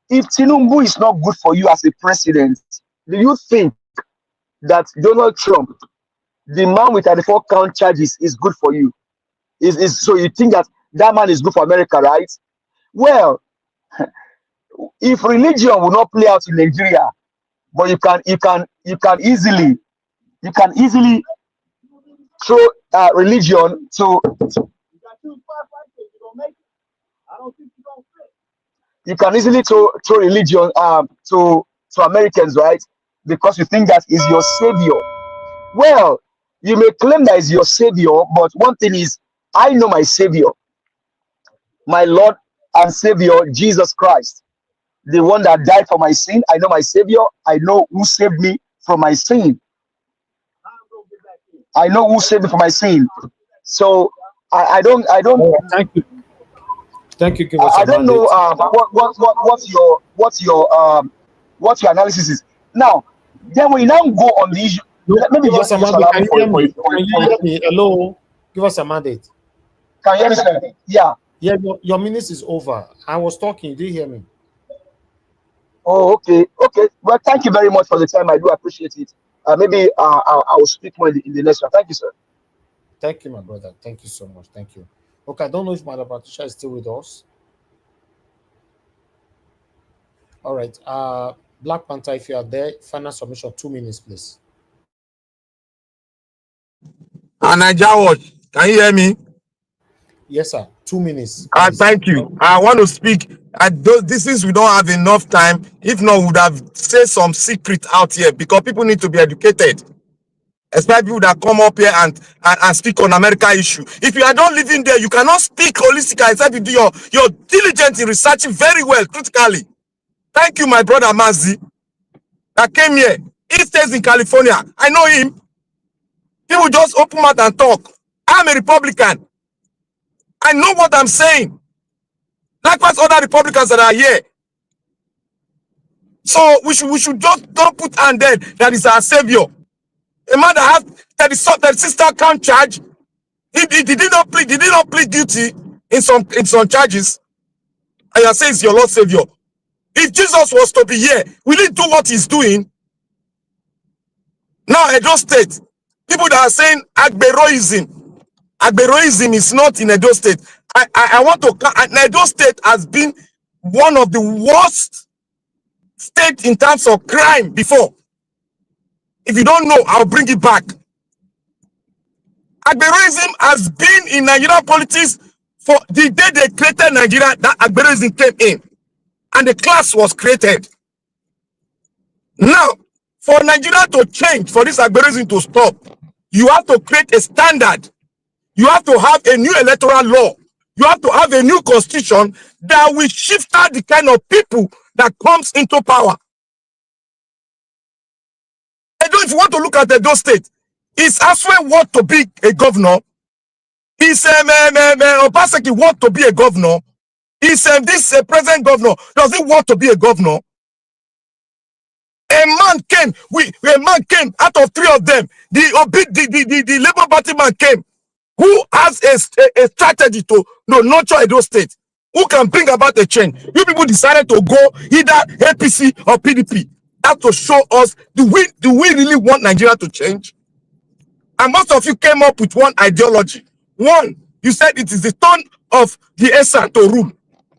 if Tinubu is not good for you as a president, do you think that Donald Trump, the man with 34 count charges, is good for you? So you think that man is good for America, right? Well, if religion will not play out in Nigeria, but you can easily throw religion to you can easily throw religion to Americans, right? Because you think that is your savior. Well, you may claim that is your savior, but one thing is, I know my savior, my Lord and Savior, Jesus Christ, the one that died for my sin. I know my savior. I know who saved me from my sin. I know who saved me from my sin. So I don't. Thank you. Thank you. Give us I don't know what your analysis is. Now, then we now go on the issue. Maybe give us just a mandate. allow Can me you hear me? Can you hear me? Hello. Give us a mandate. Can you hear me? Yeah. Yeah, your minutes is over. I was talking. Did you hear me? Oh, okay. Okay. Well, thank you very much for the time. I do appreciate it. Maybe I will speak more in the next one. Thank you, sir. Thank you, my brother. Thank you so much. Thank you. Okay, I don't know if Madam Patricia is still with us. All right. Black Panther, if you are there, final submission, 2 minutes, please. Naija Watch, can you hear me? Yes, sir. 2 minutes. Thank you. I want to speak. This is we don't have enough time. If not, we would have said some secret out here because people need to be educated. Especially people that come up here and speak on America issue. If you are not living there, you cannot speak holistically except you do your diligence in researching very well, critically. Thank you, my brother Mazi, that came here. He stays in California. I know him. People just open mouth and talk. I'm a Republican. I know what I'm saying. Likewise, other Republicans that are here. So we should just don't put hand there that is our savior. A man that has 36 count charge. He did not plead guilty in some charges. And you say it's your Lord Savior. If Jesus was to be here, will he do what he's doing? Now, Edo State, people that are saying Agberoism is not in Edo State. I want to. Edo State has been one of the worst states in terms of crime before. If you don't know, I'll bring it back. Agberoism has been in Nigerian politics for the day they created Nigeria, that Agberoism came in. And the class was created. Now, for Nigeria to change, for this Agberoism to stop, you have to create a standard. You have to have a new electoral law. You have to have a new constitution that will shift out the kind of people that comes into power. If you want to look at Edo State, is Aswe want to be a governor? Is Obaseki want to be a governor? Is this present governor, does he want to be a governor? A man came out of 3 of them. The Labour Party man came, who has a strategy to nurture Edo State, who can bring about a change. You people decided to go either APC or PDP. That to show us, do we really want Nigeria to change? And most of you came up with one ideology. One, you said it is the turn of the ESA to rule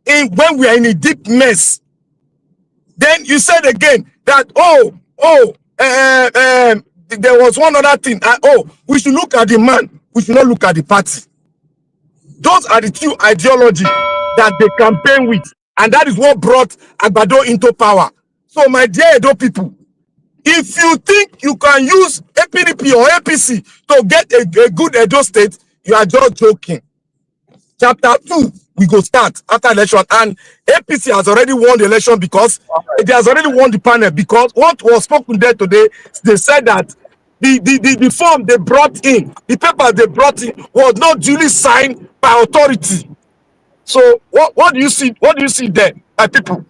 when we are in a deep mess. Then you said again that there was one other thing. We should look at the man. We should not look at the party. Those are the 2 ideologies that they campaign with, and that is what brought Agbado into power. So, my dear Edo people, if you think you can use APDP or APC to get a good Edo State, you are just joking. Chapter 2, we go start after election, and APC has already won the election because it has already won the panel, because what was spoken there today, they said that the form they brought in, the paper they brought in was not duly signed by authority. So what do you see? What do you see there, my people?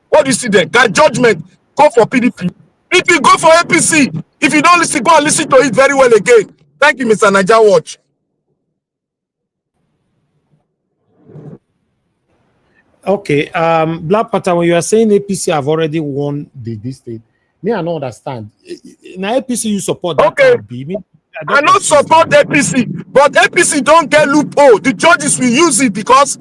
What do you see there? That judgment, go for PDP. If you go for APC, if you don't listen, go and listen to it very well again. Thank you, Mr. Naija Watch. Okay, Black Panther, when you are saying APC have already won this state, me I don't understand. Now APC you support that? Okay, I don't support APC, but APC don't get loophole. The judges will use it because,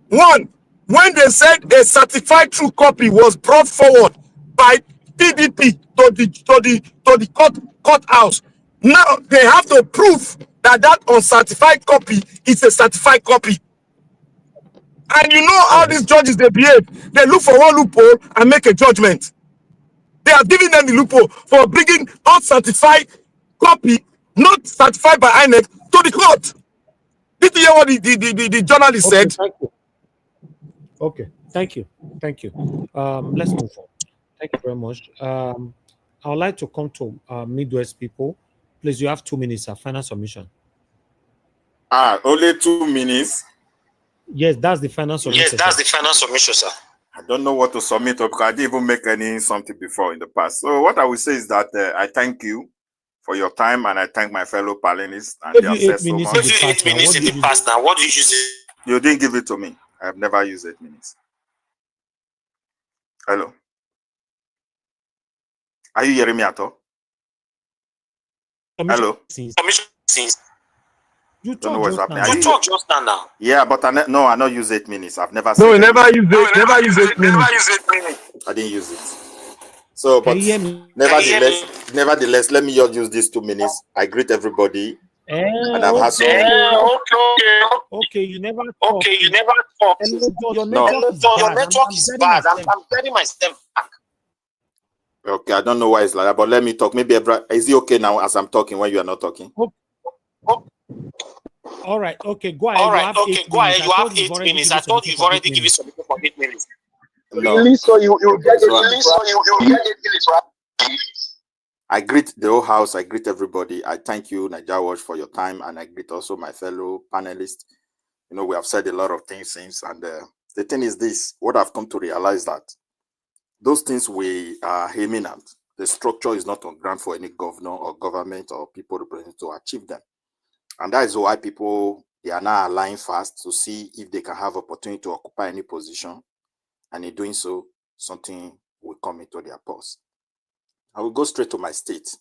one, when they said a certified true copy was brought forward by PDP to the courthouse, now they have to prove that uncertified copy is a certified copy. And you know how these judges, they behave. They look for one loophole and make a judgment. They are giving them the loophole for bringing uncertified copy, not certified by INEC, to the court. Did you hear what the journalist said? Thank you. Okay, thank you. Thank you. Let's move on. Thank you very much. I would like to come to Midwest people. Please, you have 2 minutes, final submission. Only 2 minutes? Yes, that's the final submission. Yes, that's the final submission, sir. I don't know what to submit because I didn't even make any something before in the past. So what I will say is that I thank you for your time and I thank my fellow panelists. And they have said so much. Give you 8 minutes in the past now. What do you use it? You didn't give it to me. I have never used 8 minutes. Hello. Are you hearing me at all? Hello. You talk just now. Yeah, but I not use 8 minutes. I've never. No, never use it. Never use 8 minutes. I didn't use it. So, but nevertheless, let me just use these 2 minutes. I greet everybody. And I've had some. Okay, you never. Okay, you never talk. Your network is bad. I'm getting myself back. Okay, I don't know why it's like that, but let me talk. Maybe is it okay now as I'm talking when you are not talking? All right. Okay, go ahead. All right. Okay, go ahead. You have 8 minutes. I thought you've already given some people for 8 minutes. No. Really? So you get 8 minutes, right? I greet the whole house. I greet everybody. I thank you, Naija Watch, for your time, and I greet also my fellow panelists. You know, we have said a lot of things since, and the thing is this: what I've come to realize that those things we are aiming at, the structure is not on ground for any governor or government or people representing to achieve them. And that is why people, they are now aligning fast to see if they can have opportunity to occupy any position. And in doing so, something will come into their purse. I will go straight to my state.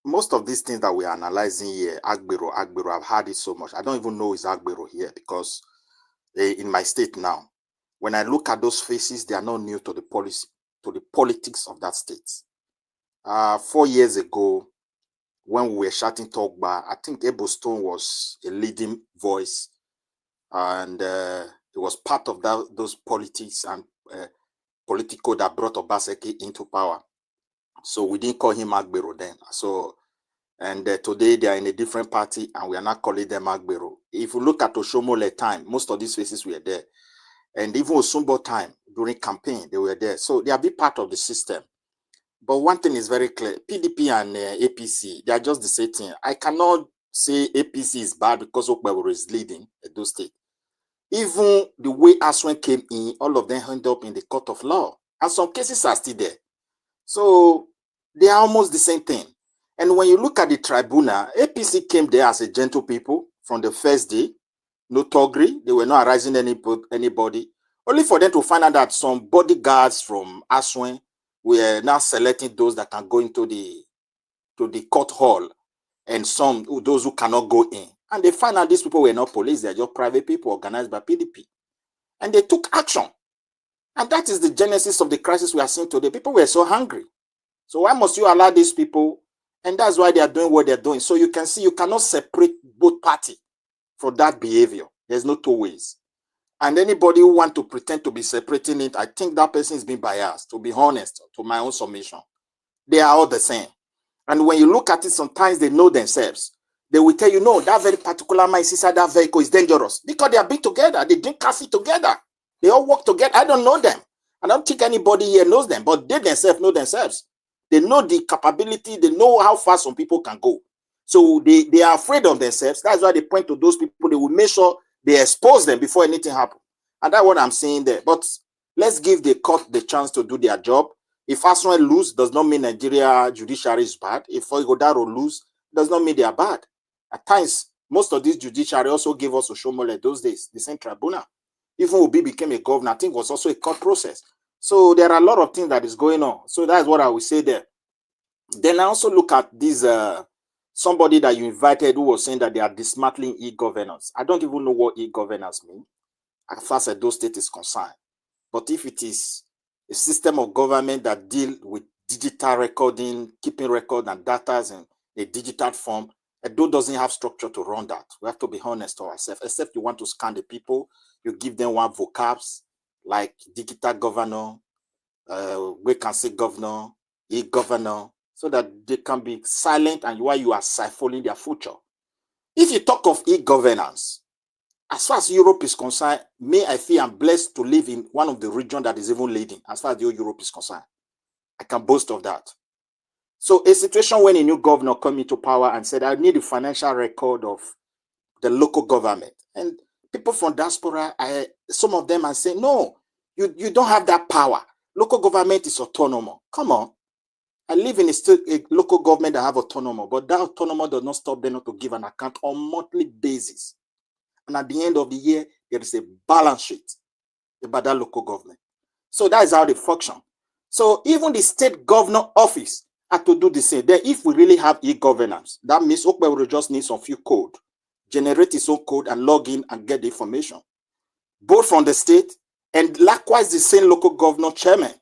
Most of these things that we are analyzing here, Agbero, I've heard it so much. I don't even know it's Agbero here because in my state now, when I look at those faces, they are not new to the policy, to the politics of that state. 4 years ago, when we were shouting Togba, I think Edo State was a leading voice, and it was part of those politics and political that brought Obaseki into power. So we didn't call him Agbero then. So, and today they are in a different party, and we are not calling them Agbero. If you look at Oshomole time, most of these faces were there, and even Osumbo time during campaign they were there. So they are big part of the system. But one thing is very clear: PDP and APC, they are just the same thing. I cannot say APC is bad because Okpeboro is leading Edo State. Even the way Aswen came in, all of them ended up in the court of law, and some cases are still there. So they are almost the same thing. And when you look at the tribunal, APC came there as a gentle people from the first day, no toggery, they were not harassing anybody, only for them to find out that some bodyguards from Aswen were now selecting those that can go into the court hall, and those who cannot go in. And they find out these people were not police, they're just private people organized by PDP. And they took action. And that is the genesis of the crisis we are seeing today. People were so hungry. So why must you allow these people? And that's why they are doing what they're doing. So you can see you cannot separate both parties for that behavior. There's no two ways. And anybody who wants to pretend to be separating it, I think that person is being biased, to be honest, to my own submission. They are all the same. And when you look at it, sometimes they know themselves. They will tell you, no, that very particular man inside that vehicle is dangerous because they have been together. They drink coffee together. They all work together. I don't know them. I don't think anybody here knows them, but they themselves know themselves. They know the capability. They know how far some people can go. So they are afraid of themselves. That's why they point to those people. They will make sure they expose them before anything happens. And that's what I'm saying there. But let's give the court the chance to do their job. If Aswan lose, does not mean Nigeria judiciary is bad. If Oigodaro lose, does not mean they are bad. At times, most of these judiciary also gave us Oshomole those days, the same tribunal. Even Obi became a governor, I think it was also a court process. So there are a lot of things that is going on. So that's what I will say there. Then I also look at this, somebody that you invited who was saying that they are dismantling e-governance. I don't even know what e-governance means as far as Edo State is concerned. But if it is a system of government that deal with digital recording, keeping record and data in a digital form, Edo doesn't have structure to run that. We have to be honest to ourselves, except you want to scan the people, You give them one vocabs like digital governor, we can say governor, e-governor, so that they can be silent and while you are siphoning their future. If you talk of e-governance, as far as Europe is concerned, may I feel I'm blessed to live in one of the regions that is even leading as far as the whole Europe is concerned. I can boast of that. So a situation when a new governor came into power and said, I need a financial record of the local government. And people from diaspora, some of them are saying, no, you don't have that power. Local government is autonomous. Come on. I live in a local government that have autonomy, but that autonomy does not stop them not to give an account on monthly basis. And at the end of the year, there is a balance sheet about that local government. So that is how they function. So even the state governor office had to do the same. Then if we really have e-governance, that means Okwe will just need some few code, generate his own code and log in and get the information, both from the state and likewise the same local governor chairman.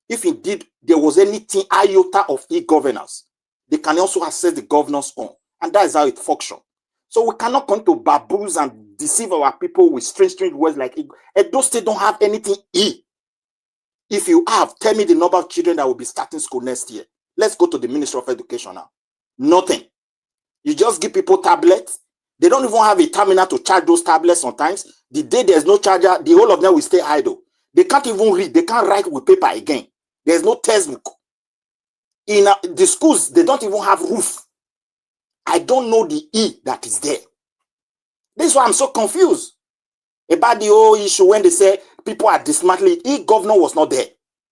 If indeed there was anything iota of e-governance, they can also access the governor's own. And that is how it functions. So we cannot come to baboons and deceive our people with strange words like Edo State don't have anything E. If you have, tell me the number of children that will be starting school next year. Let's go to the Ministry of Education now. Nothing. You just give people tablets. They don't even have a terminal to charge those tablets sometimes. The day there's no charger, the whole of them will stay idle. They can't even read. They can't write with paper again. There's no textbook. In the schools, they don't even have roof. I don't know the E that is there. This is why I'm so confused about the whole issue when they say people are dismantling. E-governor was not there.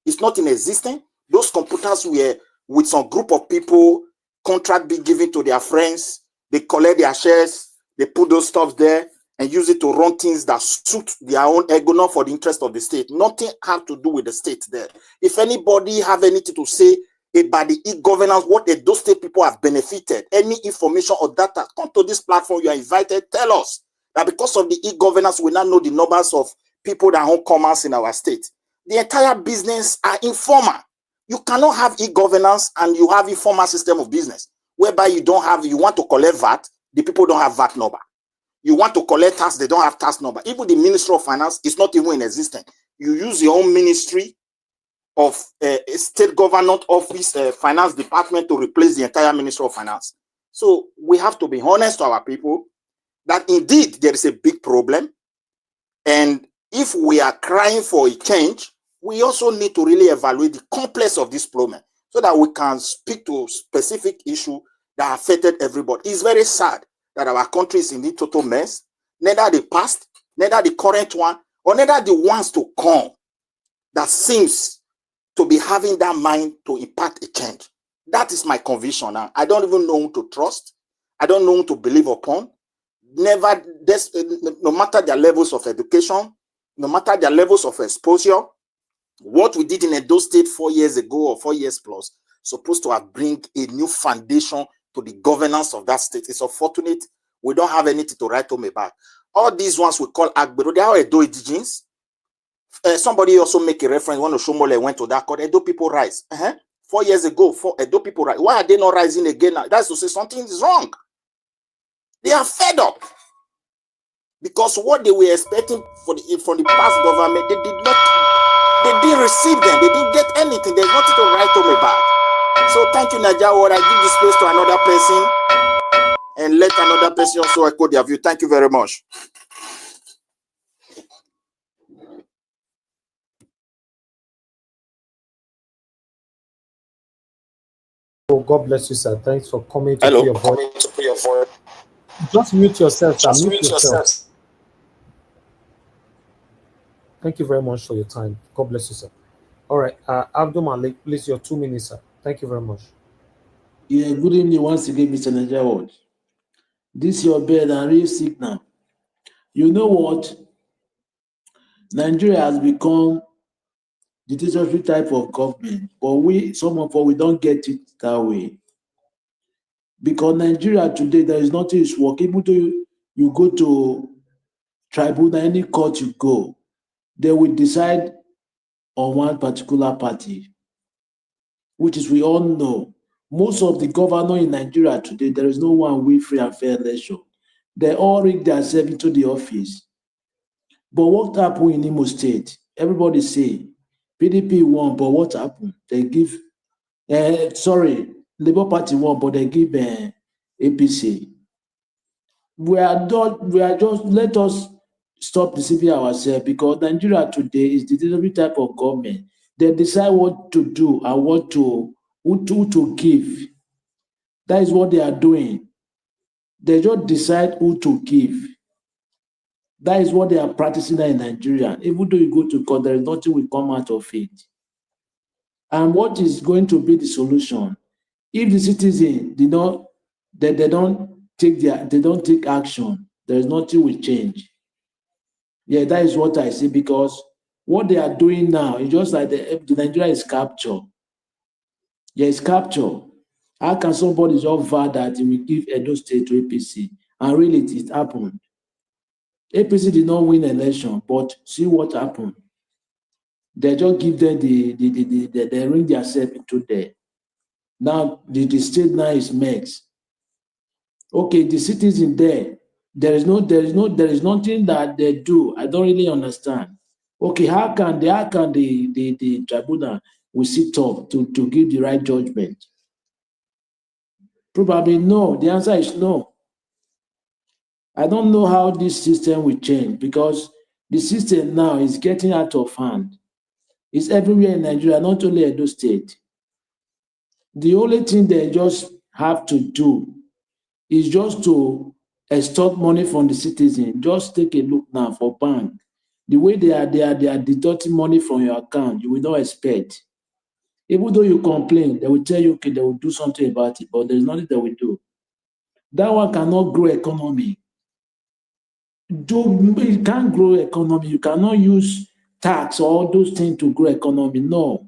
It's not in existence. Those computers were with some group of people, contract be given to their friends. They collect their shares. They put those stuff there and use it to run things that suit their own ego, not for the interest of the state. Nothing have to do with the state there. If anybody have anything to say about the e-governance, what those state people have benefited, any information or data, come to this platform. You are invited. Tell us that because of the e-governance, we now know the numbers of people that own commerce in our state. The entire business are informal. You cannot have e-governance and you have informal system of business whereby you don't have, you want to collect VAT, the people don't have VAT number. You want to collect tax, they don't have tax number. Even the Ministry of Finance is not even in existence. You use your own ministry of state government office, finance department to replace the entire Ministry of Finance. So we have to be honest to our people that indeed there is a big problem. And if we are crying for a change, we also need to really evaluate the complex of this problem so that we can speak to specific issue that affected everybody. It's very sad that our country is in the total mess. Neither the past, neither the current one, or neither the ones to come that seems to be having that mind to impact a change. That is my conviction now. I don't even know who to trust. I don't know who to believe upon. Never, no matter their levels of education, no matter their levels of exposure, what we did in Edo State 4 years ago or 4 years plus, supposed to have bring a new foundation to the governance of that state. It's unfortunate we don't have anything to write home about. All these ones we call Agbero, they are Edo indigenes. Somebody also make a reference when Oshomole went to that court. Edo people rise. 4 years ago, Edo people rise. Why are they not rising again now? That's to say something is wrong. They are fed up. Because what they were expecting from the past government, they didn't receive them. They didn't get anything. There's nothing to write home about. So thank you, Najawa. I give this space to another person and let another person also echo their view. Thank you very much. Oh, God bless you, sir. Thanks for coming to put your voice. Just mute yourself, sir. Mute yourself. Thank you very much for your time. God bless you, sir. All right, Abdul Malik, please, your 2 minutes, sir. Thank you very much. Yeah, good evening once again, Mr. Najawa. This your bed and real sick now. You know what? Nigeria has become the dictatorship type of government, but some of us, we don't get it that way. Because Nigeria today, there is nothing is working. Even though you go to tribunal, any court you go, they will decide on one particular party, which is we all know. Most of the governor in Nigeria today, there is no one with free and fair election. They all rig themselves into the office. But what happened in Imo State? Everybody say PDP won, but what happened? They give, Labour Party won, but they give APC. We are just, let us stop deceiving ourselves, because Nigeria today is the delivery type of government. They decide what to do and who to give. That is what they are doing. They just decide who to give. That is what they are practicing in Nigeria. Even though you go to court, there is nothing will come out of it. And what is going to be the solution? If the citizen they don't take action, there is nothing will change. Yeah, that is what I say, because what they are doing now is just like the Nigeria is captured. Yeah, it's captured. How can somebody just vow that he will give Edo State to APC? And really, it happened. APC did not win election, but see what happened. They just give them they ring themselves into there. Now the state now is mixed. Okay, the citizen there is nothing that they do. I don't really understand. Okay, how can the tribunal will sit up to give the right judgment? Probably no. The answer is no. I don't know how this system will change, because the system now is getting out of hand. It's everywhere in Nigeria, not only Edo State. The only thing they just have to do is just to extort money from the citizen. Just take a look now for bank. The way they are deducting money from your account, you will not expect. Even though you complain, they will tell you, okay, they will do something about it, but there's nothing they will do. That one cannot grow economy. You can't grow economy. You cannot use tax or all those things to grow economy. No.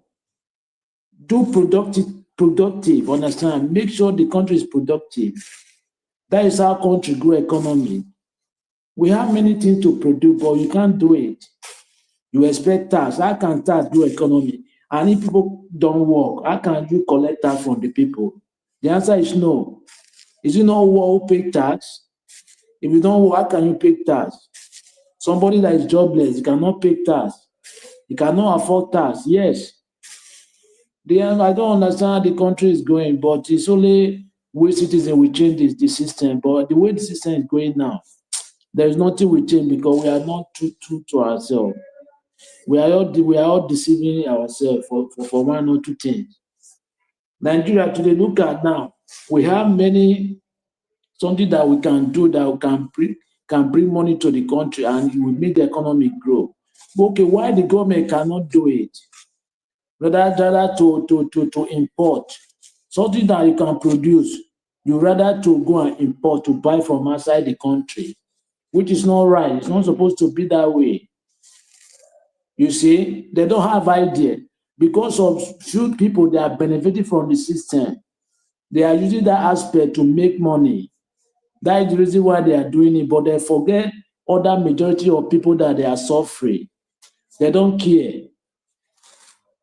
Do productive, understand? Make sure the country is productive. That is how country grow economy. We have many things to produce, but you can't do it. You expect tax. How can tax grow economy? And if people don't work, how can you collect tax from the people? The answer is no. Is it not who pay tax? If you don't work, how can you pay tax? Somebody that is jobless, you cannot pay tax. You cannot afford tax. Yes. I don't understand how the country is going, but it's only way citizens will change the system. But the way the system is going now, there is nothing we change, because we are not true to ourselves. We are all deceiving ourselves for one or two things. Nigeria today, look at now. We have something that we can do that we can bring money to the country, and it will make the economy grow. Okay, why the government cannot do it? Rather to import something that you can produce, you rather to go and import, to buy from outside the country, which is not right. It's not supposed to be that way. You see, they don't have idea. Because of few people, they are benefiting from the system. They are using that aspect to make money. That is the reason why they are doing it, but they forget other majority of people that they are suffering. They don't care.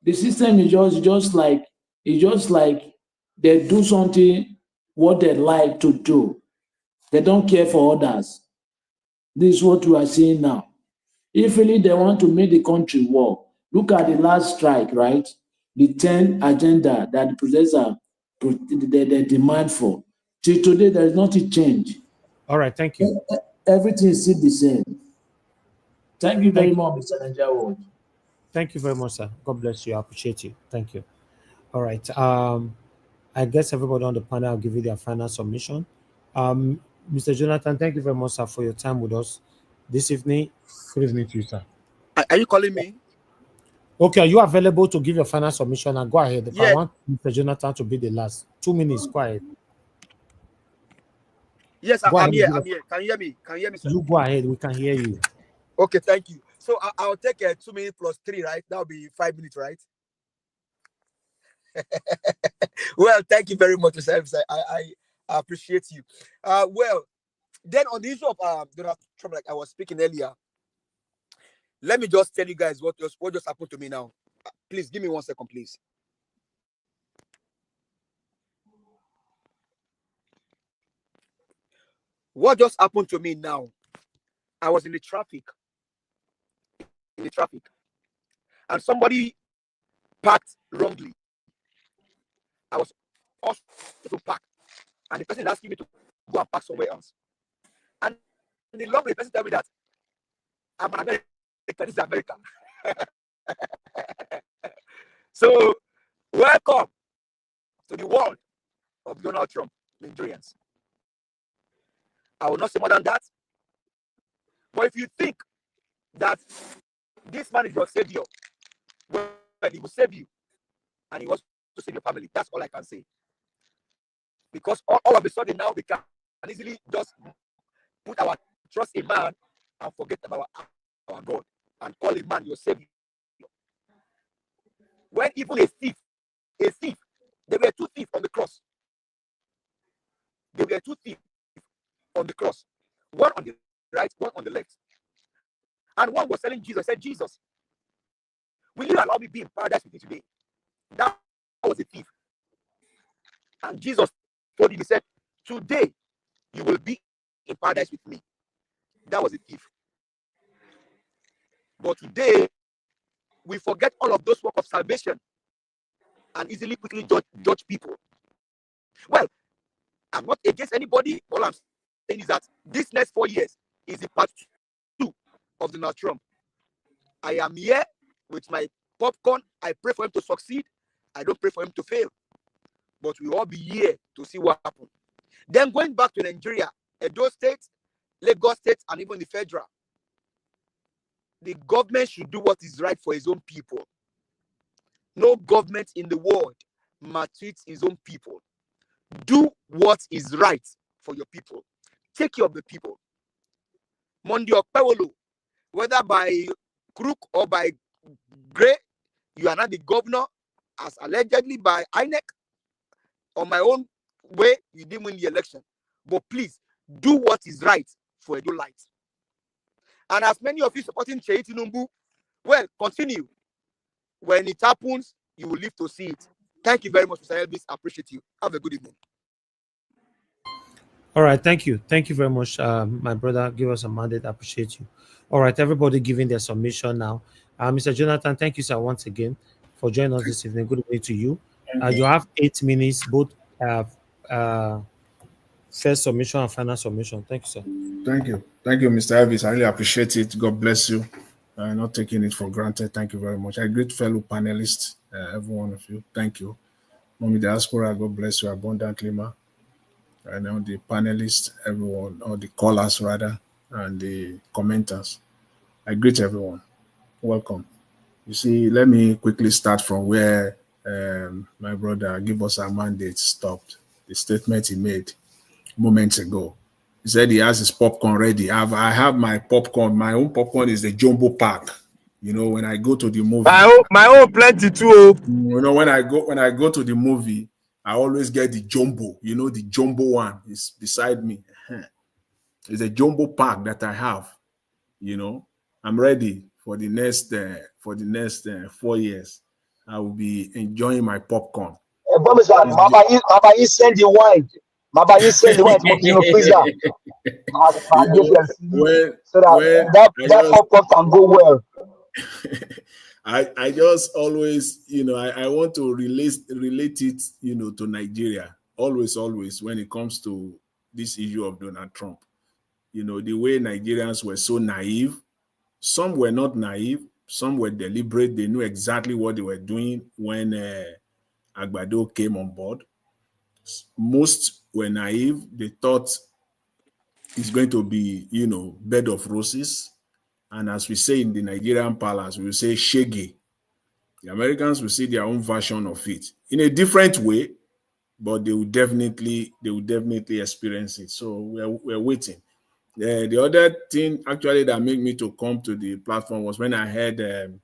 The system is just like they do something what they like to do. They don't care for others. This is what we are seeing now. If really they want to make the country work, look at the last strike, right? The 10 agenda that the professor they demand for. Till today, there is nothing change. All right, thank you. Everything is still the same. Thank you very much, Mr. Nigeria. Thank you very much, sir. God bless you. I appreciate you. Thank you. All right. I guess everybody on the panel will give you their final submission. Mr. Jonathan, thank you very much, sir, for your time with us this evening. Good evening to you, sir. Are you calling me? Okay, are you available to give your final submission? And go ahead. If yeah. I want Mr. Jonathan to be the last 2 minutes, quiet. Yes, I'm here. I'm here. Can you hear me? Can you hear me, sir? You go ahead. We can hear you. Okay, thank you. So I'll take 2 minutes plus 3, right? That'll be 5 minutes, right? Well, thank you very much, sir. I appreciate you. Well, then on the issue of Donald Trump, like I was speaking earlier, let me just tell you guys what just happened to me now. Please give me 1 second, please. What just happened to me now? I was in the traffic. in the traffic, and somebody parked wrongly. I was also to park, and the person is asking me to go and park somewhere else. And the lovely person tell me that I'm an American, this is America. So, welcome to the world of Donald Trump, Nigerians. I will not say more than that. But if you think that this man is your savior, well, he will save you, and he wants to save your family. That's all I can say. Because all of a sudden now we can easily just put our trust in man and forget about our God and call a man your savior. When even a thief, there were two thieves on the cross. There were two thieves on the cross. One on the right, one on the left. And one was telling Jesus, said, Jesus, will you allow me to be in paradise with you today? That was a thief. And Jesus told him, he said, today you will be in paradise with me. That was a thief. But today, we forget all of those work of salvation and easily quickly judge people. Well, I'm not against anybody. All I'm saying is that this next 4 years is the part 2 of Donald Trump. I am here with my popcorn. I pray for him to succeed. I don't pray for him to fail. But we all be here to see what happens. Then going back to Nigeria, Edo State, Lagos State, and even the federal, the government should do what is right for his own people. No government in the world maltreats his own people. Do what is right for your people. Take care of the people. Monday Okpewolo, whether by crook or by gray, you are not the governor, as allegedly by INEC. On my own way, you didn't win the election. But please, do what is right for Edo Light. And as many of you supporting Seyi Tinubu, well, continue. When it happens, you will live to see it. Thank you very much, Mr. Elvis. I appreciate you. Have a good evening. All right, thank you. Thank you very much, my brother. Give us a mandate. I appreciate you. All right, everybody giving their submission now. Mr. Jonathan, thank you, sir, once again for joining us this evening. Good evening to you. You have 8 minutes, both first submission and final submission. Thank you, sir. Thank you. Thank you, Mr. Elvis. I really appreciate it. God bless you. Not taking it for granted. Thank you very much. I greet fellow panelists, every one of you. Thank you. Mommy Diaspora, God bless you abundantly, ma. And all the panelists, everyone, or the callers rather, and the commenters. I greet everyone. Welcome. You see, let me quickly start from where my brother Give Us Our Mandate stopped. The statement he made moments ago. He said he has his popcorn ready. I have my popcorn. My own popcorn is the jumbo pack. You know, when I go to the movie. My own plenty too. You know, when I go to the movie, I always get the jumbo. You know, the jumbo one is beside me. It's a jumbo pack that I have. You know, I'm ready for the next 4 years. I will be enjoying my popcorn. Baba, you send the wine. Baba, you send the wine to your freezer. So that popcorn can go well. I just always, you know, I want to relate it, you know, to Nigeria. Always when it comes to this issue of Donald Trump. You know, the way Nigerians were so naive. Some were not naive. Some were deliberate. They knew exactly what they were doing when Agbado came on board. Most were naive. They thought it's going to be, you know, bed of roses. And as we say in the Nigerian palace, we will say shege. The Americans will see their own version of it in a different way, but they will definitely experience it. So we're waiting. The other thing actually that made me to come to the platform was when I heard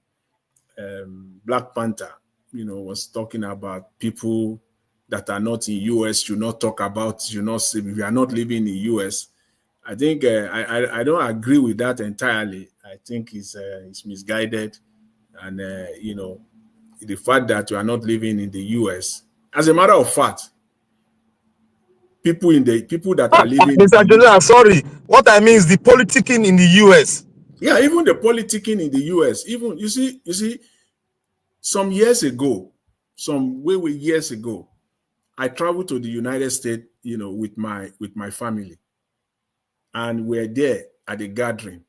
Black Panther, you know, was talking about people that are not in US should not talk about, you know, if you are not living in the US. I think I don't agree with that entirely. I think it's misguided, and you know, the fact that you are not living in the US. As a matter of fact, people that are living. Mr. Jonathan, sorry. What I mean is the politicking in the US. Yeah, even the politicking in the US, even you see, some years ago, years ago, I traveled to the United States, with my family, and we're there at a gathering,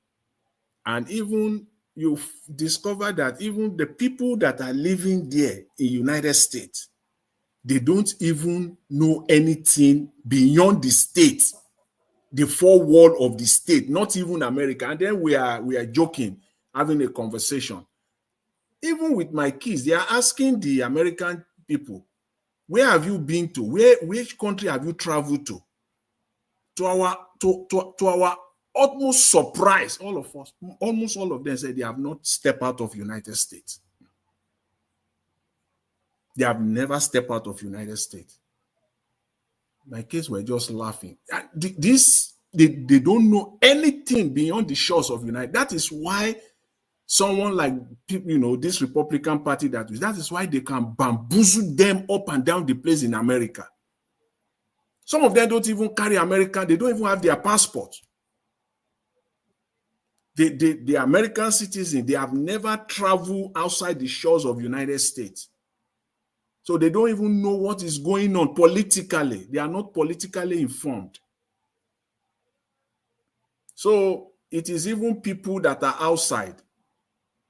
and even you discover that even the people that are living there in United States, they don't even know anything beyond the state, the four wall of the state, not even America. And then we are joking, having a conversation. Even with my kids, they are asking the American people, where have you been to? Which country have you traveled to? To our utmost surprise, all of us, almost all of them said they have not stepped out of United States. They have never stepped out of United States. My kids were just laughing. They don't know anything beyond the shores of United. That is why someone like, this Republican Party, that is why they can bamboozle them up and down the place in America. Some of them don't even carry American, they don't even have their passport. The American citizens, they have never traveled outside the shores of United States. So they don't even know what is going on politically. They are not politically informed. So it is even people that are outside.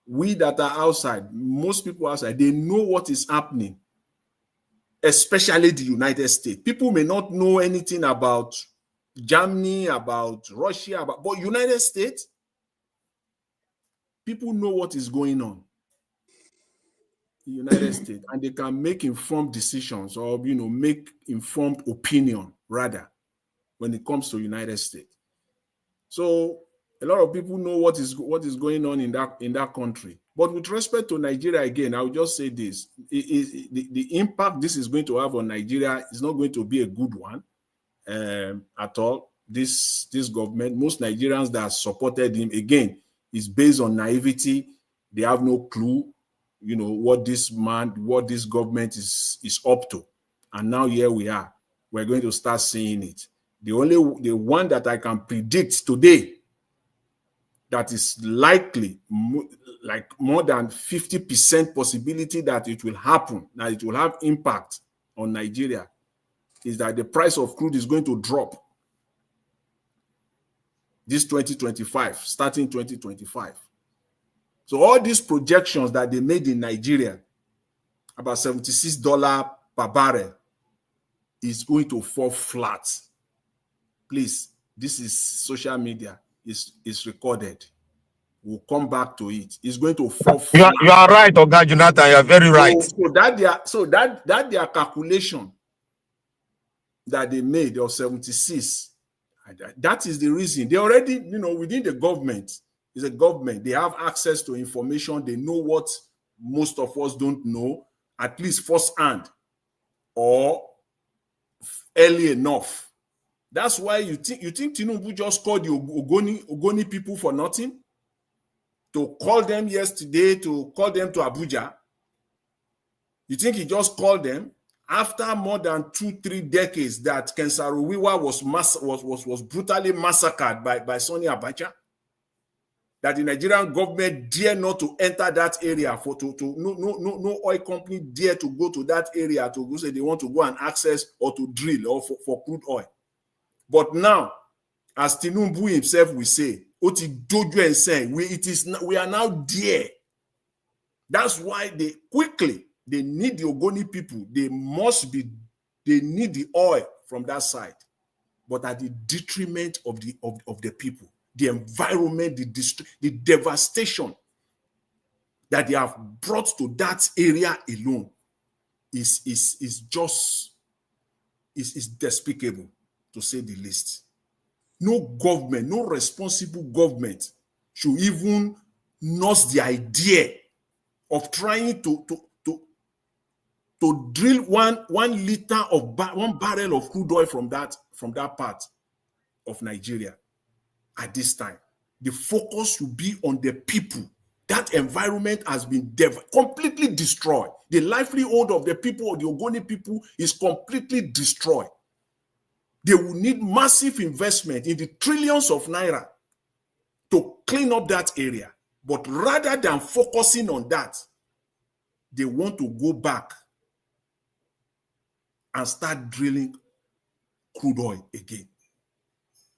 We that are outside, most people outside, they know what is happening, especially the United States. People may not know anything about Germany, about Russia, but United States, people know what is going on in the United States, and they can make informed decisions or, make informed opinion, rather, when it comes to United States. So a lot of people know what is going on in that country. But with respect to Nigeria, again, I will just say this: the impact this is going to have on Nigeria is not going to be a good one at all. This government, most Nigerians that supported him, again, is based on naivety. They have no clue, what this government is up to. And now here we are. We're going to start seeing it. The one that I can predict today that is likely, like more than 50% possibility that it will happen, that it will have impact on Nigeria, is that the price of crude is going to drop this 2025, starting 2025. So all these projections that they made in Nigeria, about $76 per barrel, is going to fall flat. Please, this is social media. It's recorded. We'll come back to it. It's going to fall flat. You are right, Oga Jonathan. You are very right. So that their calculation that they made of 76, that is the reason. They already, within the government, is a government. They have access to information. They know what most of us don't know, at least firsthand or early enough. That's why you think Tinubu just called the Ogoni people for nothing? To call them yesterday, to call them to Abuja? You think he just called them after more than 2-3 decades that Kensaruwiwa was brutally massacred by Sani Abacha? That the Nigerian government dare not to enter that area no oil company dare to go to that area to go say they want to go and access or to drill or for crude oil. But now, as Tinubu himself will say, we are now there. That's why they need the Ogoni people. They need the oil from that side, but at the detriment of the people, the environment, the devastation that they have brought to that area alone is despicable, to say the least. No government, no responsible government should even nurse the idea of trying to drill one barrel of crude oil from that part of Nigeria at this time. The focus should be on the people. That environment has been completely destroyed. The livelihood of the people, the Ogoni people, is completely destroyed. They will need massive investment in the trillions of naira to clean up that area. But rather than focusing on that, they want to go back and start drilling crude oil again.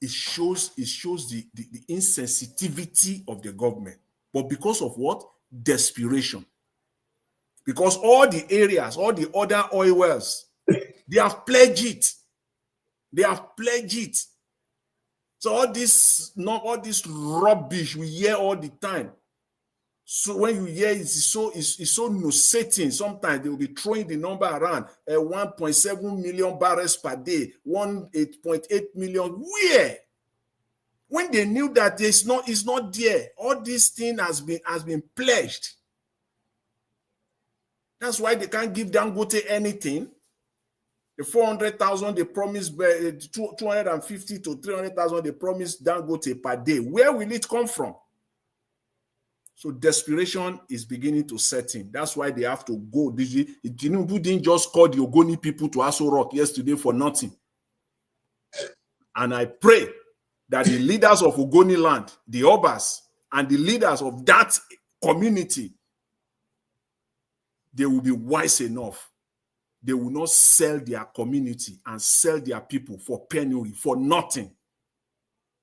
It shows the insensitivity of the government. But because of what? Desperation. Because all the areas, all the other oil wells, they have pledged it. They have pledged it. So all this rubbish we hear all the time. So when you hear it's so nauseating. Sometimes they will be throwing the number around 1.7 million barrels per day, 8.8 million. Where? When they knew that it's not there, all this thing has been pledged. That's why they can't give Dangote anything. The 400,000 they promised, 250 to 300,000 they promised Dangote per day. Where will it come from? So desperation is beginning to set in. That's why they have to go. Tinubu didn't just call the Ogoni people to Aso Rock yesterday for nothing. And I pray that the leaders of Ogoni land, the Obas, and the leaders of that community, they will be wise enough. They will not sell their community and sell their people for penury, for nothing.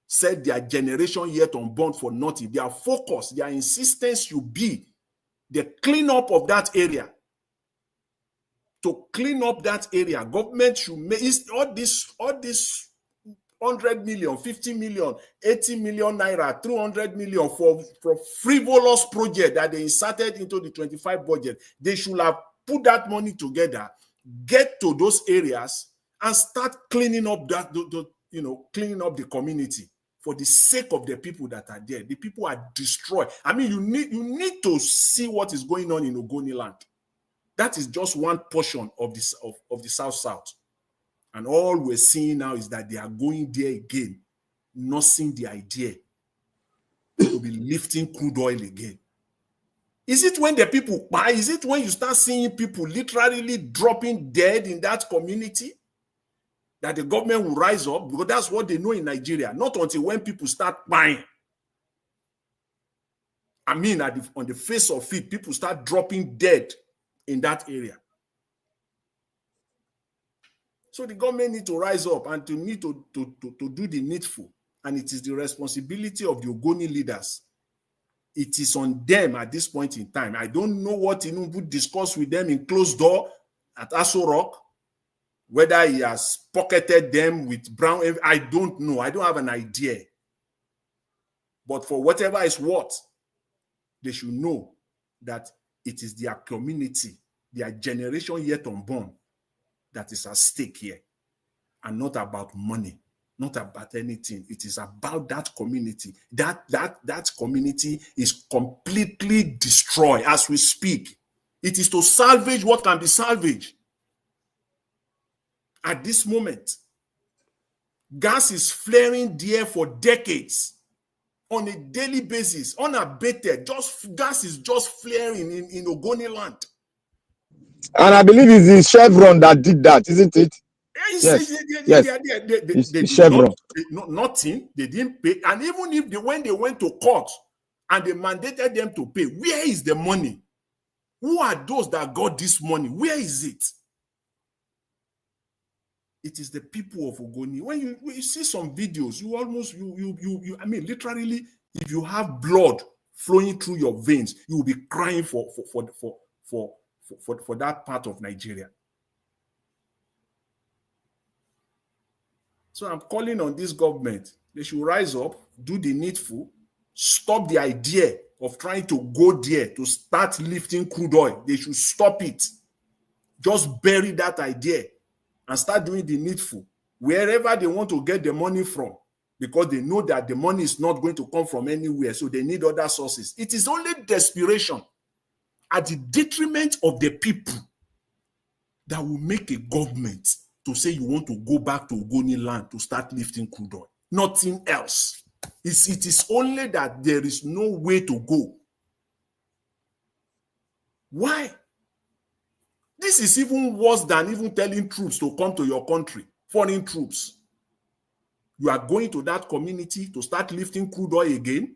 Set their generation yet unborn for nothing. Their focus, their insistence should be the cleanup of that area. To clean up that area, government should make all this 100 million, 50 million, 80 million naira, 200 million for frivolous project that they inserted into the 25 budget. They should have put that money together, get to those areas, and start cleaning up cleaning up the community for the sake of the people that are there. The people are destroyed. I mean, you need to see what is going on in Ogoni land. That is just one portion of the South. And all we're seeing now is that they are going there again, nursing the idea to be lifting crude oil again. Is it when the people buy? Is it when you start seeing people literally dropping dead in that community that the government will rise up? Because that's what they know in Nigeria. Not until when people start buying. I mean, on the face of it, people start dropping dead in that area. So the government need to rise up and need to do the needful. And it is the responsibility of the Ogoni leaders. It is on them at this point in time. I don't know what Tinubu discussed with them in closed door at Aso Rock, whether he has pocketed them with brown. I don't know. I don't have an idea. But for whatever it's worth, they should know that it is their community, their generation yet unborn, that is at stake here, and not about money, not about anything. It is about that community. That community is completely destroyed as we speak. It is to salvage what can be salvaged. At this moment, gas is flaring there for decades on a daily basis, unabated. Gas is just flaring in Ogoni land. And I believe it's the Chevron that did that, isn't it? Yes. They Chevron. Nothing. They didn't pay. And even if when they went to court and they mandated them to pay, where is the money? Who are those that got this money? Where is it? It is the people of Ogoni. When you see some videos, I mean, literally, if you have blood flowing through your veins, you will be crying for that part of Nigeria. So I'm calling on this government. They should rise up, do the needful, stop the idea of trying to go there to start lifting crude oil. They should stop it. Just bury that idea and start doing the needful wherever they want to get the money from, because they know that the money is not going to come from anywhere, so they need other sources. It is only desperation at the detriment of the people that will make a government to say you want to go back to Ogoni land to start lifting crude oil. Nothing else. It is only that there is no way to go. Why? This is even worse than even telling troops to come to your country, foreign troops. You are going to that community to start lifting crude oil again.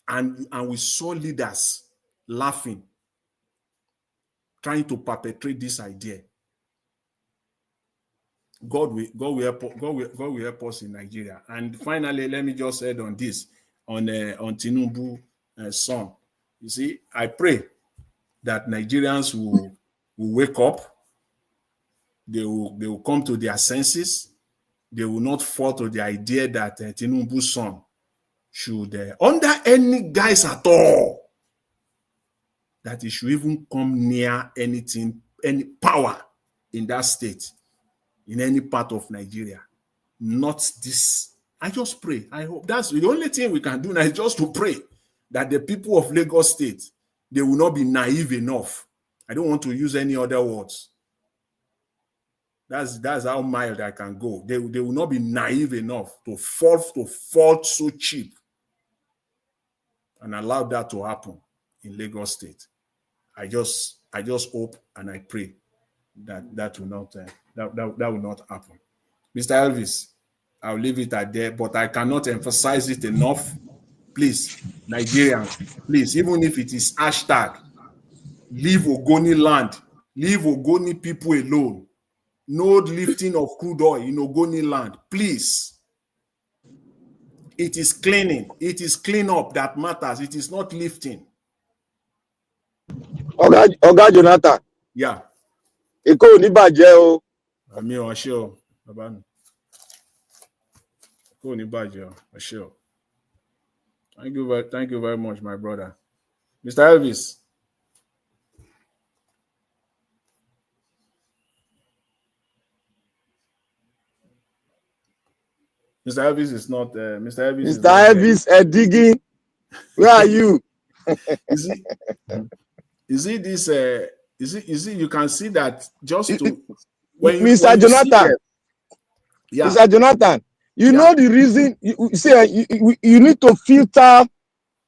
And we saw leaders laughing, trying to perpetrate this idea. God will help us in Nigeria. And finally, let me just add on this, on Tinubu's son. You see, I pray that Nigerians will wake up. They will come to their senses. They will not fall to the idea that Tinubu's son should, under any guise at all, that he should even come near anything, any power in that state, in any part of Nigeria. Not this. I just pray. I hope that's the only thing we can do now, is just to pray that the people of Lagos State, they will not be naive enough. I don't want to use any other words. That's how mild I can go. They will not be naive enough to fall so cheap and allow that to happen in Lagos State. I just hope and I pray that will not happen. Mr. Elvis, I'll leave it at there, but I cannot emphasize it enough. Please, Nigerians, please, even if it is hashtag, leave Ogoni land, leave Ogoni people alone. No lifting of crude oil in Ogoni land, please. It is cleaning. It is cleanup that matters. It is not lifting. Oga Jonathan. Yeah. Eko ni bàjẹ́ o. Ami o ase o, baba mi. Eko ni bàjẹ́ o, ase o. Thank you very much, my brother. Mr. Elvis. Mr. Elvis is not. Mr. Elvis. Mr. Elvis digging. Where are you? Is it this? Is it? You can see that just to. Mr. Jonathan. Yeah. Mr. Jonathan, you know the reason. You see, you need to filter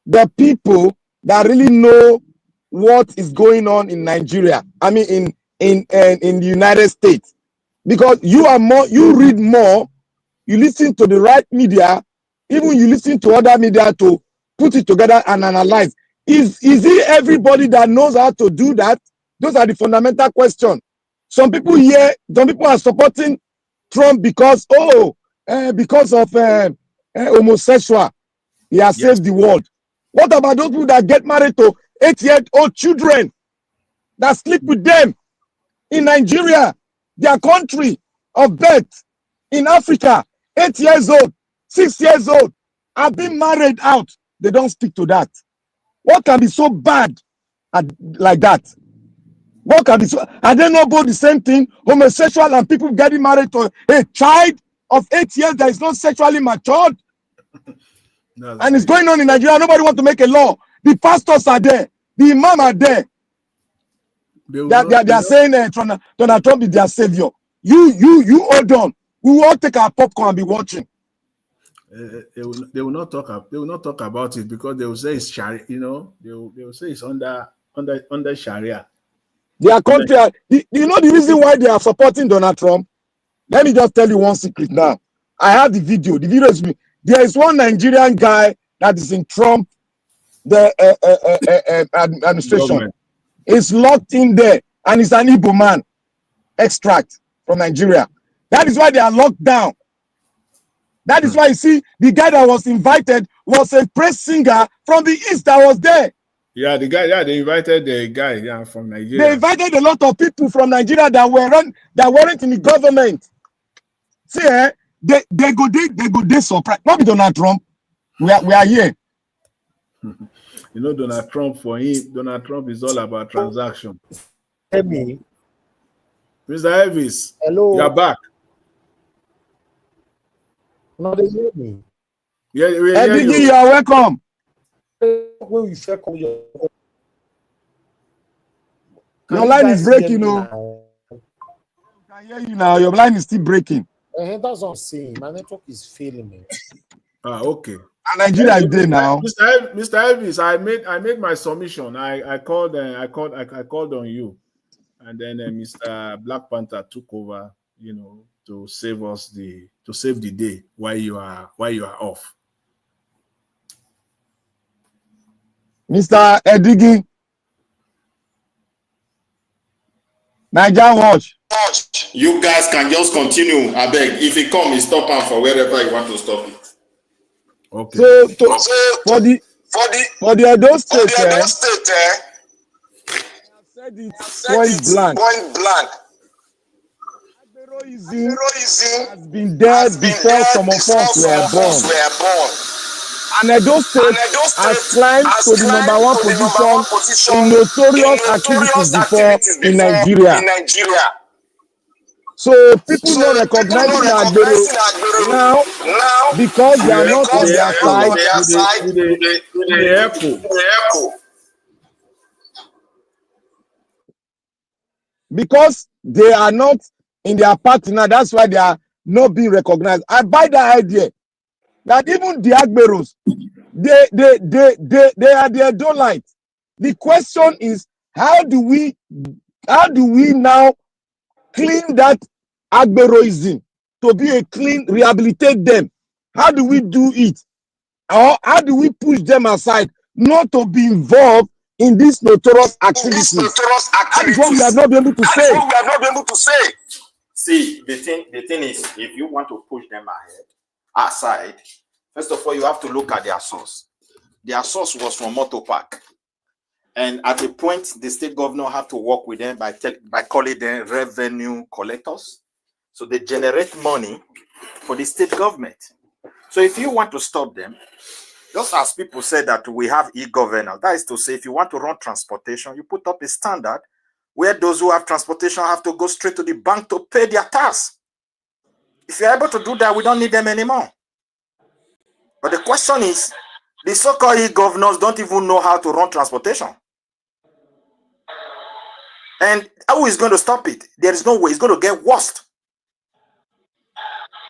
the people that really know what is going on in Nigeria. I mean, in the United States, because you read more. You listen to the right media, even you listen to other media to put it together and analyze. Is it everybody that knows how to do that? Those are the fundamental questions. Some people are supporting Trump because of homosexual. He has saved the world. What about those people that get married to 8-year-old children that sleep with them in Nigeria, their country of birth, in Africa? 8 years old, 6 years old, have been married out. They don't stick to that. What can be so bad like that? What can be so? Are they not both the same thing? Homosexual and people getting married to a child of 8 years that is not sexually matured? No, and it's going on in Nigeria. Nobody wants to make a law. The pastors are there. The imam are there. They are saying Donald Trump is their savior. You hold on. We will all take our popcorn and be watching. They will not talk about it because they will say it's Sharia. You know, they will say it's under Sharia. Their country. You know the reason why they are supporting Donald Trump? Let me just tell you one secret now. I have the video. The video is me. There is one Nigerian guy that is in Trump administration. He's locked in there, and he's an Igbo man, extract from Nigeria. That is why they are locked down. That is why you see the guy that was invited was a praise singer from the East that was there. Yeah, the guy. Yeah, they invited the guy. From Nigeria. They invited a lot of people from Nigeria that weren't in the government. See, they go surprise. Not be Donald Trump. We are here. You know, Donald Trump, for him, Donald Trump is all about transaction. Hear me, Mr. Elvis. Hello. You're back. No, they hear me. Yeah, you are welcome. When we say come, your line is breaking, no. I can hear you now. Your line is still breaking. That's what I'm saying. My network is failing me. Okay. And Nigeria is there now. Mr. Elvis, I made my submission. I called on you, and then Mr. Black Panther took over to save the day while you are off. Mr. Edigi, Niger Watch. You guys can just continue. I beg. If it comes, stop him for wherever you want to stop it. Okay. So for the Edo State, I have said it point blank. Heroism has been there before some of us were born. And Edo State has climbed to the #1 position in notorious activities before in Nigeria. So people not recognizing Agbero now because they are not on their side. Because they are not in their party now, that's why they are not being recognized. I buy that idea that even the Agberos, they are the Edolites. The question is, how do we now clean that Agberoism to be a clean, rehabilitate them? How do we do it? Or how do we push them aside not to be involved in these notorious activities? That is what we have not been able to say. See, the thing is, if you want to push them aside, first of all, you have to look at their source. Their source was from Motor Park. And at a point, the state governor have to work with them by calling them revenue collectors. So they generate money for the state government. So if you want to stop them, just as people said that we have e-governance, that is to say, if you want to run transportation, you put up a standard where those who have transportation have to go straight to the bank to pay their tax. If you're able to do that, we don't need them anymore. But the question is, the so-called e-governors don't even know how to run transportation. And who is going to stop it? There is no way. It's going to get worse.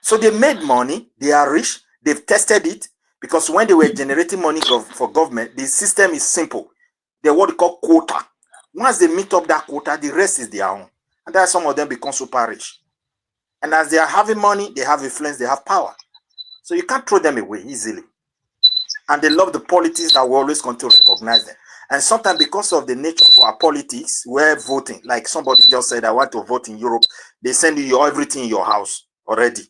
So they made money. They are rich. They've tested it. Because when they were generating money for government, the system is simple. They're what they call quota. Once they meet up that quota, the rest is their own. And that's some of them become super rich. And as they are having money, they have influence, they have power. So you can't throw them away easily. And they love the politics that we always continue to recognize them. And sometimes because of the nature of our politics, we're voting. Like somebody just said, I want to vote in Europe. They send you everything in your house already.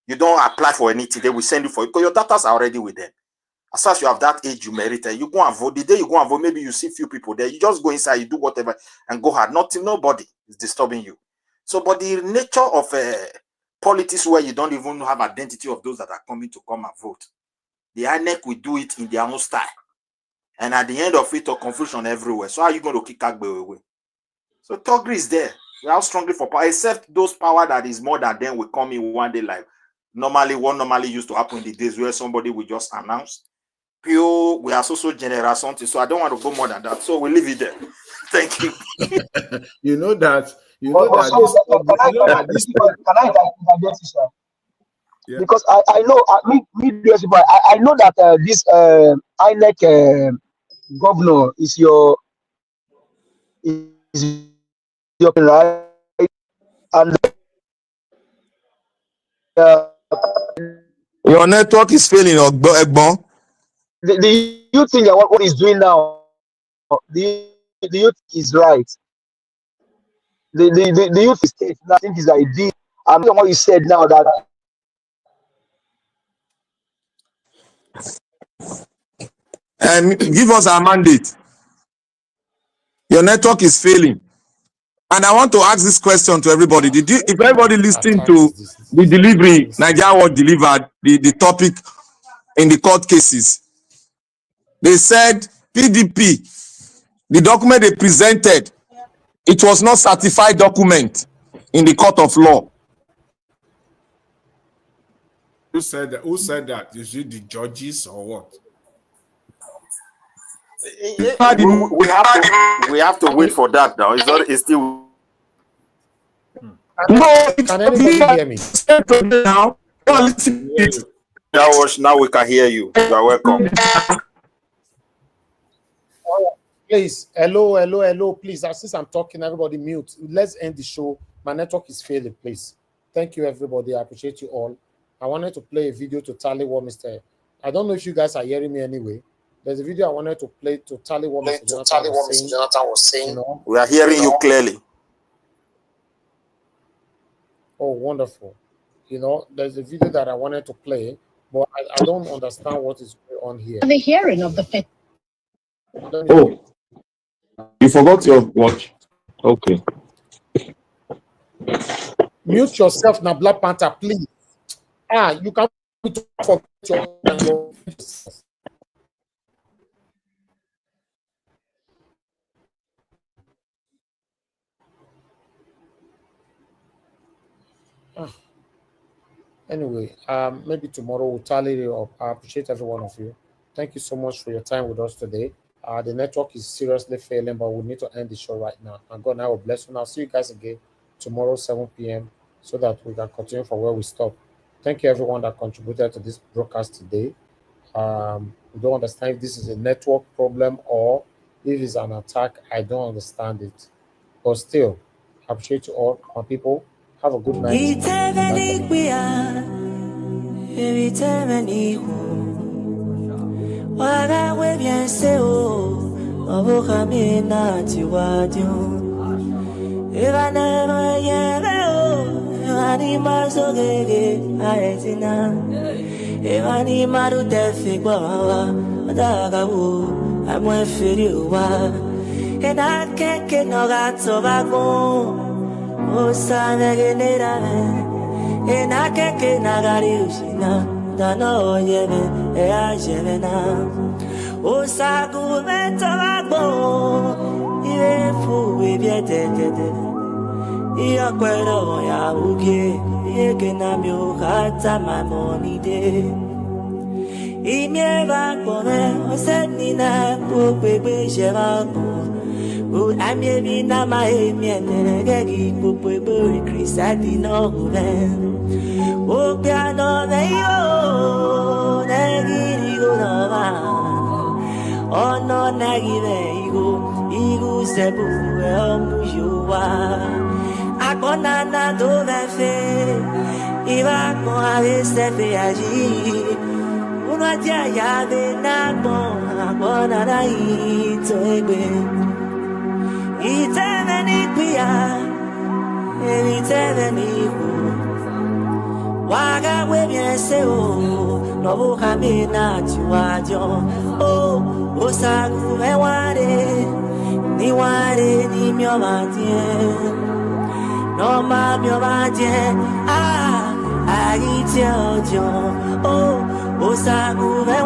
You don't apply for anything. They will send you for it because your data are already with them. As far as you have that age you merited, you go and vote. The day you go and vote, maybe you see few people there. You just go inside, you do whatever, and go hard. Nobody is disturbing you. So, but the nature of politics where you don't even have identity of those that are coming to come and vote, the INEC will do it in their own style. And at the end of it, confusion everywhere. So how are you going to kick Agbe away? So Togri is there. We are strongly for power, except those power that is more than them will come in one day like what normally used to happen in the days where somebody will just announce. Pure, we are so generous, so I don't want to go more than that. So we leave it there. Thank you. Can I interject, sir? Yeah. Because I know I know that this INEC governor is your right, and your network is failing, Egbon. Do you think that what he's doing now, the youth is right? The youth is state. I think is ideal. I'm what you said now that. And give us our mandate. Your network is failing. And I want to ask this question to everybody. If everybody listening to the delivery, Nigeria was delivered, the topic in the court cases, they said PDP, the document they presented, it was not certified document in the court of law. Who said that? Who said that? Is it the judges or what? We have to wait for that now. It's still. No, can anybody hear me? Now we can hear you. You are welcome. Please, hello. Please, since I'm talking, everybody mute. Let's end the show. My network is failing, please. Thank you, everybody. I appreciate you all. I wanted to play a video to tally what Mr. I don't know if you guys are hearing me anyway. There's a video I wanted to play to tally what Mr. Jonathan was saying. You know, we are hearing you clearly. Oh, wonderful. You know, there's a video that I wanted to play, but I don't understand what is going on here. The hearing of the Oh, you forgot your watch. Okay. Mute yourself now, Black Panther, please. You can't forget your. Anyway, maybe tomorrow we'll tally it up. I appreciate every one of you. Thank you so much for your time with us today. The network is seriously failing, but we need to end the show right now. And God, now will bless you. I'll see you guys again tomorrow, 7 p.m., so that we can continue from where we stop. Thank you, everyone that contributed to this broadcast today. We don't understand if this is a network problem or if it's an attack. I don't understand it. But still, I appreciate you all, my people. Have a good night. And I can't get no got so back home. Oh, son, I get it. And I can't get no got you now. Don't know, yeah, oh, Sagu, man, back home. Even fool, we be dead. You're quite on ya, okay. You can have your heart and my money day. Imie bakome osenina popebe shebako u amie bina mai miene gegi popebe krisati no ben o piano neyo negi go no ma ono negi igu sebu emujuwa akona na do vefe iba ko ave sefe aji una ya de na bona na ito egbe itene pia itene ku waga we bien se o no bu kamina tiwajo o osagu me ni mi o no ma mi o agite ojo osagu me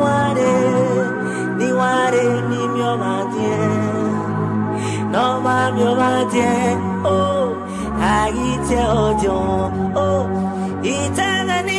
ni mi o no ma mi o agite ojo itene ni